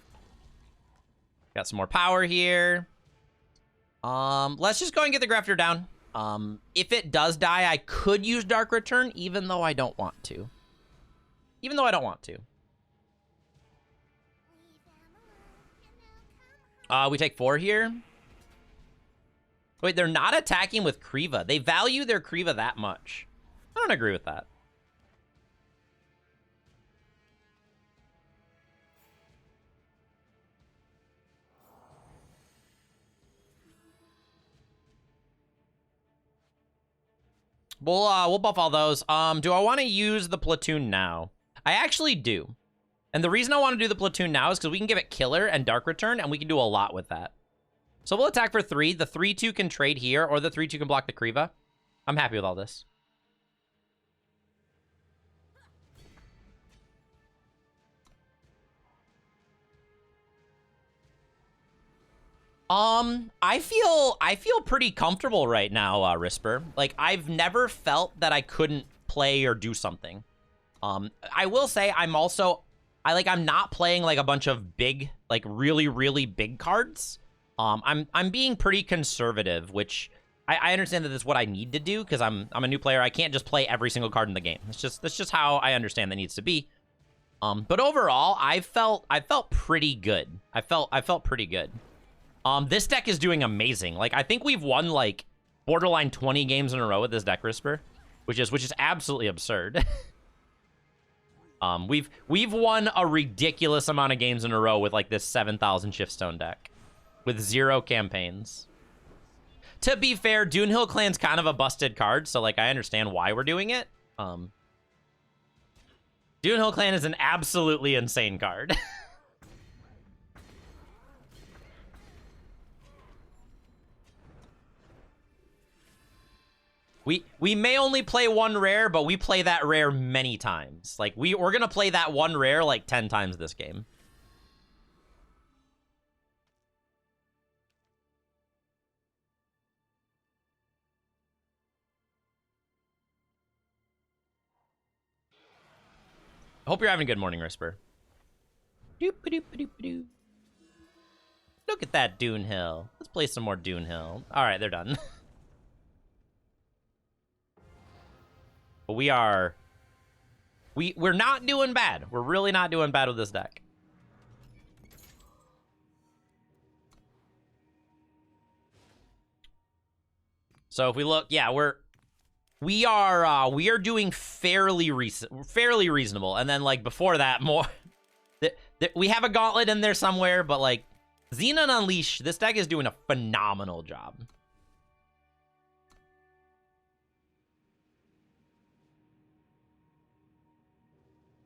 Got some more power here. Let's just go and get the Grafter down. If it does die, I could use Dark Return, even though I don't want to. Even though I don't want to. We take 4 here. Wait, they're not attacking with Kriva. They value their Kriva that much. I don't agree with that. We'll buff all those. Do I want to use the platoon now? I actually do. And the reason I want to do the platoon now is because we can give it Killer and Dark Return, and we can do a lot with that. So we'll attack for 3. The 3-2 can trade here, or the 3-2 can block the Kriva. I'm happy with all this. I feel pretty comfortable right now, Risper. Like, I've never felt that I couldn't play or do something. I will say I'm not playing like a bunch of big, like really, really big cards. I'm being pretty conservative, which I understand that that's what I need to do because I'm a new player. I can't just play every single card in the game. That's just how I understand that needs to be. But overall, I felt pretty good. I felt pretty good. This deck is doing amazing. Like, I think we've won like borderline 20 games in a row with this deck, Risper, which is absolutely absurd. We've won a ridiculous amount of games in a row with like this 7,000 Shiftstone deck with 0 campaigns. To be fair, Dunehill Clan's kind of a busted card, so like I understand why we're doing it. Dunehill Clan is an absolutely insane card. We may only play one rare, but we play that rare many times. Like, we're gonna play that one rare like 10 times this game. I hope you're having a good morning, Risper. Doop-a-doop-a-doop-a-doo. Look at that Dunehill. Let's play some more Dunehill. All right, they're done. But we're not doing bad. We're really not doing bad with this deck. So if we look, yeah, we are doing fairly reasonable. And then like before that, more we have a gauntlet in there somewhere, but like Xenon Unleash, this deck is doing a phenomenal job.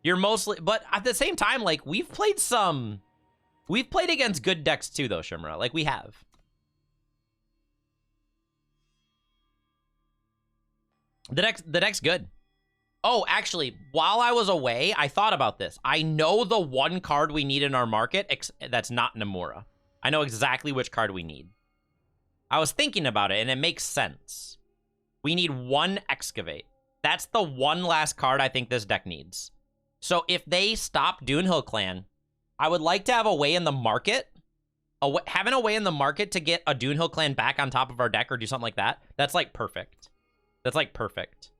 You're mostly, but at the same time, like we've played against good decks too, though, Shimra. Like we have. The deck's good. Oh, actually, while I was away, I thought about this. I know the one card we need in our market that's not Nomura. I know exactly which card we need. I was thinking about it, and it makes sense. We need one Excavate. That's the one last card I think this deck needs. So if they stop Doonhill Clan, I would like to have a way in the market, having a way in the market to get a Doonhill Clan back on top of our deck or do something like that. That's like perfect. That's like perfect.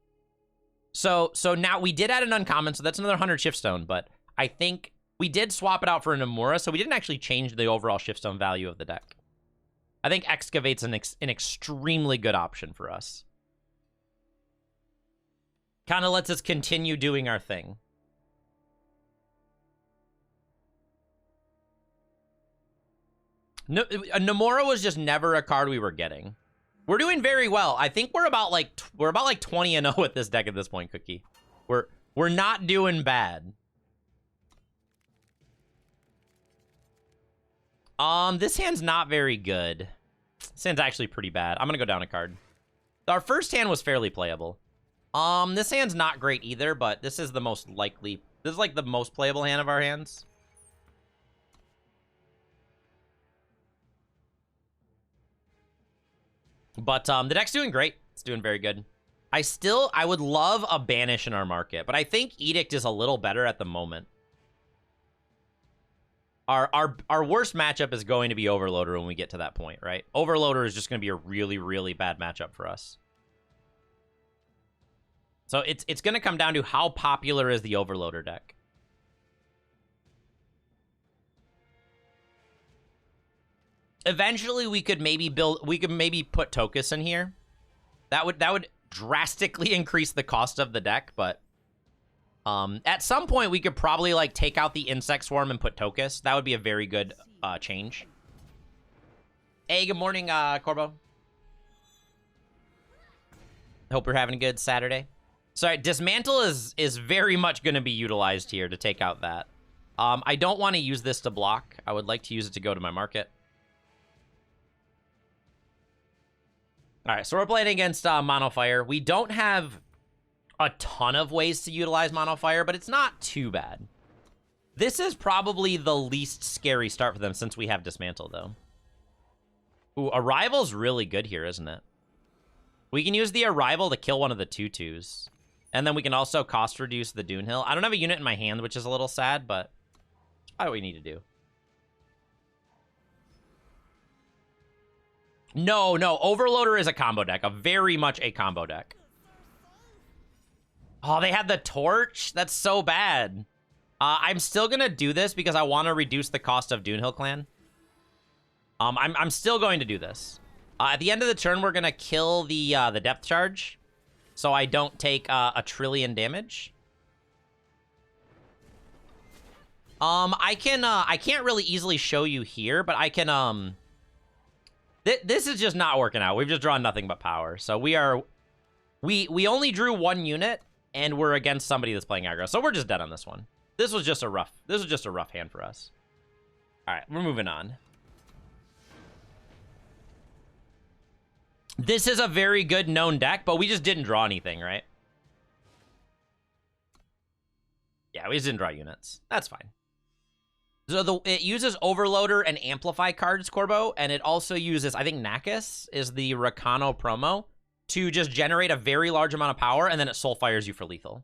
So now we did add an uncommon, so that's another 100 Shiftstone, but I think we did swap it out for a Nomura, so we didn't actually change the overall Shiftstone value of the deck. I think Excavate's an extremely good option for us. Kind of lets us continue doing our thing. No, Nomura was just never a card we were getting. We're doing very well. I think we're about like 20-0 with this deck at this point, Cookie. We're not doing bad. This hand's not very good. This hand's actually pretty bad. I'm gonna go down a card. Our first hand was fairly playable. This hand's not great either, but this is the most likely. This is like the most playable hand of our hands. But the deck's doing great. It's doing very good. I would love a Banish in our market, but I think Edict is a little better at the moment. Our worst matchup is going to be Overloader when we get to that point, right? Overloader is just going to be a really, really bad matchup for us. So it's going to come down to how popular is the Overloader deck. Eventually, we could maybe put Tokus in here. That would drastically increase the cost of the deck, but at some point we could probably like take out the Insect Swarm and put Tokus. That would be a very good change. Hey, good morning, Corbo. Hope you're having a good Saturday. Sorry, Dismantle is very much going to be utilized here to take out that. I don't want to use this to block. I would like to use it to go to my market. All right, so we're playing against Mono Fire. We don't have a ton of ways to utilize Mono Fire, but it's not too bad. This is probably the least scary start for them since we have Dismantle, though. Ooh, Arrival's really good here, isn't it? We can use the Arrival to kill one of the 2/2s. And then we can also cost reduce the Doonhill. I don't have a unit in my hand, which is a little sad, but it's probably what we need to do. No, Overloader is a combo deck. Very much a combo deck. Oh, they had the Torch? That's so bad. I'm still going to do this because I want to reduce the cost of Doonhill Clan. I'm still going to do this. At the end of the turn, we're going to kill the Depth Charge, so I don't take a trillion damage. I can't really easily show you here, but I can, this is just not working out. We've just drawn nothing but power. So we only drew one unit, and we're against somebody that's playing aggro. So we're just dead on this one. This was just a rough hand for us. All right, we're moving on. This is a very good known deck, but we just didn't draw anything, right? Yeah, we just didn't draw units. That's fine. So it uses Overloader and Amplify cards, Corbo, and it also uses, I think Nakus is the Rakano promo, to just generate a very large amount of power, and then it soul fires you for lethal.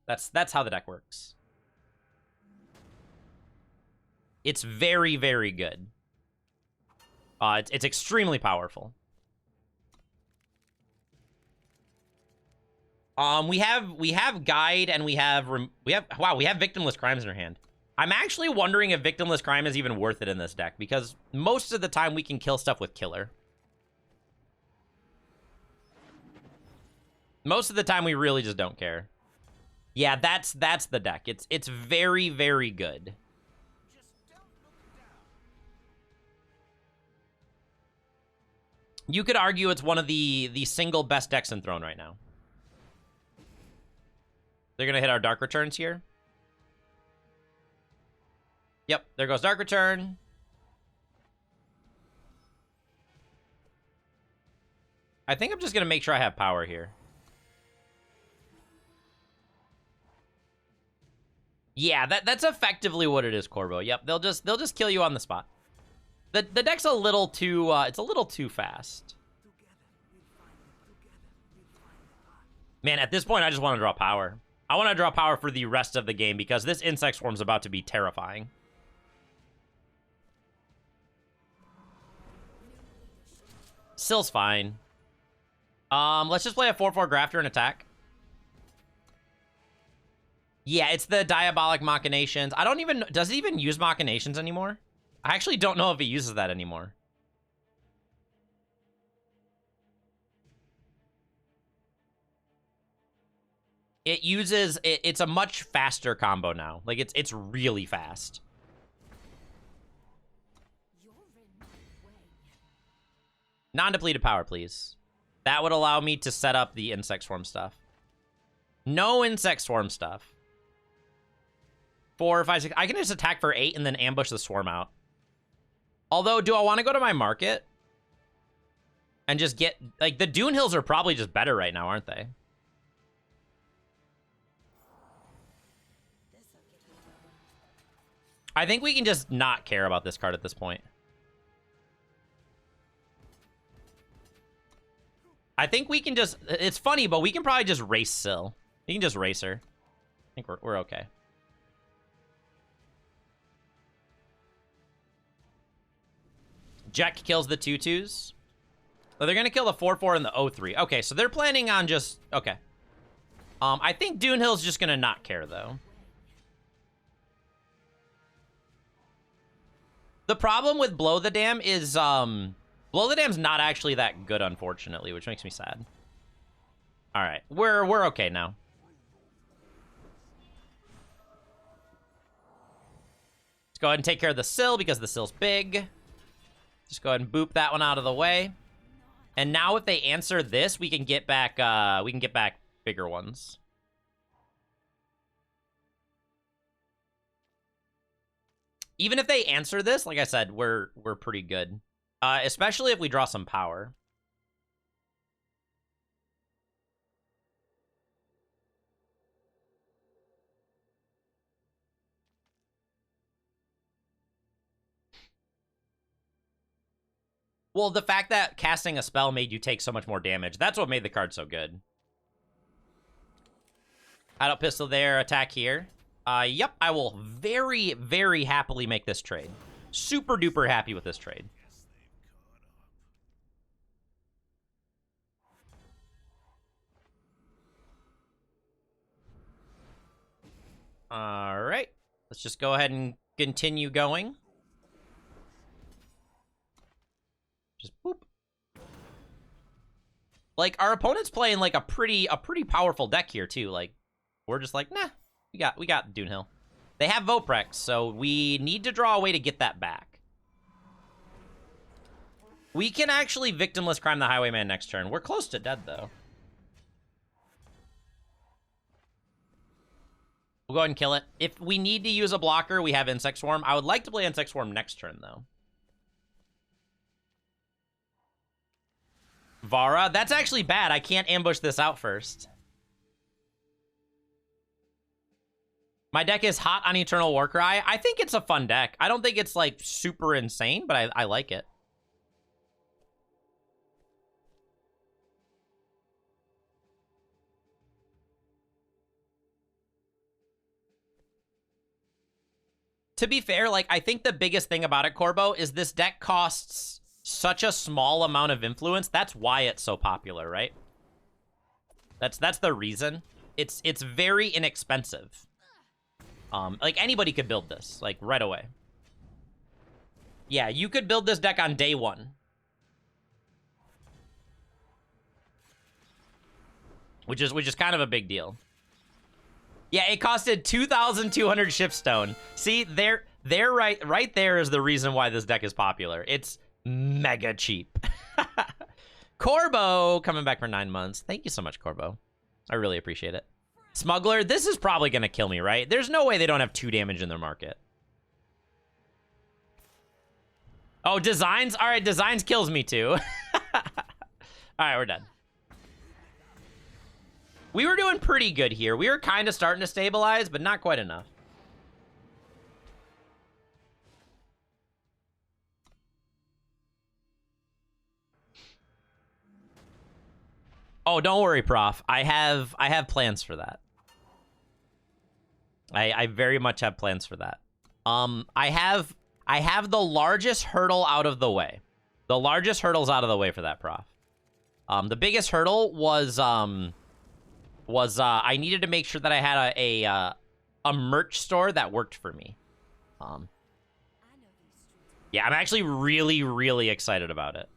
That's how the deck works. It's very, very good. It's extremely powerful. We have Guide, and we have Victimless Crimes in our hand. I'm actually wondering if Victimless Crime is even worth it in this deck, because most of the time we can kill stuff with Killer. Most of the time we really just don't care. Yeah, that's the deck. It's very, very good. You could argue it's one of the single best decks in Throne right now. They're gonna hit our Dark Returns here. Yep, there goes Dark Return. I think I'm just gonna make sure I have power here. Yeah, that's effectively what it is, Corbo. Yep, they'll just kill you on the spot. The deck's a little too, it's a little too fast. Man, at this point, I just want to draw power. I want to draw power for the rest of the game because this Insect Swarm's about to be terrifying. Sill's fine. Let's just play a 4/4 Grafter and attack. Yeah, it's the Diabolic Machinations. I don't even... Does it even use Machinations anymore? I actually don't know if it uses that anymore. It uses... It's a much faster combo now. Like, it's really fast. Non-depleted power, please. That would allow me to set up the Insect Swarm stuff. No Insect Swarm stuff. 4, 5, 6. I can just attack for 8 and then ambush the Swarm out. Although, do I want to go to my market? And just get... Like, the Dune Hills are probably just better right now, aren't they? I think we can just not care about this card at this point. I think we can just... It's funny, but we can probably just race Sill. We can just race her. I think we're okay. Jack kills the 2/2s. Oh, they're going to kill the 4/4 and the 0/3. Okay, so they're planning on just... Okay. I think Dune Hill's just going to not care, though. The problem with Blow the Dam is... Blow the Dam's not actually that good, unfortunately, which makes me sad. All right, we're okay now. Let's go ahead and take care of the Sill because the Sill's big. Just go ahead and boop that one out of the way. And now if they answer this, we can get back bigger ones. Even if they answer this, like I said, we're pretty good. Especially if we draw some power. Well, the fact that casting a spell made you take so much more damage, that's what made the card so good. Adult Pistol there, attack here. Yep, I will very, very happily make this trade. Super duper happy with this trade. All right, let's just go ahead and continue going. Just boop. Like, our opponent's playing like a pretty powerful deck here too. Like, we're just like, nah, we got Dune Hill. They have Voprex, so we need to draw a way to get that back. We can actually Victimless Crime the Highwayman next turn. We're close to dead though. We'll go ahead and kill it. If we need to use a blocker, we have Insect Swarm. I would like to play Insect Swarm next turn, though. Vara? That's actually bad. I can't ambush this out first. My deck is hot on Eternal Warcry. I think it's a fun deck. I don't think it's, like, super insane, but I like it. To be fair, like, I think the biggest thing about it, Corbo, is this deck costs such a small amount of influence. That's why it's so popular, right? That's the reason. It's very inexpensive. Like, anybody could build this, like, right away. Yeah, you could build this deck on day one. Which is kind of a big deal. Yeah, it costed 2,200 Shipstone. See, there right there is the reason why this deck is popular. It's mega cheap. Corbo coming back for 9 months. Thank you so much, Corbo. I really appreciate it. Smuggler, this is probably going to kill me, right? There's no way they don't have 2 damage in their market. Oh, Designs? All right, Designs kills me too. All right, we're done. We were doing pretty good here. We were kind of starting to stabilize, but not quite enough. Oh, don't worry, Prof. I have plans for that. I very much have plans for that. I have the largest hurdle out of the way. The largest hurdle's out of the way for that, Prof. The biggest hurdle was I needed to make sure that I had a merch store that worked for me. Yeah, I'm actually really, really excited about it.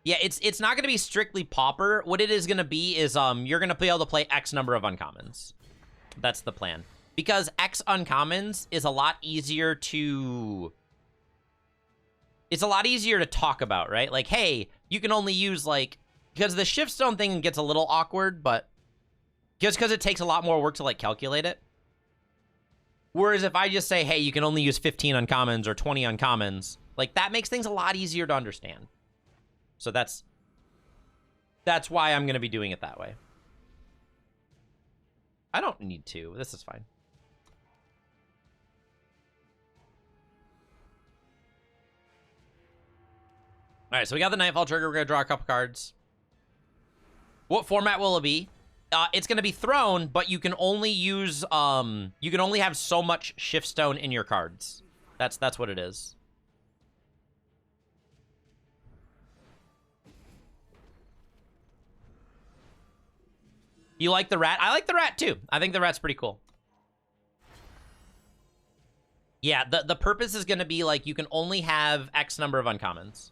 Yeah, it's not going to be strictly Pauper. What it is going to be is you're going to be able to play X number of uncommons. That's the plan. Because X uncommons is a lot easier to... It's a lot easier to talk about, right? Like, hey, you can only use, like... Because the shift stone thing gets a little awkward, but... Just because it takes a lot more work to, like, calculate it. Whereas if I just say, hey, you can only use 15 uncommons or 20 uncommons, like, that makes things a lot easier to understand. So that's why I'm going to be doing it that way. I don't need to. This is fine. All right, so we got the Nightfall trigger. We're going to draw a couple cards. What format will it be? It's going to be Throne, but you can only use you can only have so much shift stone in your cards. That's what it is. You like the rat? I like the rat too. I think the rat's pretty cool. Yeah, the purpose is going to be like you can only have X number of uncommons.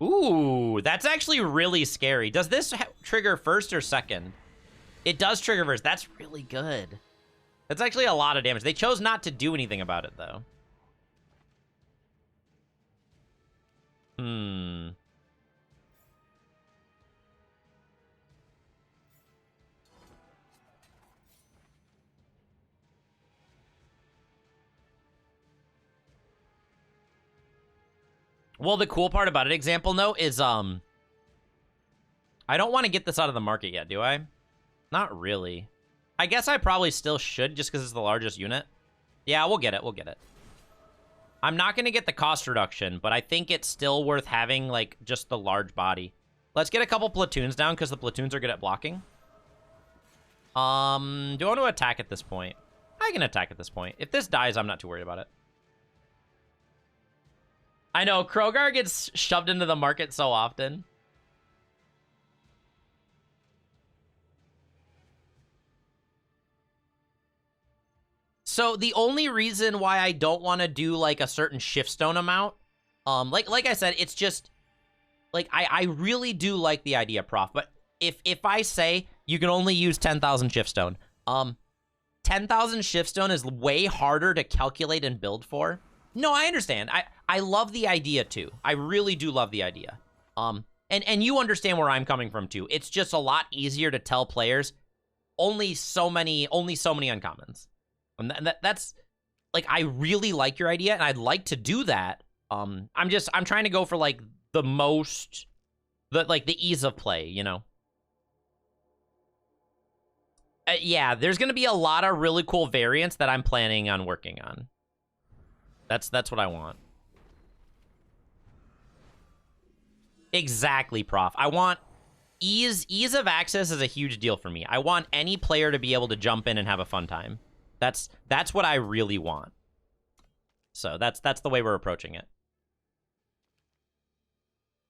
Ooh, that's actually really scary. Does this trigger first or second? It does trigger first. That's really good. That's actually a lot of damage. They chose not to do anything about it, though. Well, the cool part about it, example note, is I don't want to get this out of the market yet, do I? Not really. I guess I probably still should just because it's the largest unit. Yeah, we'll get it. We'll get it. I'm not going to get the cost reduction, but I think it's still worth having, like, just the large body. Let's get a couple platoons down because the platoons are good at blocking. Do I want to attack at this point? I can attack at this point. If this dies, I'm not too worried about it. I know, Krogar gets shoved into the market so often. So the only reason why I don't want to do like a certain shift stone amount, like I said, it's just like I really do like the idea, Prof. But if I say you can only use 10,000 shift stone, 10,000 shift stone is way harder to calculate and build for. No, I understand. I love the idea too. I really do love the idea. And you understand where I'm coming from too. It's just a lot easier to tell players only so many uncommons. And that's like, I really like your idea and I'd like to do that. I'm trying to go for like the ease of play, you know? Yeah, there's going to be a lot of really cool variants that I'm planning on working on. That's what I want. Exactly, Prof. I want ease of access is a huge deal for me. I want any player to be able to jump in and have a fun time. That's what I really want. So that's the way we're approaching it.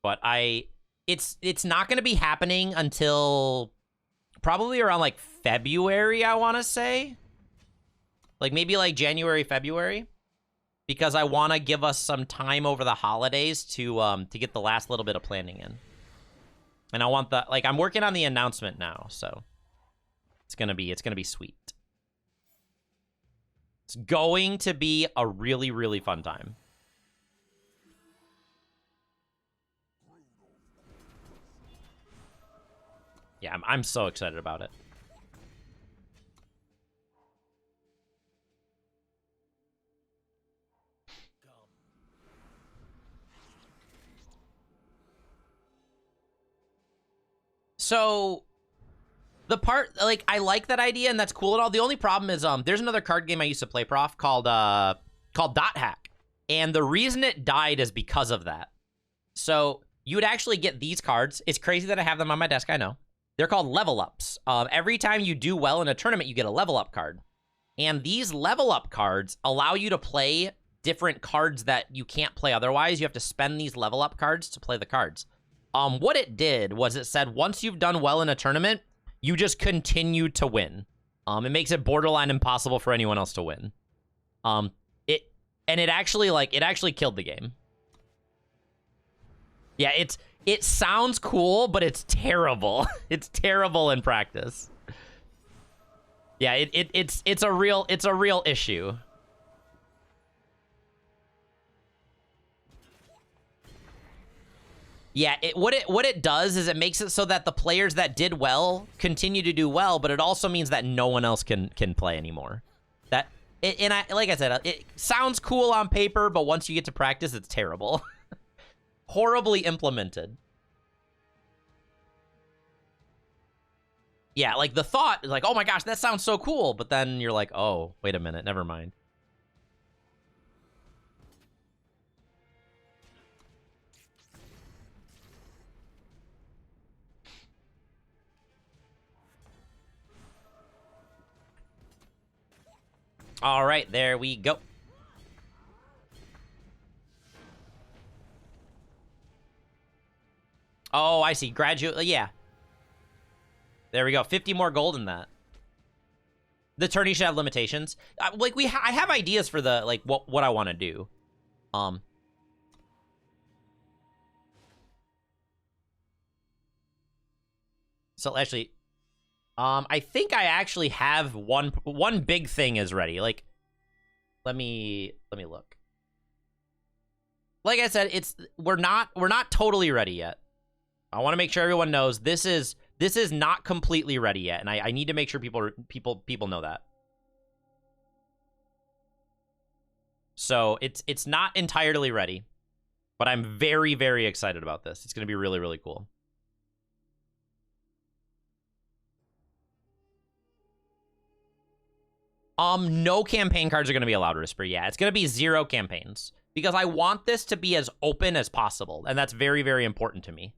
But it's not going to be happening until probably around like February, I want to say. Like maybe like January, February. Because I want to give us some time over the holidays to get the last little bit of planning in. And I want the, like, I'm working on the announcement now, so it's gonna be sweet. It's going to be a really, really fun time. Yeah, I'm so excited about it. So, the part, like, I like that idea, and that's cool and all. The only problem is, there's another card game I used to play, Prof, called called Dot Hack. And the reason it died is because of that. So you would actually get these cards. It's crazy that I have them on my desk, I know. They're called level ups. Every time you do well in a tournament, you get a level up card. And these level up cards allow you to play different cards that you can't play otherwise. You have to spend these level up cards to play the cards. What it did was it said once you've done well in a tournament, you just continue to win. It makes it borderline impossible for anyone else to win. It actually killed the game. Yeah, it sounds cool, but it's terrible. It's terrible in practice. Yeah, it's a real issue. Yeah, what it does is it makes it so that the players that did well continue to do well, but it also means that no one else can play anymore. Like I said, it sounds cool on paper, but once you get to practice, it's terrible. Horribly implemented. Yeah, like the thought is like, oh my gosh, that sounds so cool, but then you're like, oh, wait a minute, never mind. All right, there we go. Oh, I see. Graduate, yeah. There we go. 50 more gold in that. The tourney should have limitations. Like I have ideas for the what I want to do. So actually, I think I actually have one big thing is ready. Like, let me look. Like I said, we're not totally ready yet. I want to make sure everyone knows this is not completely ready yet, and I need to make sure people know that. So it's not entirely ready, but I'm very, very excited about this. It's going to be really, really cool. No campaign cards are going to be allowed, Whisper. Yeah, it's going to be 0 campaigns because I want this to be as open as possible, and that's very, very important to me.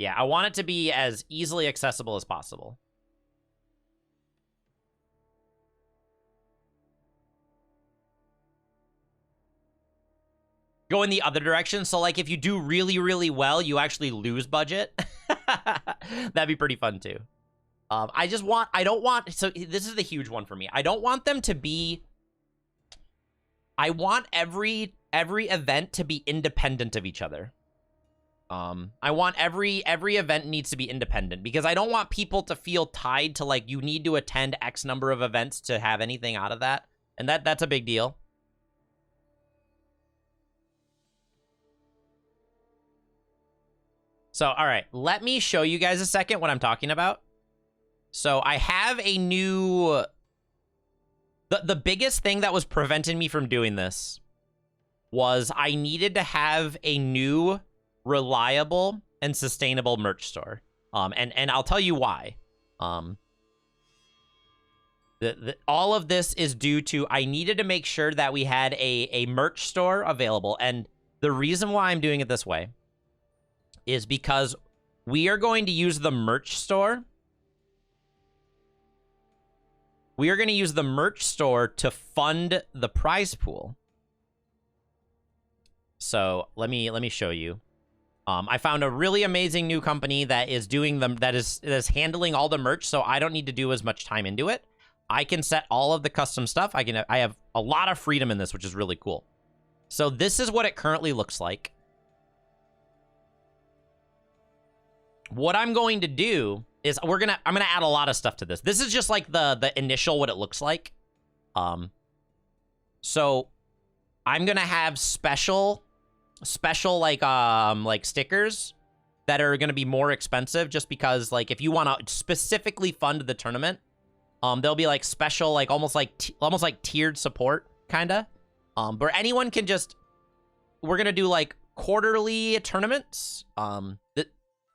Yeah, I want it to be as easily accessible as possible. Go in the other direction. So, like, if you do really, really well, you actually lose budget. That'd be pretty fun, too. I don't want, so this is the huge one for me. I don't want them to be, I want every event to be independent of each other. I want every event needs to be independent because I don't want people to feel tied to, like, you need to attend X number of events to have anything out of that. And that's a big deal. So, all right, let me show you guys a second what I'm talking about. So I have a new, the biggest thing that was preventing me from doing this was I needed to have a new reliable and sustainable merch store. And I'll tell you why. All of this is due to I needed to make sure that we had a merch store available. And the reason why I'm doing it this way is because we are going to use the merch store. We are going to use the merch store to fund the prize pool. So let me show you. I found a really amazing new company that is doing them, that is handling all the merch, so I don't need to do as much time into it. I can set all of the custom stuff. I have a lot of freedom in this, which is really cool. So this is what it currently looks like. What I'm going to do is I'm gonna add a lot of stuff to this. This is just like the initial what it looks like. So I'm gonna have special like stickers that are gonna be more expensive just because, like, if you want to specifically fund the tournament, there'll be like special, like almost like tiered support kinda, where anyone can just, we're gonna do like quarterly tournaments.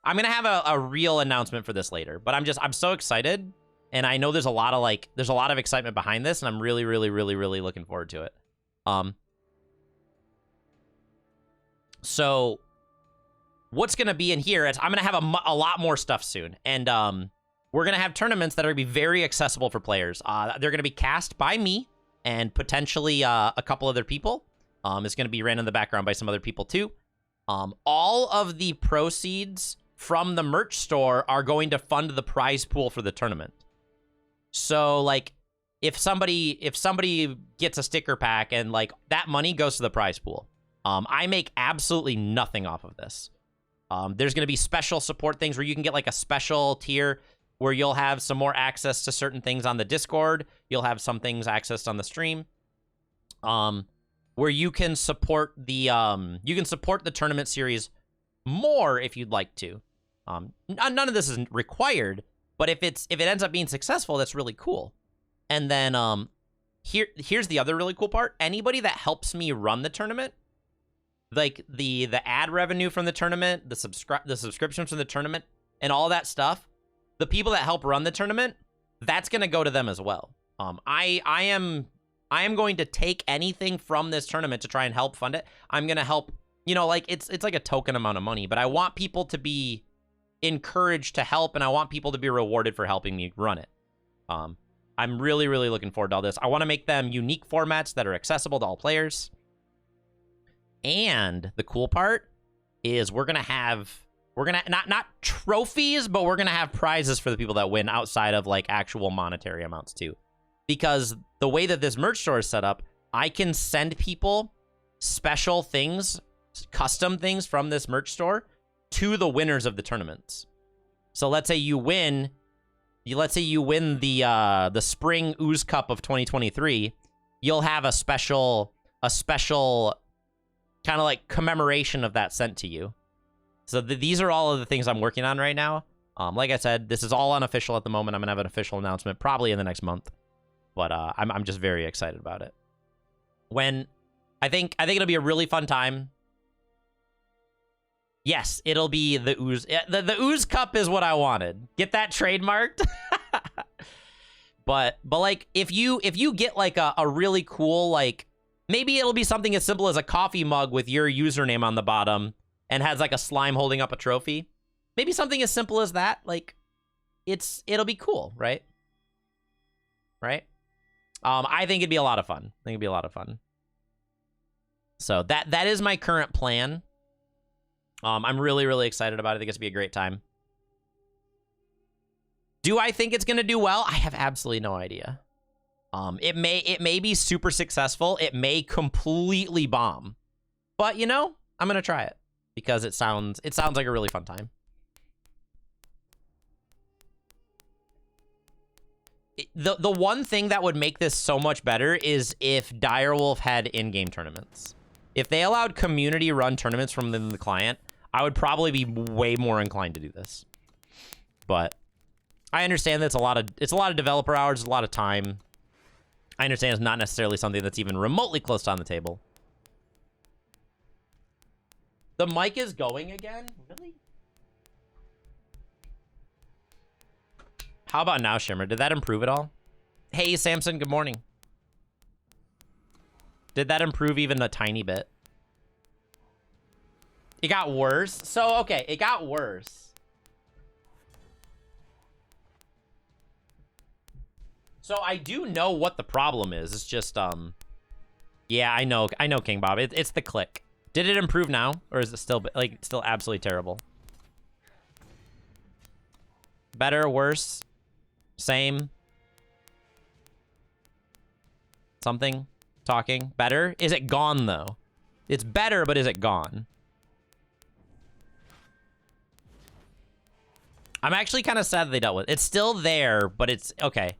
I'm gonna have a real announcement for this later, but I'm so excited, And I know there's a lot of excitement behind this, and I'm really, really, really, really looking forward to it. So what's going to be in here is I'm going to have a lot more stuff soon. And we're going to have tournaments that are going to be very accessible for players. They're going to be cast by me and potentially a couple other people. It's going to be ran in the background by some other people too. All of the proceeds from the merch store are going to fund the prize pool for the tournament. So like if somebody gets a sticker pack and like that money goes to the prize pool. I make absolutely nothing off of this. There's going to be special support things where you can get like a special tier where you'll have some more access to certain things on the Discord. You'll have some things accessed on the stream. Where you can support the tournament series more if you'd like to. None of this is required, but if it ends up being successful, that's really cool. And then here's the other really cool part. Anybody that helps me run the tournament, like the ad revenue from the tournament, the subscriptions from the tournament, and all that stuff, the people that help run the tournament, that's going to go to them as well. I am going to take anything from this tournament to try and help fund it. I'm going to help, like it's like a token amount of money, but I want people to be encouraged to help, and I want people to be rewarded for helping me run it. I'm really, really looking forward to all this. I want to make them unique formats that are accessible to all players. And the cool part is we're going to have not trophies, but we're going to have prizes for the people that win outside of like actual monetary amounts too. Because the way that this merch store is set up, I can send people special things, custom things from this merch store to the winners of the tournaments. So let's say you win the Spring Ooze Cup of 2023, you'll have a special kind of like commemoration of that sent to you. So these are all of the things I'm working on right now. Like I said, this is all unofficial at the moment. I'm gonna have an official announcement probably in the next month, but I'm just very excited about it. I think it'll be a really fun time. Yes, it'll be the Ooze. The Ooze Cup is what I wanted. Get that trademarked. But like if you get like a really cool, like maybe it'll be something as simple as a coffee mug with your username on the bottom and has like a slime holding up a trophy. Maybe something as simple as that. Like it'll be cool, right? Right? I think it'd be a lot of fun. So that is my current plan. I'm really, really excited about it. I think it's gonna be a great time. Do I think it's gonna do well? I have absolutely no idea. It may be super successful. It may completely bomb. But I'm gonna try it because it sounds like a really fun time. The one thing that would make this so much better is if Direwolf had in-game tournaments. If they allowed community-run tournaments from the client, I would probably be way more inclined to do this. But I understand that it's a lot of developer hours, a lot of time. I understand it's not necessarily something that's even remotely close to on the table. The mic is going again? Really? How about now, Shimmer? Did that improve at all? Hey, Samson, good morning. Did that improve even a tiny bit? It got worse? So, okay, it got worse. So I do know what the problem is. It's just, yeah, I know, King Bob. It's the click. Did it improve now? Or is it still absolutely terrible? Better, worse, same? Something? Talking? Better? Is it gone, though? It's better, but is it gone? I'm actually kind of sad that they dealt with it. It's still there, but it's... Okay.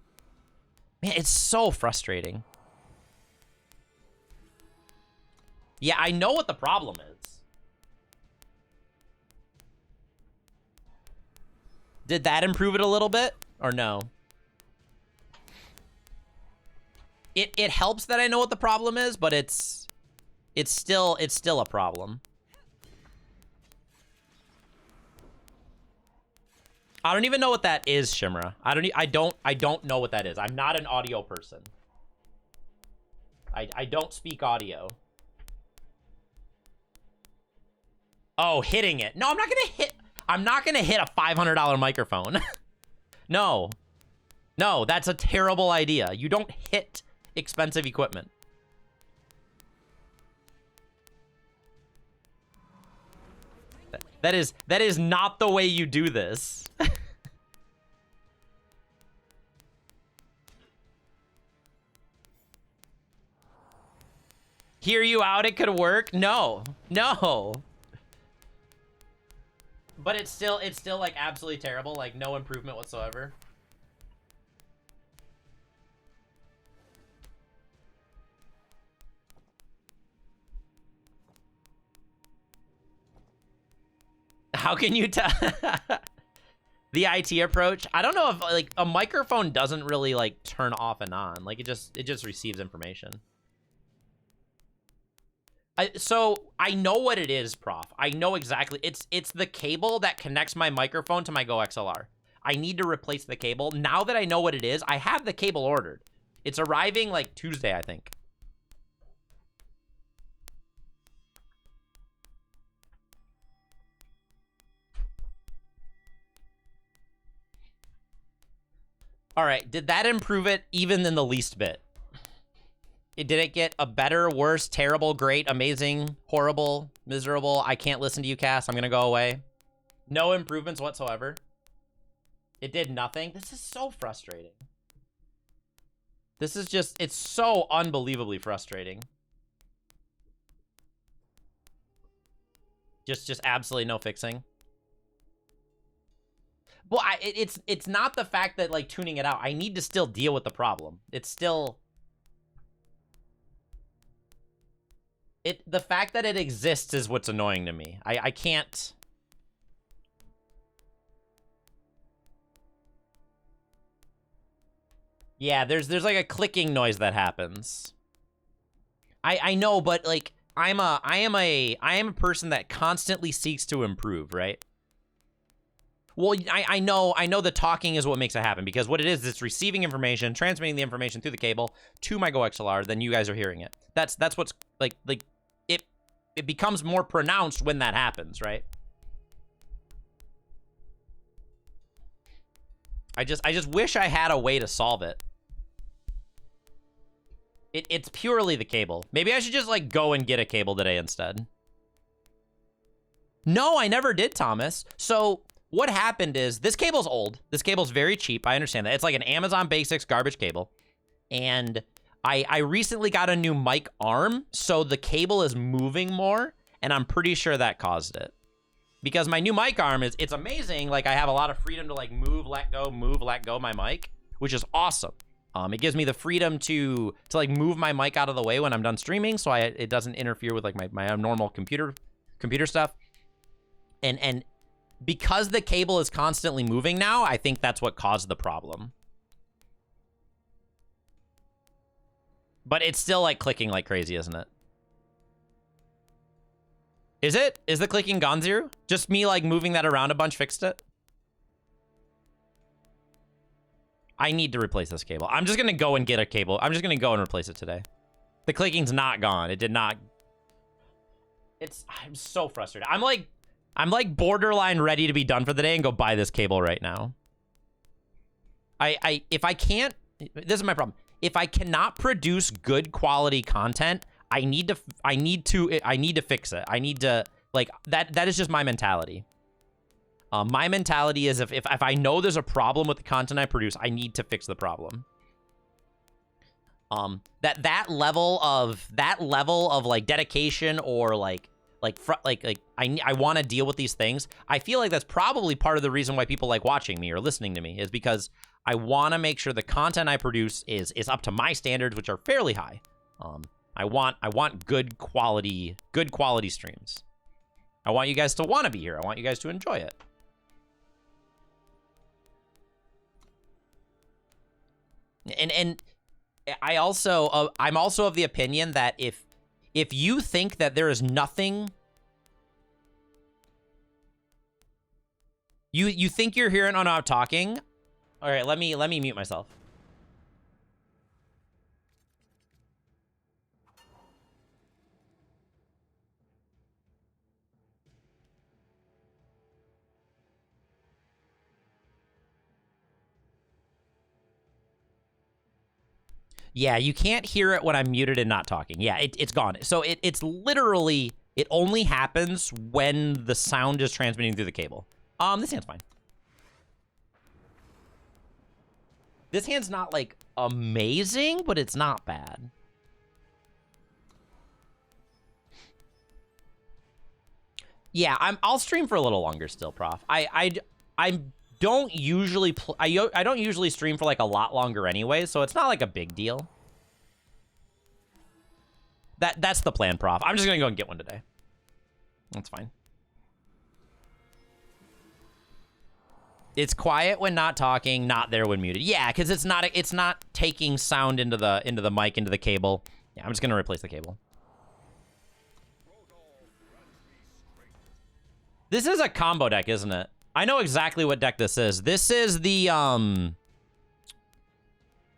Man, it's so frustrating. Yeah, I know what the problem is. Did that improve it a little bit? Or no? It helps that I know what the problem is, but it's still a problem. I don't even know what that is, Shimra. I don't know what that is. I'm not an audio person. I don't speak audio. Oh, hitting it. No, I'm not gonna hit a $500 microphone. No. No, that's a terrible idea. You don't hit expensive equipment. That is not the way you do this. Hear you out, it could work? No. No. But it's still like absolutely terrible, like no improvement whatsoever. How can you tell? The IT approach? I don't know if like a microphone doesn't really like turn off and on. Like it just receives information. So I know what it is, Prof. I know exactly. It's the cable that connects my microphone to my Go XLR. I need to replace the cable. Now that I know what it is, I have the cable ordered. It's arriving like Tuesday, I think. All right, did that improve it even in the least bit? Did it get a better, worse, terrible, great, amazing, horrible, miserable, I can't listen to you, Cass, I'm gonna go away? No improvements whatsoever? It did nothing? This is so frustrating. This is just, it's so unbelievably frustrating. Just absolutely no fixing. Well, it's not the fact that, like, tuning it out. I need to still deal with the problem. It's still... The fact that it exists is what's annoying to me. I can't... Yeah, there's like a clicking noise that happens. I know, but, like, I am a person that constantly seeks to improve, right? Well, I know the talking is what makes it happen, because what it is, it's receiving information, transmitting the information through the cable to my Go XLR, then you guys are hearing it. That's what's like it becomes more pronounced when that happens, right? I just wish I had a way to solve it. It's purely the cable. Maybe I should just like go and get a cable today instead. No, I never did, Thomas. So what happened is, this cable's old. This cable's very cheap. I understand that. It's like an Amazon Basics garbage cable. And I recently got a new mic arm, so the cable is moving more, and I'm pretty sure that caused it. Because my new mic arm it's amazing. Like, I have a lot of freedom to like move, let go my mic, which is awesome. It gives me the freedom to like move my mic out of the way when I'm done streaming, so it doesn't interfere with like my normal computer stuff. And because the cable is constantly moving now, I think that's what caused the problem. But it's still like clicking like crazy, isn't it? Is it? Is the clicking gone, Zero? Just me like moving that around a bunch fixed it? I need to replace this cable. I'm just gonna go and get a cable. I'm just gonna go and replace it today. The clicking's not gone. It did not. I'm so frustrated. I'm like borderline ready to be done for the day and go buy this cable right now. If I can't, this is my problem. If I cannot produce good quality content, I need to fix it. I need to, like, that is just my mentality. My mentality is if I know there's a problem with the content I produce, I need to fix the problem. That level of like dedication or I want to deal with these things. I feel like that's probably part of the reason why people like watching me or listening to me, is because I want to make sure the content I produce is up to my standards, which are fairly high. I want good quality streams. I want you guys to want to be here. I want you guys to enjoy it. And I'm also of the opinion that if you think that there is nothing, You think you're hearing when I'm talking? All right, let me mute myself. Yeah, you can't hear it when I'm muted and not talking. Yeah, it's gone. So it's literally, it only happens when the sound is transmitting through the cable. This hand's fine. This hand's not, like, amazing, but it's not bad. Yeah, I'll stream for a little longer still, Prof. I don't usually I don't usually stream for like a lot longer anyway, so it's not like a big deal. That's the plan, Prof. I'm just gonna go and get one today. That's fine. It's quiet when not talking, not there when muted. Yeah, because it's not taking sound into the mic, into the cable. Yeah, I'm just gonna replace the cable. This is a combo deck, isn't it? I know exactly what deck this is. This is the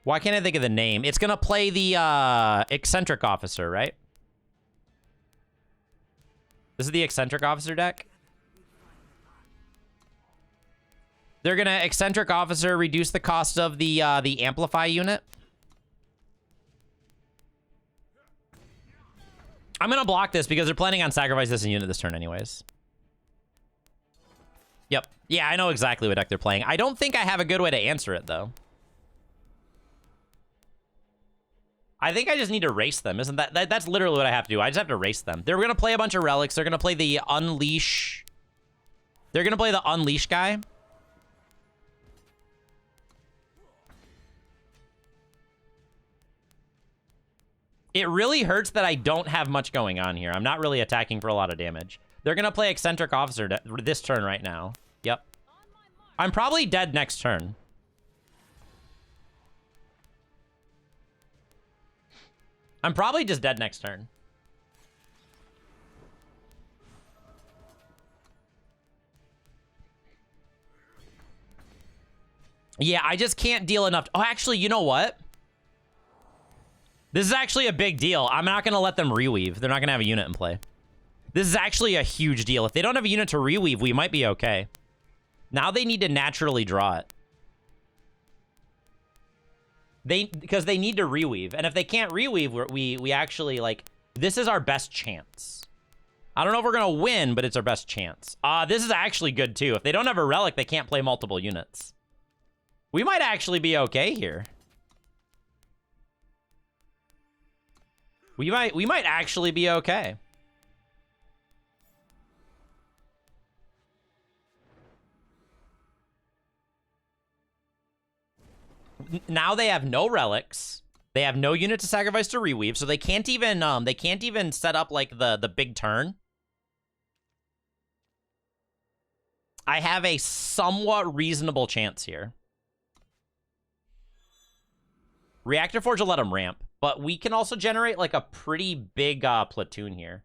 why can't I think of the name? It's gonna play the Eccentric Officer, right? This is the Eccentric Officer deck. They're gonna Eccentric Officer, reduce the cost of the Amplify unit. I'm gonna block this because they're planning on sacrificing this unit this turn anyways. Yep. Yeah, I know exactly what deck they're playing. I don't think I have a good way to answer it, though. I think I just need to race them. Isn't that's literally what I have to do. I just have to race them. They're gonna play a bunch of relics. They're gonna play the Unleash. They're gonna play the Unleash guy. It really hurts that I don't have much going on here. I'm not really attacking for a lot of damage. They're going to play Eccentric Officer this turn right now. Yep. I'm probably dead next turn. I'm probably just dead next turn. Yeah, I just can't deal enough. Oh, actually, you know what? This is actually a big deal. I'm not going to let them reweave. They're not going to have a unit in play. This is actually a huge deal. If they don't have a unit to reweave, we might be okay. Now they need to naturally draw it. Because they need to reweave. And if they can't reweave, we actually, like, this is our best chance. I don't know if we're going to win, but it's our best chance. This is actually good, too. If they don't have a relic, they can't play multiple units. We might actually be okay here. We might actually be okay. Now they have no relics. They have no unit to sacrifice to reweave, so they can't even set up like the big turn. I have a somewhat reasonable chance here. Reactor Forge will let them ramp, but we can also generate like a pretty big platoon here.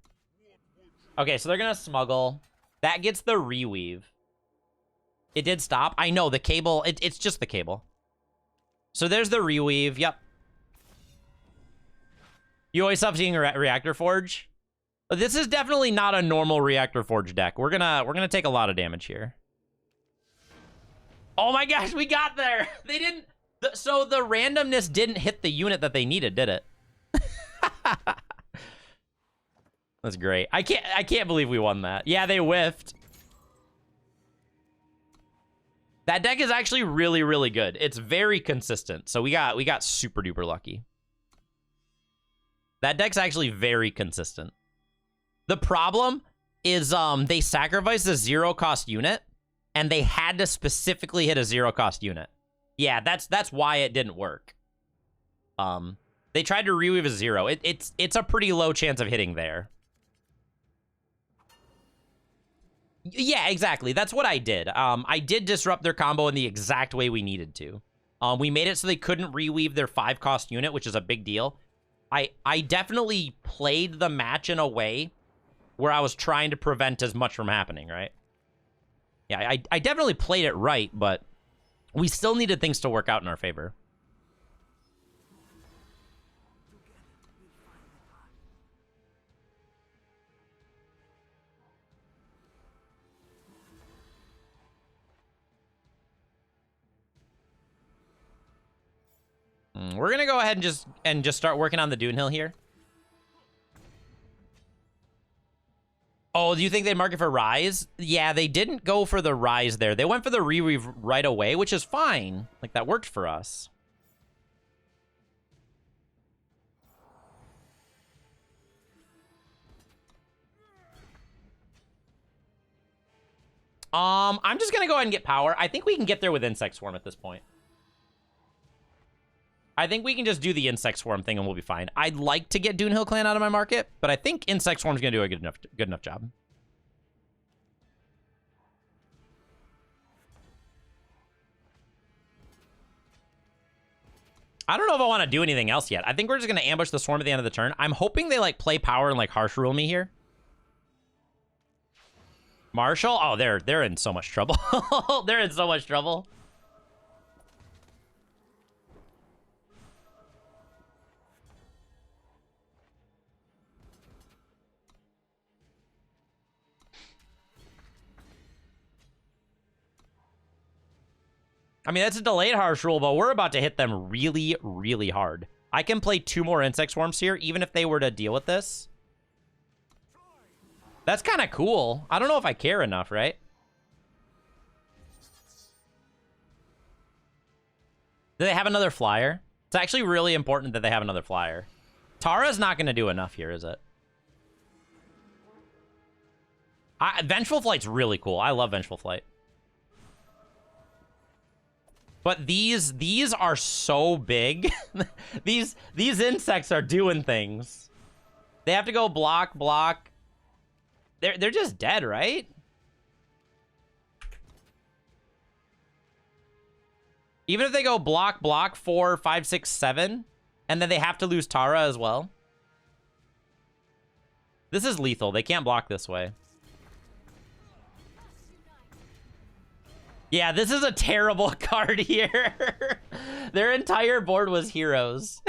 Okay, so they're gonna smuggle. That gets the reweave. It did stop. I know the cable. It's just the cable. So there's the reweave. Yep. You always stop seeing a Reactor Forge. But this is definitely not a normal Reactor Forge deck. We're gonna take a lot of damage here. Oh my gosh, we got there. They didn't. So the randomness didn't hit the unit that they needed, did it? That's great. I can't believe we won that. Yeah, they whiffed. That deck is actually really, really good. It's very consistent. So we got super duper lucky. That deck's actually very consistent. The problem is they sacrificed a 0-cost unit, and they had to specifically hit a 0-cost unit. Yeah, that's why it didn't work. They tried to reweave a 0. It's a pretty low chance of hitting there. Yeah, exactly. That's what I did. I did disrupt their combo in the exact way we needed to. We made it so they couldn't reweave their 5-cost unit, which is a big deal. I definitely played the match in a way where I was trying to prevent as much from happening, right? Yeah, I definitely played it right, but we still needed things to work out in our favor. We're gonna go ahead and just start working on the Dune Hill here. Oh, do you think they'd mark it for Rise? Yeah, they didn't go for the Rise there. They went for the Reweave right away, which is fine. Like, that worked for us. I'm just gonna go ahead and get power. I think we can get there with Insect Swarm at this point. I think we can just do the Insect Swarm thing and we'll be fine. I'd like to get Dune Hill Clan out of my market, but I think Insect Swarm's gonna do a good enough job. I don't know if I want to do anything else yet. I think we're just gonna ambush the Swarm at the end of the turn. I'm hoping they like play power and like harsh rule me here. Marshall? Oh, they're in so much trouble. They're in so much trouble. I mean, that's a delayed harsh rule, but we're about to hit them really, really hard. I can play 2 more Insect Swarms here, even if they were to deal with this. That's kind of cool. I don't know if I care enough, right? Do they have another flyer? It's actually really important that they have another flyer. Tara's not going to do enough here, is it? Vengeful Flight's really cool. I love Vengeful Flight. But these are so big. these insects are doing things. They have to go block, block. They're just dead, right? Even if they go block, block, 4, 5, 6, 7, and then they have to lose Tara as well. This is lethal. They can't block this way. Yeah, this is a terrible card here. Their entire board was heroes.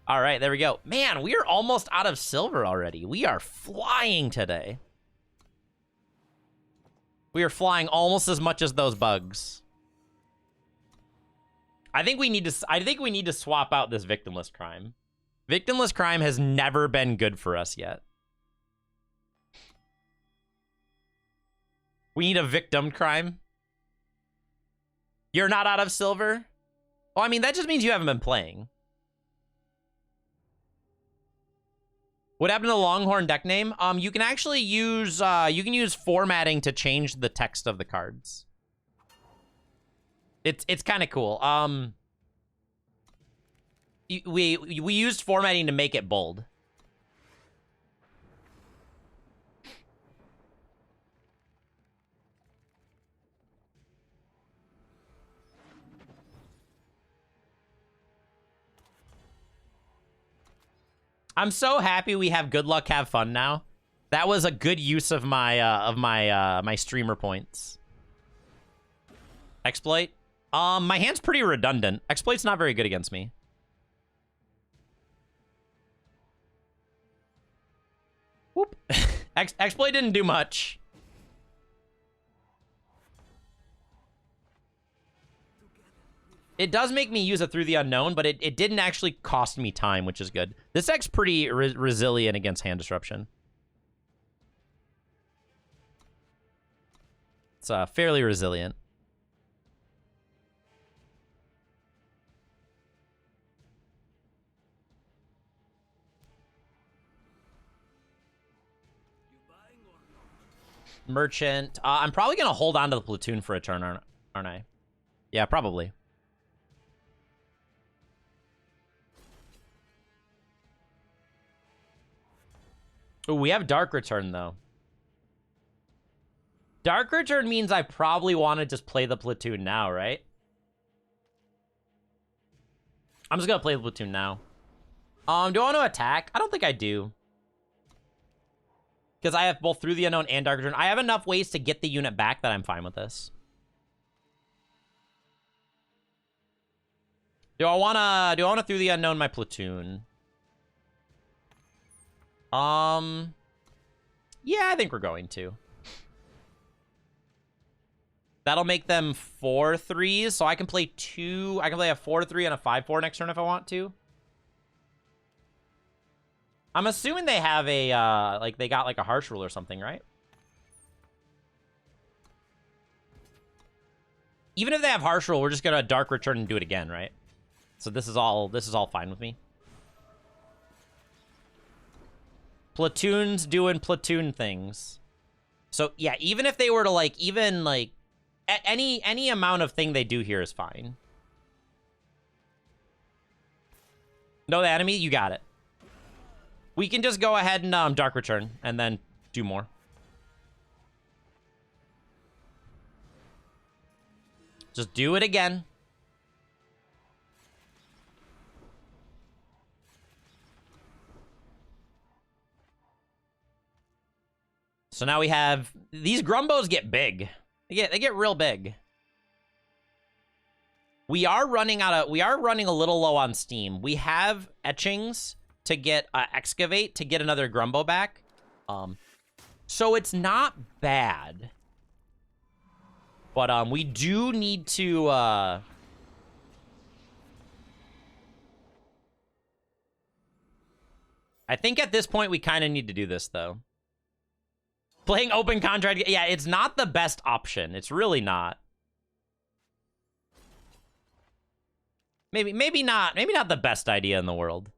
All right, there we go. Man, we are almost out of silver already. We are flying today. We are flying almost as much as those bugs. I think we need to swap out this victimless crime. Victimless crime has never been good for us yet. We need a victim crime. You're not out of silver? Well, I mean, that just means you haven't been playing. What happened to the Longhorn deck name? You can actually use formatting to change the text of the cards. It's kind of cool. We used formatting to make it bold. I'm so happy we have good luck, have fun now. That was a good use of my streamer points. Exploit. My hand's pretty redundant. Exploit's not very good against me. Whoop. Exploit didn't do much. It does make me use it through the unknown, but it didn't actually cost me time, which is good. This deck's pretty resilient against hand disruption. It's fairly resilient. Merchant. I'm probably going to hold on to the platoon for a turn, aren't I? Yeah, probably. Ooh, we have Dark Return, though. Dark Return means I probably want to just play the platoon now, right? I'm just going to play the platoon now. Do I want to attack? I don't think I do. Because I have both Through the Unknown and Dark Return. I have enough ways to get the unit back that I'm fine with this. Do I wanna Through the Unknown my platoon? Yeah, I think we're going to. That'll make them 4-3s, so I can play two. I can play a 4-3 and a 5-4 next turn if I want to. I'm assuming they have a, like, they got, like, a Harsh Rule or something, right? Even if they have Harsh Rule, we're just gonna Dark Return and do it again, right? So this is all fine with me. Platoons doing platoon things. So, yeah, even if they were to, like, even, like, any amount of thing they do here is fine. Know the enemy? You got it. We can just go ahead and Dark Return and then do more. Just do it again. So now we have... These Grumbos get big. They get real big. We are running a little low on steam. We have etchings to get Excavate to get another Grumbo back. So it's not bad. But we do need to I think at this point we kind of need to do this though. Playing open contract, yeah, it's not the best option. It's really not. Maybe not the best idea in the world.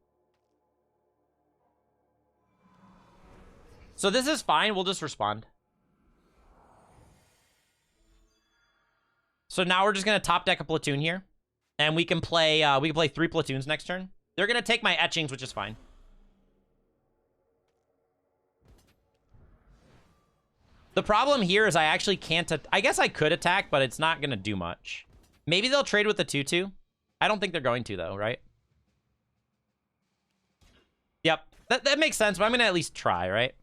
So this is fine. We'll just respond. So now we're just gonna top deck a platoon here, and we can play 3 platoons next turn. They're gonna take my etchings, which is fine. The problem here is I actually can't... I guess I could attack, but it's not going to do much. Maybe they'll trade with the 2-2. I don't think they're going to, though, right? Yep. That makes sense, but I'm going to at least try, right?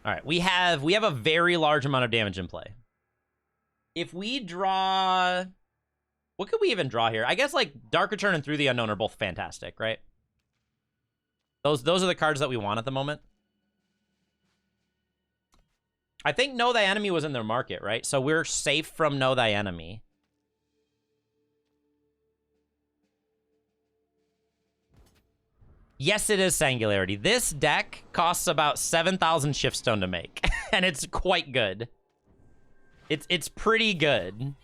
All right. We have a very large amount of damage in play. If we draw... What could we even draw here? I guess, like, Dark Return and Through the Unknown are both fantastic, right? Those are the cards that we want at the moment. I think Know Thy Enemy was in their market, right? So we're safe from Know Thy Enemy. Yes, it is Singularity. This deck costs about 7,000 Shiftstone to make, and it's quite good. It's pretty good.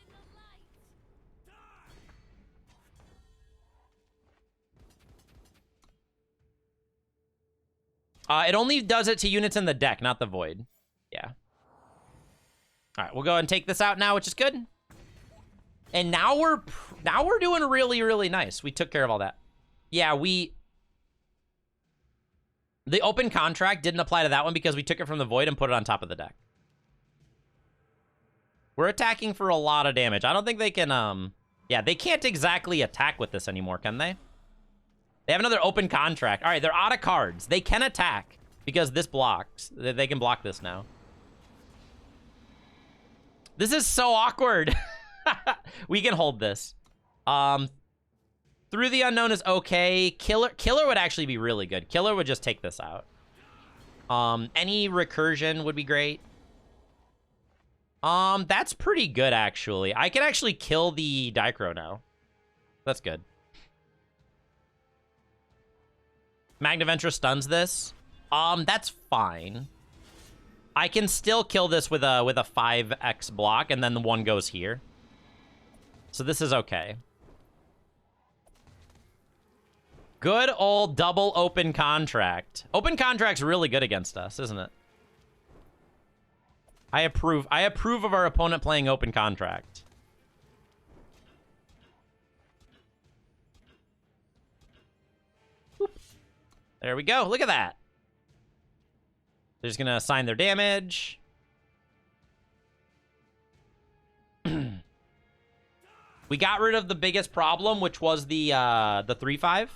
It only does it to units in the deck, not the void. Yeah. All right, we'll go ahead and take this out now, which is good. And now we're doing really, really nice. We took care of all that. Yeah, the open contract didn't apply to that one because we took it from the void and put it on top of the deck. We're attacking for a lot of damage. I don't think they can, yeah, they can't exactly attack with this anymore, can they? They have another open contract. All right, they're out of cards. They can attack because this blocks. They can block this now. This is so awkward. We can hold this. Through the Unknown is okay. Killer would actually be really good. Killer would just take this out. Any recursion would be great. That's pretty good, actually. I can actually kill the Dichro now. That's good. Magnaventure stuns this. That's fine. I can still kill this with a 5x block, and then the one goes here. So this is okay. Good old double open contract. Open contract's really good against us, isn't it? I approve of our opponent playing open contract. Whoop. There we go. Look at that. They're just gonna assign their damage. We got rid of the biggest problem, which was the 3-5.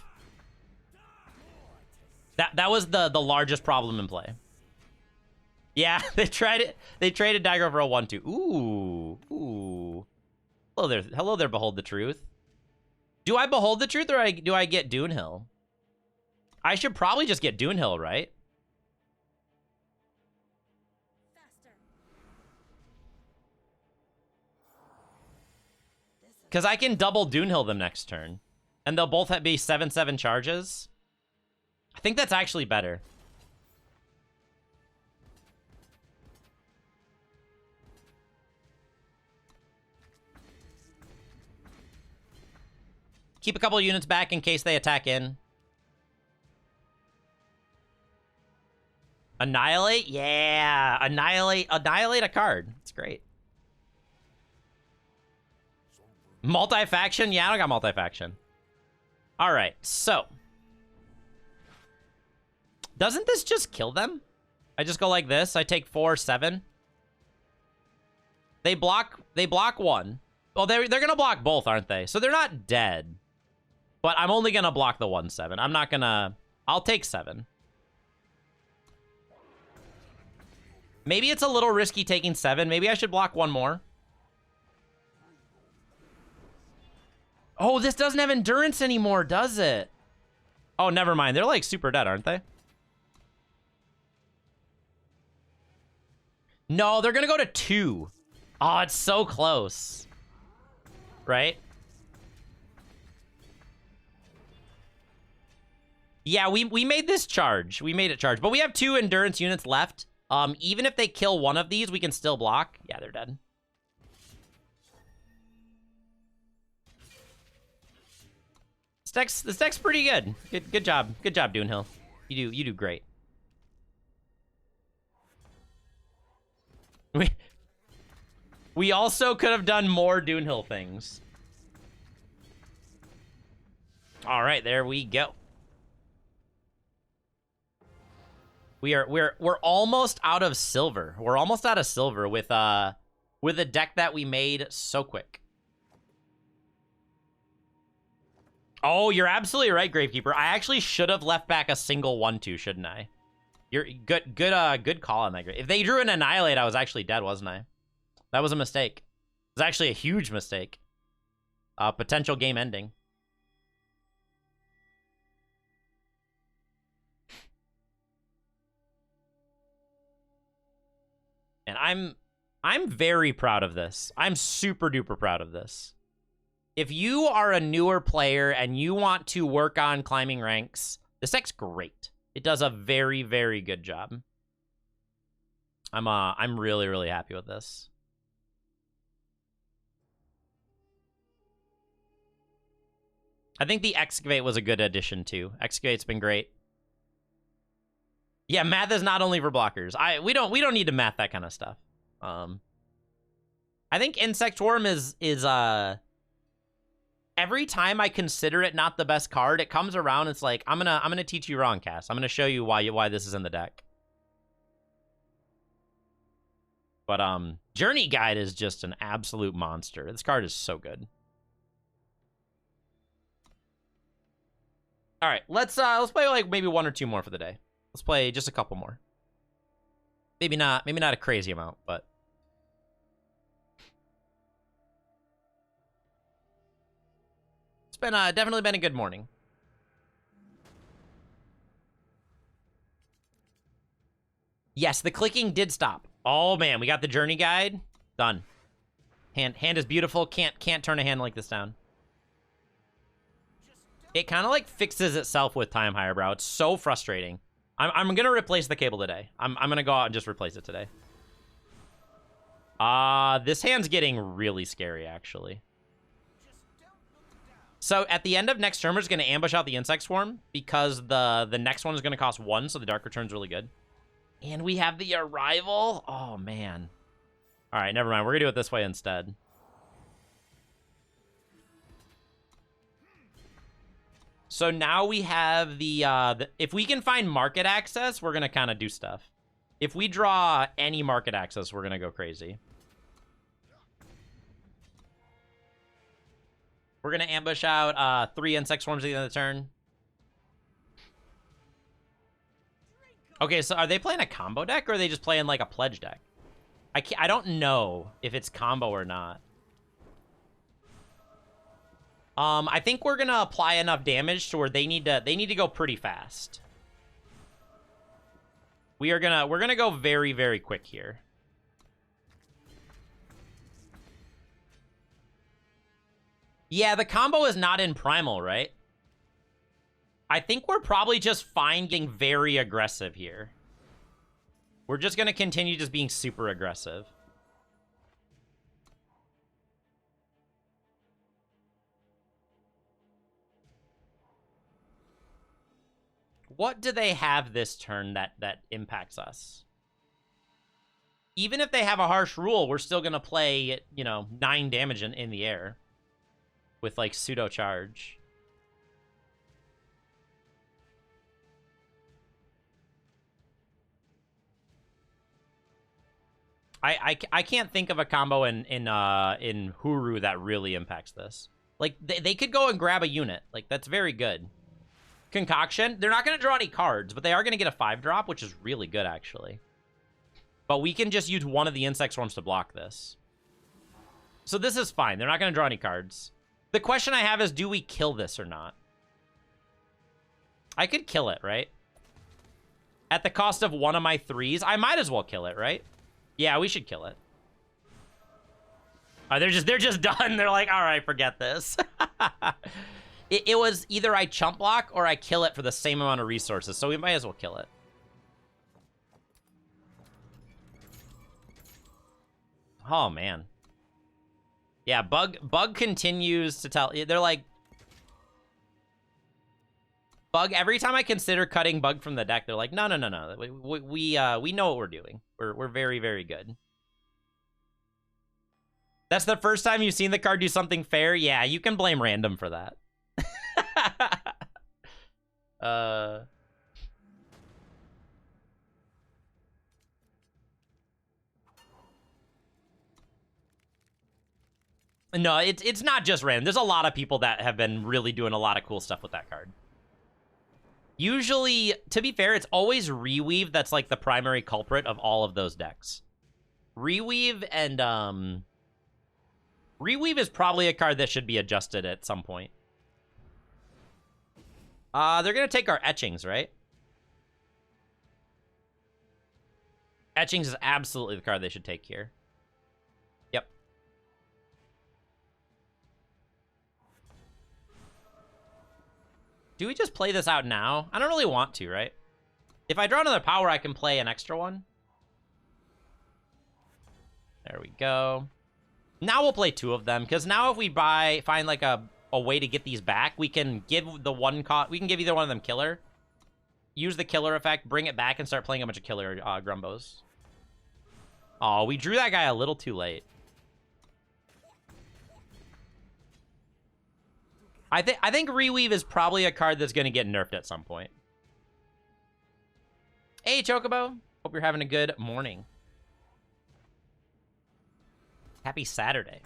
That was the largest problem in play. Yeah, they tried it. They traded Dagger for a 1/2. Ooh. Hello there, Behold the Truth. Do I Behold the Truth, or do I get Doonhill? I should probably just get Doonhill, right? Because I can double Doonhill them next turn. And they'll both be 7/7 charges. I think that's actually better. Keep a couple units back in case they attack in. Annihilate? Yeah. Annihilate a card. It's great. Multi-faction? Yeah, I don't got multi-faction. All right, so. Doesn't this just kill them? I just go like this. I take 4, 7. They block 1. Well, they're going to block both, aren't they? So they're not dead. But I'm only going to block the 1, 7. I'm not going to... I'll take 7. Maybe it's a little risky taking 7. Maybe I should block 1 more. Oh, this doesn't have endurance anymore, does it? Oh, never mind. They're like super dead, aren't they? No, they're gonna go to 2. Oh, it's so close. Right? Yeah, we made this charge. We made it charge. But we have 2 endurance units left. Even if they kill one of these, we can still block. Yeah, they're dead. This deck's pretty good. Good job. Good job, Doonhill. You do great. We also could have done more Doonhill things. All right, there we go. We're almost out of silver. We're almost out of silver with a deck that we made so quick. Oh, you're absolutely right, Gravekeeper. I actually should have left back a single 1/2, shouldn't I? You're good call on that. If they drew an Annihilate, I was actually dead, wasn't I? That was a mistake. It was actually a huge mistake. Potential game ending. And I'm very proud of this. I'm super duper proud of this. If you are a newer player and you want to work on climbing ranks, this deck's great. It does a very, very good job. I'm really, really happy with this. I think the Excavate was a good addition too. Excavate's been great. Yeah, math is not only for blockers. We don't need to math that kind of stuff. I think Insect Swarm is every time I consider it not the best card, it comes around. It's like I'm gonna teach you wrong, Cass. I'm gonna show you why this is in the deck. But Journey Guide is just an absolute monster. This card is so good. All right, let's play like maybe 1 or 2 more for the day. Let's play just a couple more. Maybe not a crazy amount, but it's been definitely been a good morning. Yes, the clicking did stop. Oh man, we got the Journey Guide done. Hand is beautiful. Can't turn a hand like this down. It kind of like fixes itself with time, Highbrow. It's so frustrating. I'm gonna replace the cable today. I'm gonna go out and just replace it today. This hand's getting really scary, actually. So at the end of next turn, we're just gonna ambush out the Insect Swarm because the next one is gonna cost 1, so the Dark Return's really good. And we have the Arrival. Oh man. All right, never mind. We're gonna do it this way instead. So now we have the if we can find market access, we're gonna kind of do stuff. If we draw any market access, we're gonna go crazy. We're gonna ambush out 3 Insect Swarms at the end of the turn. Okay, so are they playing a combo deck, or are they just playing, like, a pledge deck? I don't know if it's combo or not. I think we're gonna apply enough damage to where they need to go pretty fast. We're gonna go very, very quick here. Yeah, the combo is not in Primal, right? I think we're probably just fine getting very aggressive here. We're just gonna continue just being super aggressive. What do they have this turn that impacts us? Even if they have a harsh rule, we're still gonna play, you know, 9 damage in the air with, like, pseudo charge. I can't think of a combo in Huru that really impacts this. Like, they could go and grab a unit. Like, that's very good. Concoction, they're not going to draw any cards, but they are going to get a 5-drop, which is really good, actually. But we can just use one of the Insect Swarms to block this. So this is fine. They're not going to draw any cards. The question I have is, do we kill this or not? I could kill it, right? At the cost of one of my 3s, I might as well kill it, right? Yeah, we should kill it. They're just done. They're like, all right, forget this. It was either I chump block or I kill it for the same amount of resources, so we might as well kill it. Oh, man. Yeah, Bug continues to tell... They're like... Bug, every time I consider cutting Bug from the deck, they're like, no. We know what we're doing. We're very, very good. That's the first time you've seen the card do something fair? Yeah, you can blame random for that. No, it's not just random. There's a lot of people that have been really doing a lot of cool stuff with that card. Usually, to be fair, it's always Reweave that's like the primary culprit of all of those decks. Reweave and Reweave is probably a card that should be adjusted at some point. They're gonna take our Etchings, right? Etchings is absolutely the card they should take here. Yep. Do we just play this out now? I don't really want to, right? If I draw another power, I can play an extra one. There we go. Now we'll play 2 of them, because now if we find like a way to get these back, we can give the one we can give either one of them killer, use the killer effect, bring it back, and start playing a bunch of killer Grumbos. Oh, we drew that guy a little too late. I think Reweave is probably a card that's going to get nerfed at some point. Hey, Chocobo. Hope you're having a good morning. Happy Saturday.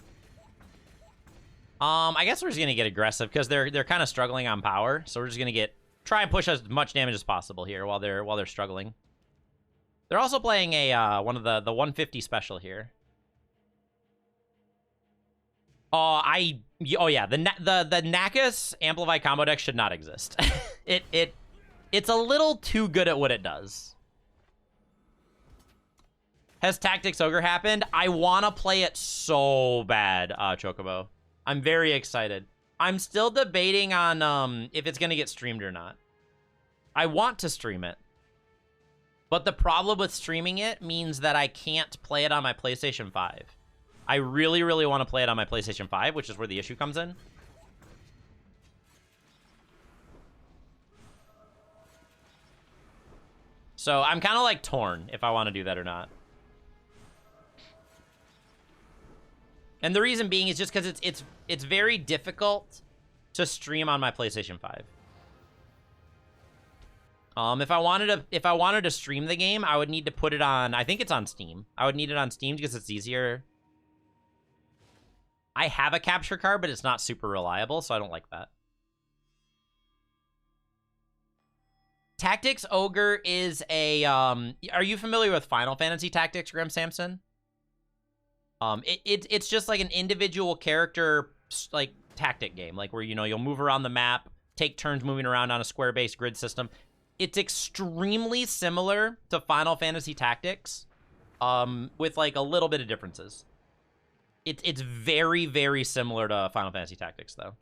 I guess we're just gonna get aggressive because they're kind of struggling on power, so we're just gonna try and push as much damage as possible here while they're struggling. They're also playing a one of the 150 special here. Oh yeah, the Nakus Amplify combo deck should not exist. It's a little too good at what it does. Has Tactics Ogre happened? I want to play it so bad, Chocobo. I'm very excited. I'm still debating on if it's going to get streamed or not. I want to stream it. But the problem with streaming it means that I can't play it on my PlayStation 5. I really, really want to play it on my PlayStation 5, which is where the issue comes in. So I'm kind of like torn if I want to do that or not. And the reason being is just because it's very difficult to stream on my PlayStation 5. If I wanted to stream the game, I would need to put it on. I think it's on Steam. I would need it on Steam because it's easier. I have a capture card, but it's not super reliable, so I don't like that. Tactics Ogre is a, are you familiar with Final Fantasy Tactics, Grim Samson? It's just like an individual character, like, tactic game, like where, you know, you'll move around the map, take turns moving around on a square-based grid system. It's extremely similar to Final Fantasy Tactics, with like a little bit of differences. It's very, very similar to Final Fantasy Tactics, though.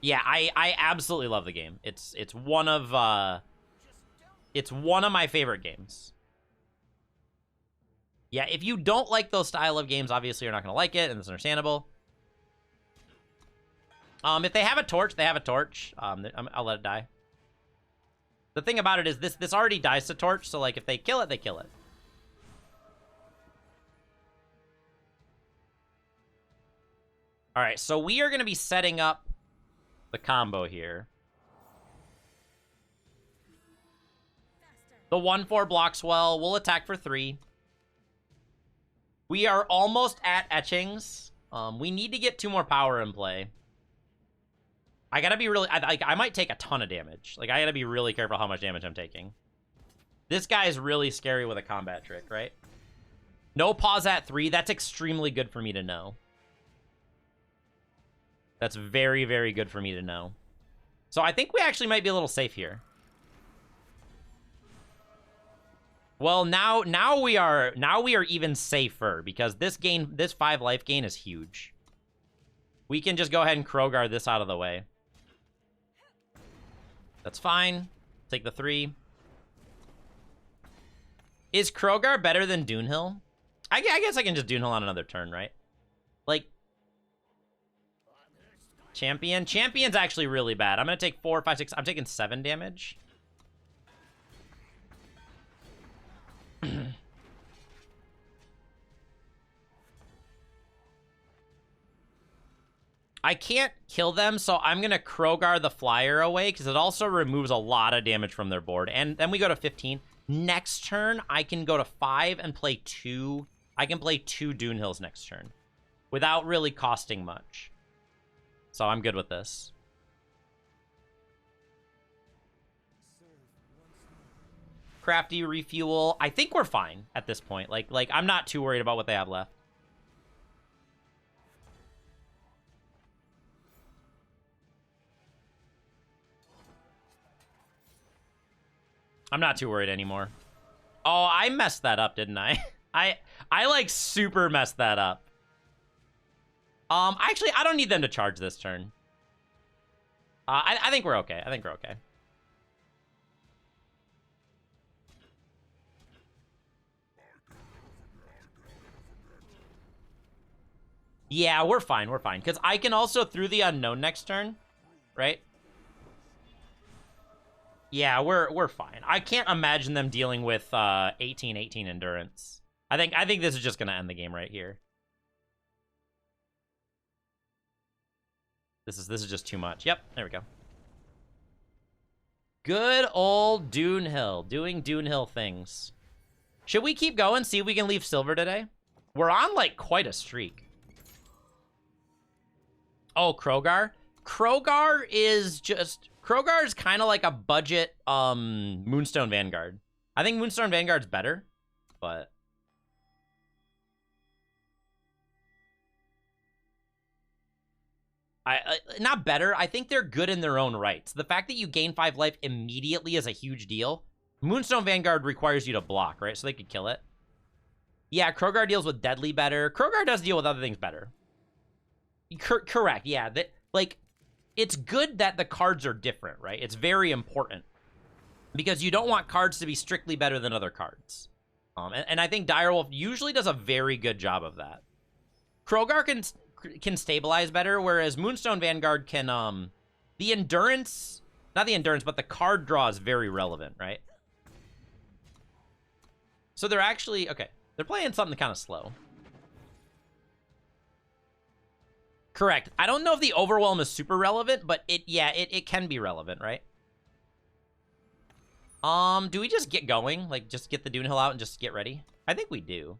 Yeah, I absolutely love the game. It's one of my favorite games. Yeah, if you don't like those style of games, obviously you're not gonna like it, and it's understandable. If they have a torch, they have a torch. I'll let it die. The thing about it is this already dies to torch, so like if they kill it, they kill it. All right, so we are gonna be setting up the combo here. The 1/4 blocks well. We'll attack for 3. We are almost at etchings. We need to get 2 more power in play. I gotta be really... I might take a ton of damage. Like, I gotta be really careful how much damage I'm taking. This guy is really scary with a combat trick, right? No pause at 3. That's extremely good for me to know. That's very, very good for me to know. So I think we actually might be a little safe here. Well, now we are even safer because this 5 life gain is huge. We can just go ahead and Krogar this out of the way. That's fine. Take the 3. Is Krogar better than Doonhill? I guess I can just Doonhill on another turn, right? Like, Champion's actually really bad. I'm gonna take 4, 5, 6. I'm taking 7 damage. I can't kill them, so I'm gonna Krogar the flyer away because it also removes a lot of damage from their board. And then we go to 15. Next turn, I can go to 5 and play 2. I can play 2 Doonhills next turn without really costing much. So I'm good with this. Crafty refuel. I think we're fine at this point. Like I'm not too worried about what they have left. I'm not too worried anymore. Oh, I messed that up, didn't I? I like super messed that up. Actually, I don't need them to charge this turn. I think we're okay. I think we're okay. Yeah, we're fine. We're fine. Because I can also through the unknown next turn, right? Yeah, we're fine. I can't imagine them dealing with 18-18 endurance. I think this is just gonna end the game right here. This is just too much. Yep, there we go. Good old Doonhill, doing Doonhill things. Should we keep going, see if we can leave silver today? We're on, like, quite a streak. Oh, Krogar? Krogar is kind of like a budget Moonstone Vanguard. I think Moonstone Vanguard's better, but... not better. I think they're good in their own rights. The fact that you gain 5 life immediately is a huge deal. Moonstone Vanguard requires you to block, right? So they could kill it. Yeah, Krogar deals with deadly better. Krogar does deal with other things better. Correct, yeah. Like, it's good that the cards are different, right? It's very important. Because you don't want cards to be strictly better than other cards. And I think Direwolf usually does a very good job of that. Krogar can stabilize better, whereas Moonstone Vanguard can, the endurance, not the endurance, but the card draw is very relevant, right? So they're actually, okay, they're playing something kind of slow. Correct. I don't know if the Overwhelm is super relevant, but it can be relevant, right? Do we just get going? Like, just get the Doonhill out and just get ready? I think we do.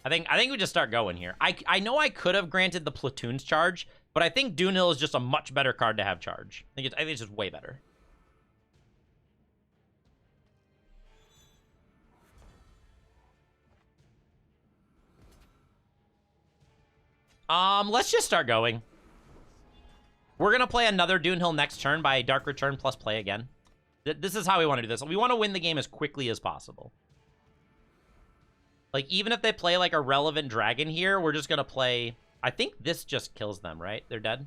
I think we just start going here. I know I could have granted the Platoon's charge, but I think Doonhill is just a much better card to have charge. I think it's just way better. Let's just start going. We're gonna play another Doonhill next turn by Dark Return plus play again. This is how we want to do this. We want to win the game as quickly as possible. Like, even if they play, like, a relevant dragon here, we're just gonna play... I think this just kills them, right? They're dead?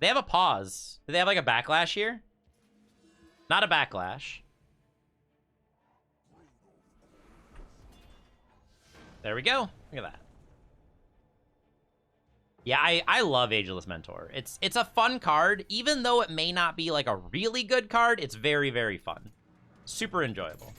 They have a pause. Do they have, like, a backlash here? Not a backlash. There we go. Look at that. Yeah, I love Ageless Mentor. It's a fun card. Even though it may not be, like, a really good card, it's very, very fun. Super enjoyable.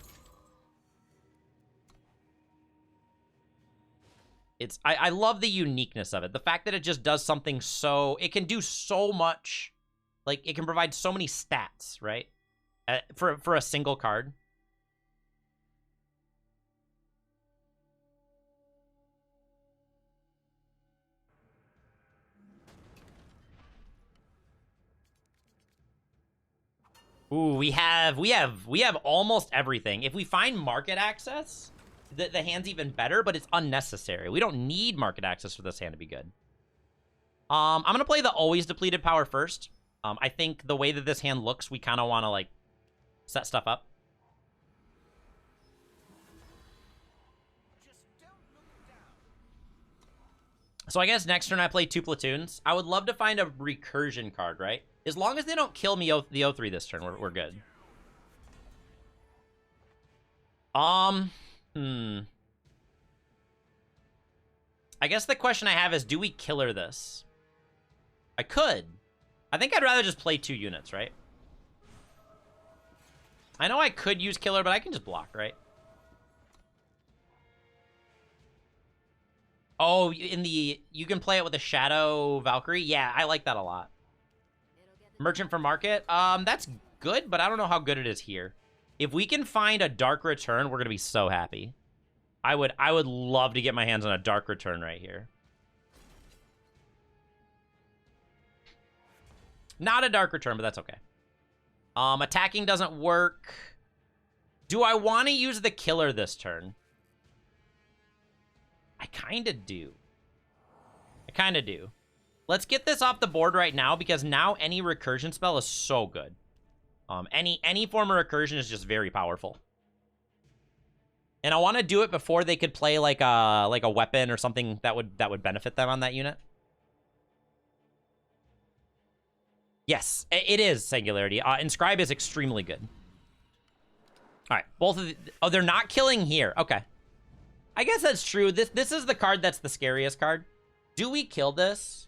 I love the uniqueness of it. The fact that it just does something so... It can do so much. Like, it can provide so many stats, right? For a single card. Ooh, we have almost everything. If we find market access, the hand's even better, but it's unnecessary. We don't need market access for this hand to be good. I'm gonna play the always depleted power first. I think the way that this hand looks, we kind of want to like set stuff up. So I guess next turn I play 2 platoons. I would love to find a recursion card, right? As long as they don't kill me the 0-3 this turn, we're good. I guess the question I have is, do we killer this? I could. I think I'd rather just play 2 units, right? I know I could use killer, but I can just block, right? Oh, you can play it with a Shadow Valkyrie? Yeah, I like that a lot. Merchant for market? That's good, but I don't know how good it is here. If we can find a Dark Return, we're gonna be so happy. I would love to get my hands on a Dark Return right here. Not a Dark Return, but that's okay. Attacking doesn't work. Do I want to use the killer this turn? I kind of do. Let's get this off the board right now, because now any recursion spell is so good. Any form of recursion is just very powerful. And I want to do it before they could play like a weapon or something that would benefit them on that unit. Yes, it is Singularity. Inscribe is extremely good. All right, both of the... Oh, they're not killing here. Okay. I guess that's true. This is the card that's the scariest card. Do we kill this?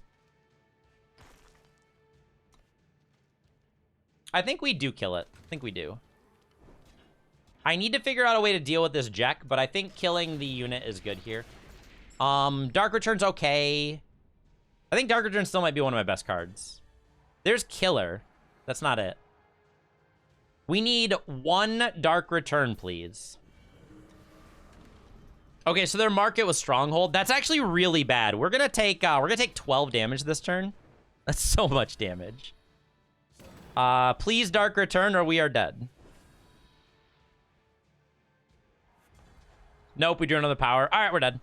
I think we do kill it. I think we do. I need to figure out a way to deal with this Jack, but I think killing the unit is good here. Dark Return's okay. I think Dark Return still might be one of my best cards. There's Killer. That's not it. We need 1 Dark Return, please. Okay, so their market was Stronghold. That's actually really bad. We're gonna take 12 damage this turn. That's so much damage. Please Dark Return or we are dead. Nope, we drew another power. All right, we're dead.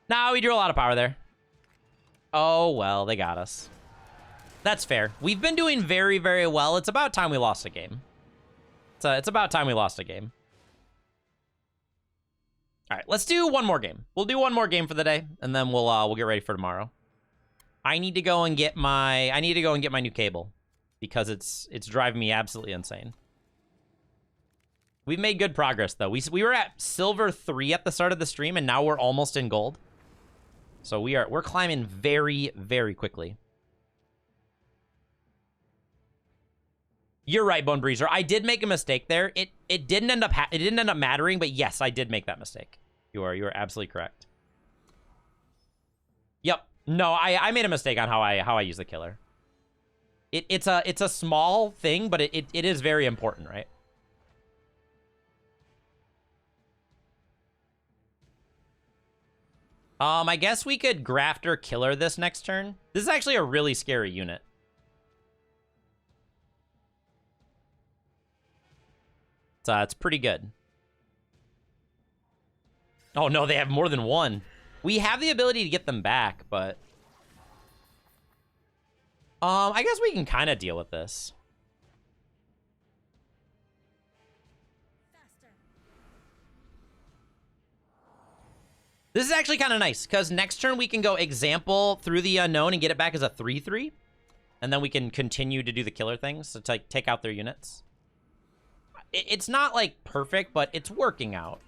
Nah, we drew a lot of power there. Oh, well, they got us. That's fair. We've been doing very, very well. It's about time we lost a game. It's about time we lost a game. All right, let's do one more game. We'll do one more game for the day, and then we'll get ready for tomorrow. I need to go and get my new cable because it's driving me absolutely insane. We've made good progress though. We were at silver 3 at the start of the stream, and now we're almost in gold. So we're climbing very, very quickly. You're right, Bone Breezer. I did make a mistake there. It didn't end up mattering, but yes, I did make that mistake. You are absolutely correct. Yep. No, I made a mistake on how I use the killer. It's a small thing, but it is very important, right? I guess we could Grafter Killer this next turn. This is actually a really scary unit. It's pretty good. Oh no, they have more than one. We have the ability to get them back, but... I guess we can kind of deal with this. This is actually kind of nice, because next turn we can go Example through the Unknown and get it back as a 3/3. And then we can continue to do the killer things to take out their units. It's not, like, perfect, but it's working out.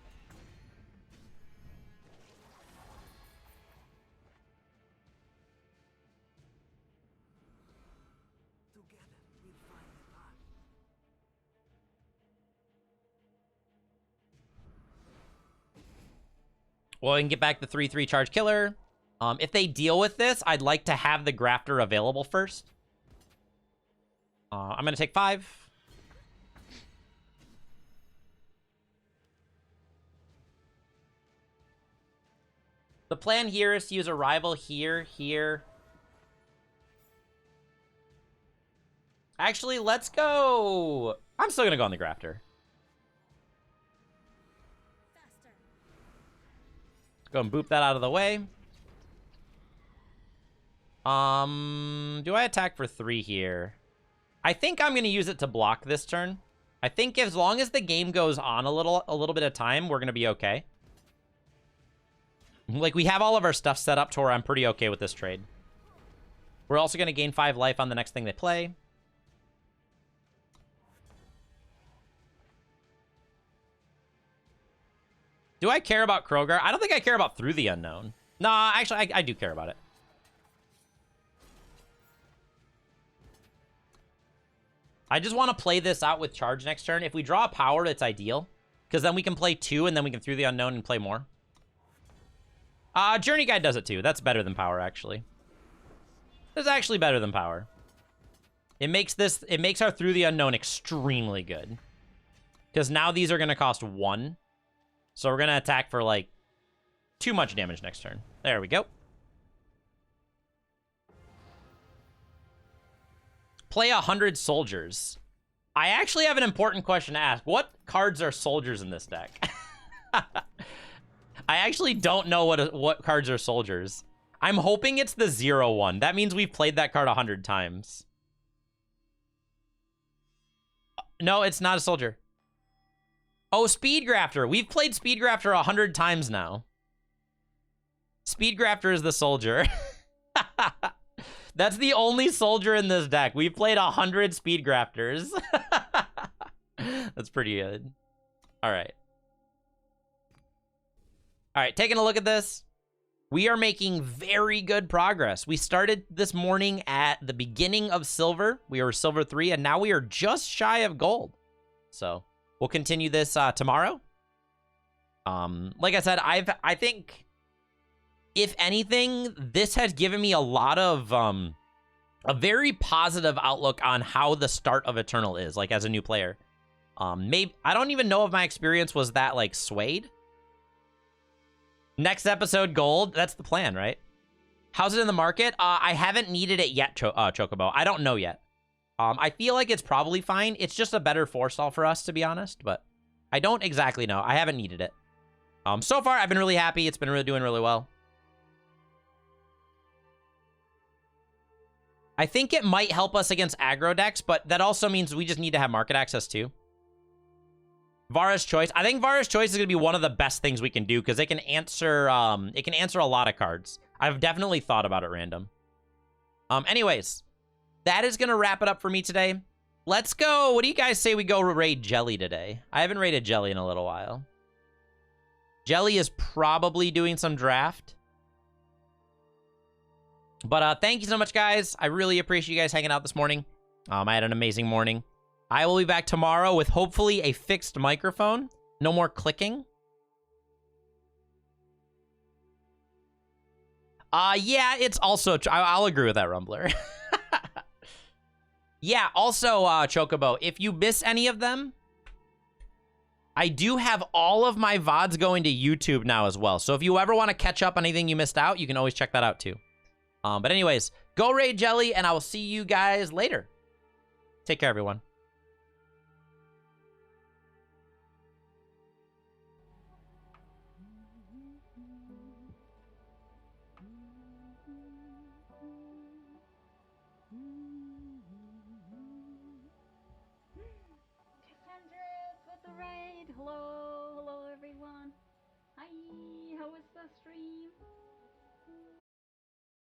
Well, we can get back the 3/3 charge killer. If they deal with this, I'd like to have the Grafter available first. I'm going to take 5. The plan here is to use a rival here, here. Actually, let's go. I'm still going to go on the Grafter. Go and boop that out of the way. Do I attack for 3 here? I think I'm going to use it to block this turn. I think as long as the game goes on a little bit of time, we're going to be okay. Like, we have all of our stuff set up to where I'm pretty okay with this trade. We're also going to gain 5 life on the next thing they play. Do I care about Kroger? I don't think I care about Through the Unknown. Nah, actually, I do care about it. I just want to play this out with charge next turn. If we draw a power, it's ideal. Because then we can play 2, and then we can Through the Unknown and play more. Journey Guide does it too. That's better than power, actually. That's actually better than power. It makes our Through the Unknown extremely good. Because now these are going to cost 1. So we're going to attack for, like, too much damage next turn. There we go. Play 100 soldiers. I actually have an important question to ask. What cards are soldiers in this deck? I actually don't know what cards are soldiers. I'm hoping it's the 0-1. That means we've played that card 100 times. No, it's not a soldier. Oh, Speed Grafter. We've played Speed Grafter 100 times now. Speed Grafter is the soldier. That's the only soldier in this deck. We've played 100 Speed Grafters. That's pretty good. All right. All right, taking a look at this. We are making very good progress. We started this morning at the beginning of silver. We were silver 3, and now we are just shy of gold. So we'll continue this tomorrow. Like I said, I think, if anything, this has given me a lot of a very positive outlook on how the start of Eternal is, like, as a new player. Maybe I don't even know if my experience was that, like, swayed. Next episode, gold. That's the plan, right? How's it in the market? I haven't needed it yet, Chocobo. I don't know yet. I feel like it's probably fine. It's just a better forestall for us, to be honest, but I don't exactly know. I haven't needed it. So far, I've been really happy. It's been really doing really well. I think it might help us against aggro decks, but that also means we just need to have market access too. Vara's Choice. I think Vara's Choice is going to be one of the best things we can do because it can answer a lot of cards. I've definitely thought about it random. Anyways, that is going to wrap it up for me today. Let's go. What do you guys say we go raid Jelly today? I haven't raided Jelly in a little while. Jelly is probably doing some draft. But thank you so much, guys. I really appreciate you guys hanging out this morning. I had an amazing morning. I will be back tomorrow with hopefully a fixed microphone. No more clicking. Yeah, it's also... I'll agree with that, Rumbler. Yeah, also, Chocobo, if you miss any of them, I do have all of my VODs going to YouTube now as well. So if you ever want to catch up on anything you missed out, you can always check that out too. But anyways, go raid Jelly, and I will see you guys later. Take care, everyone.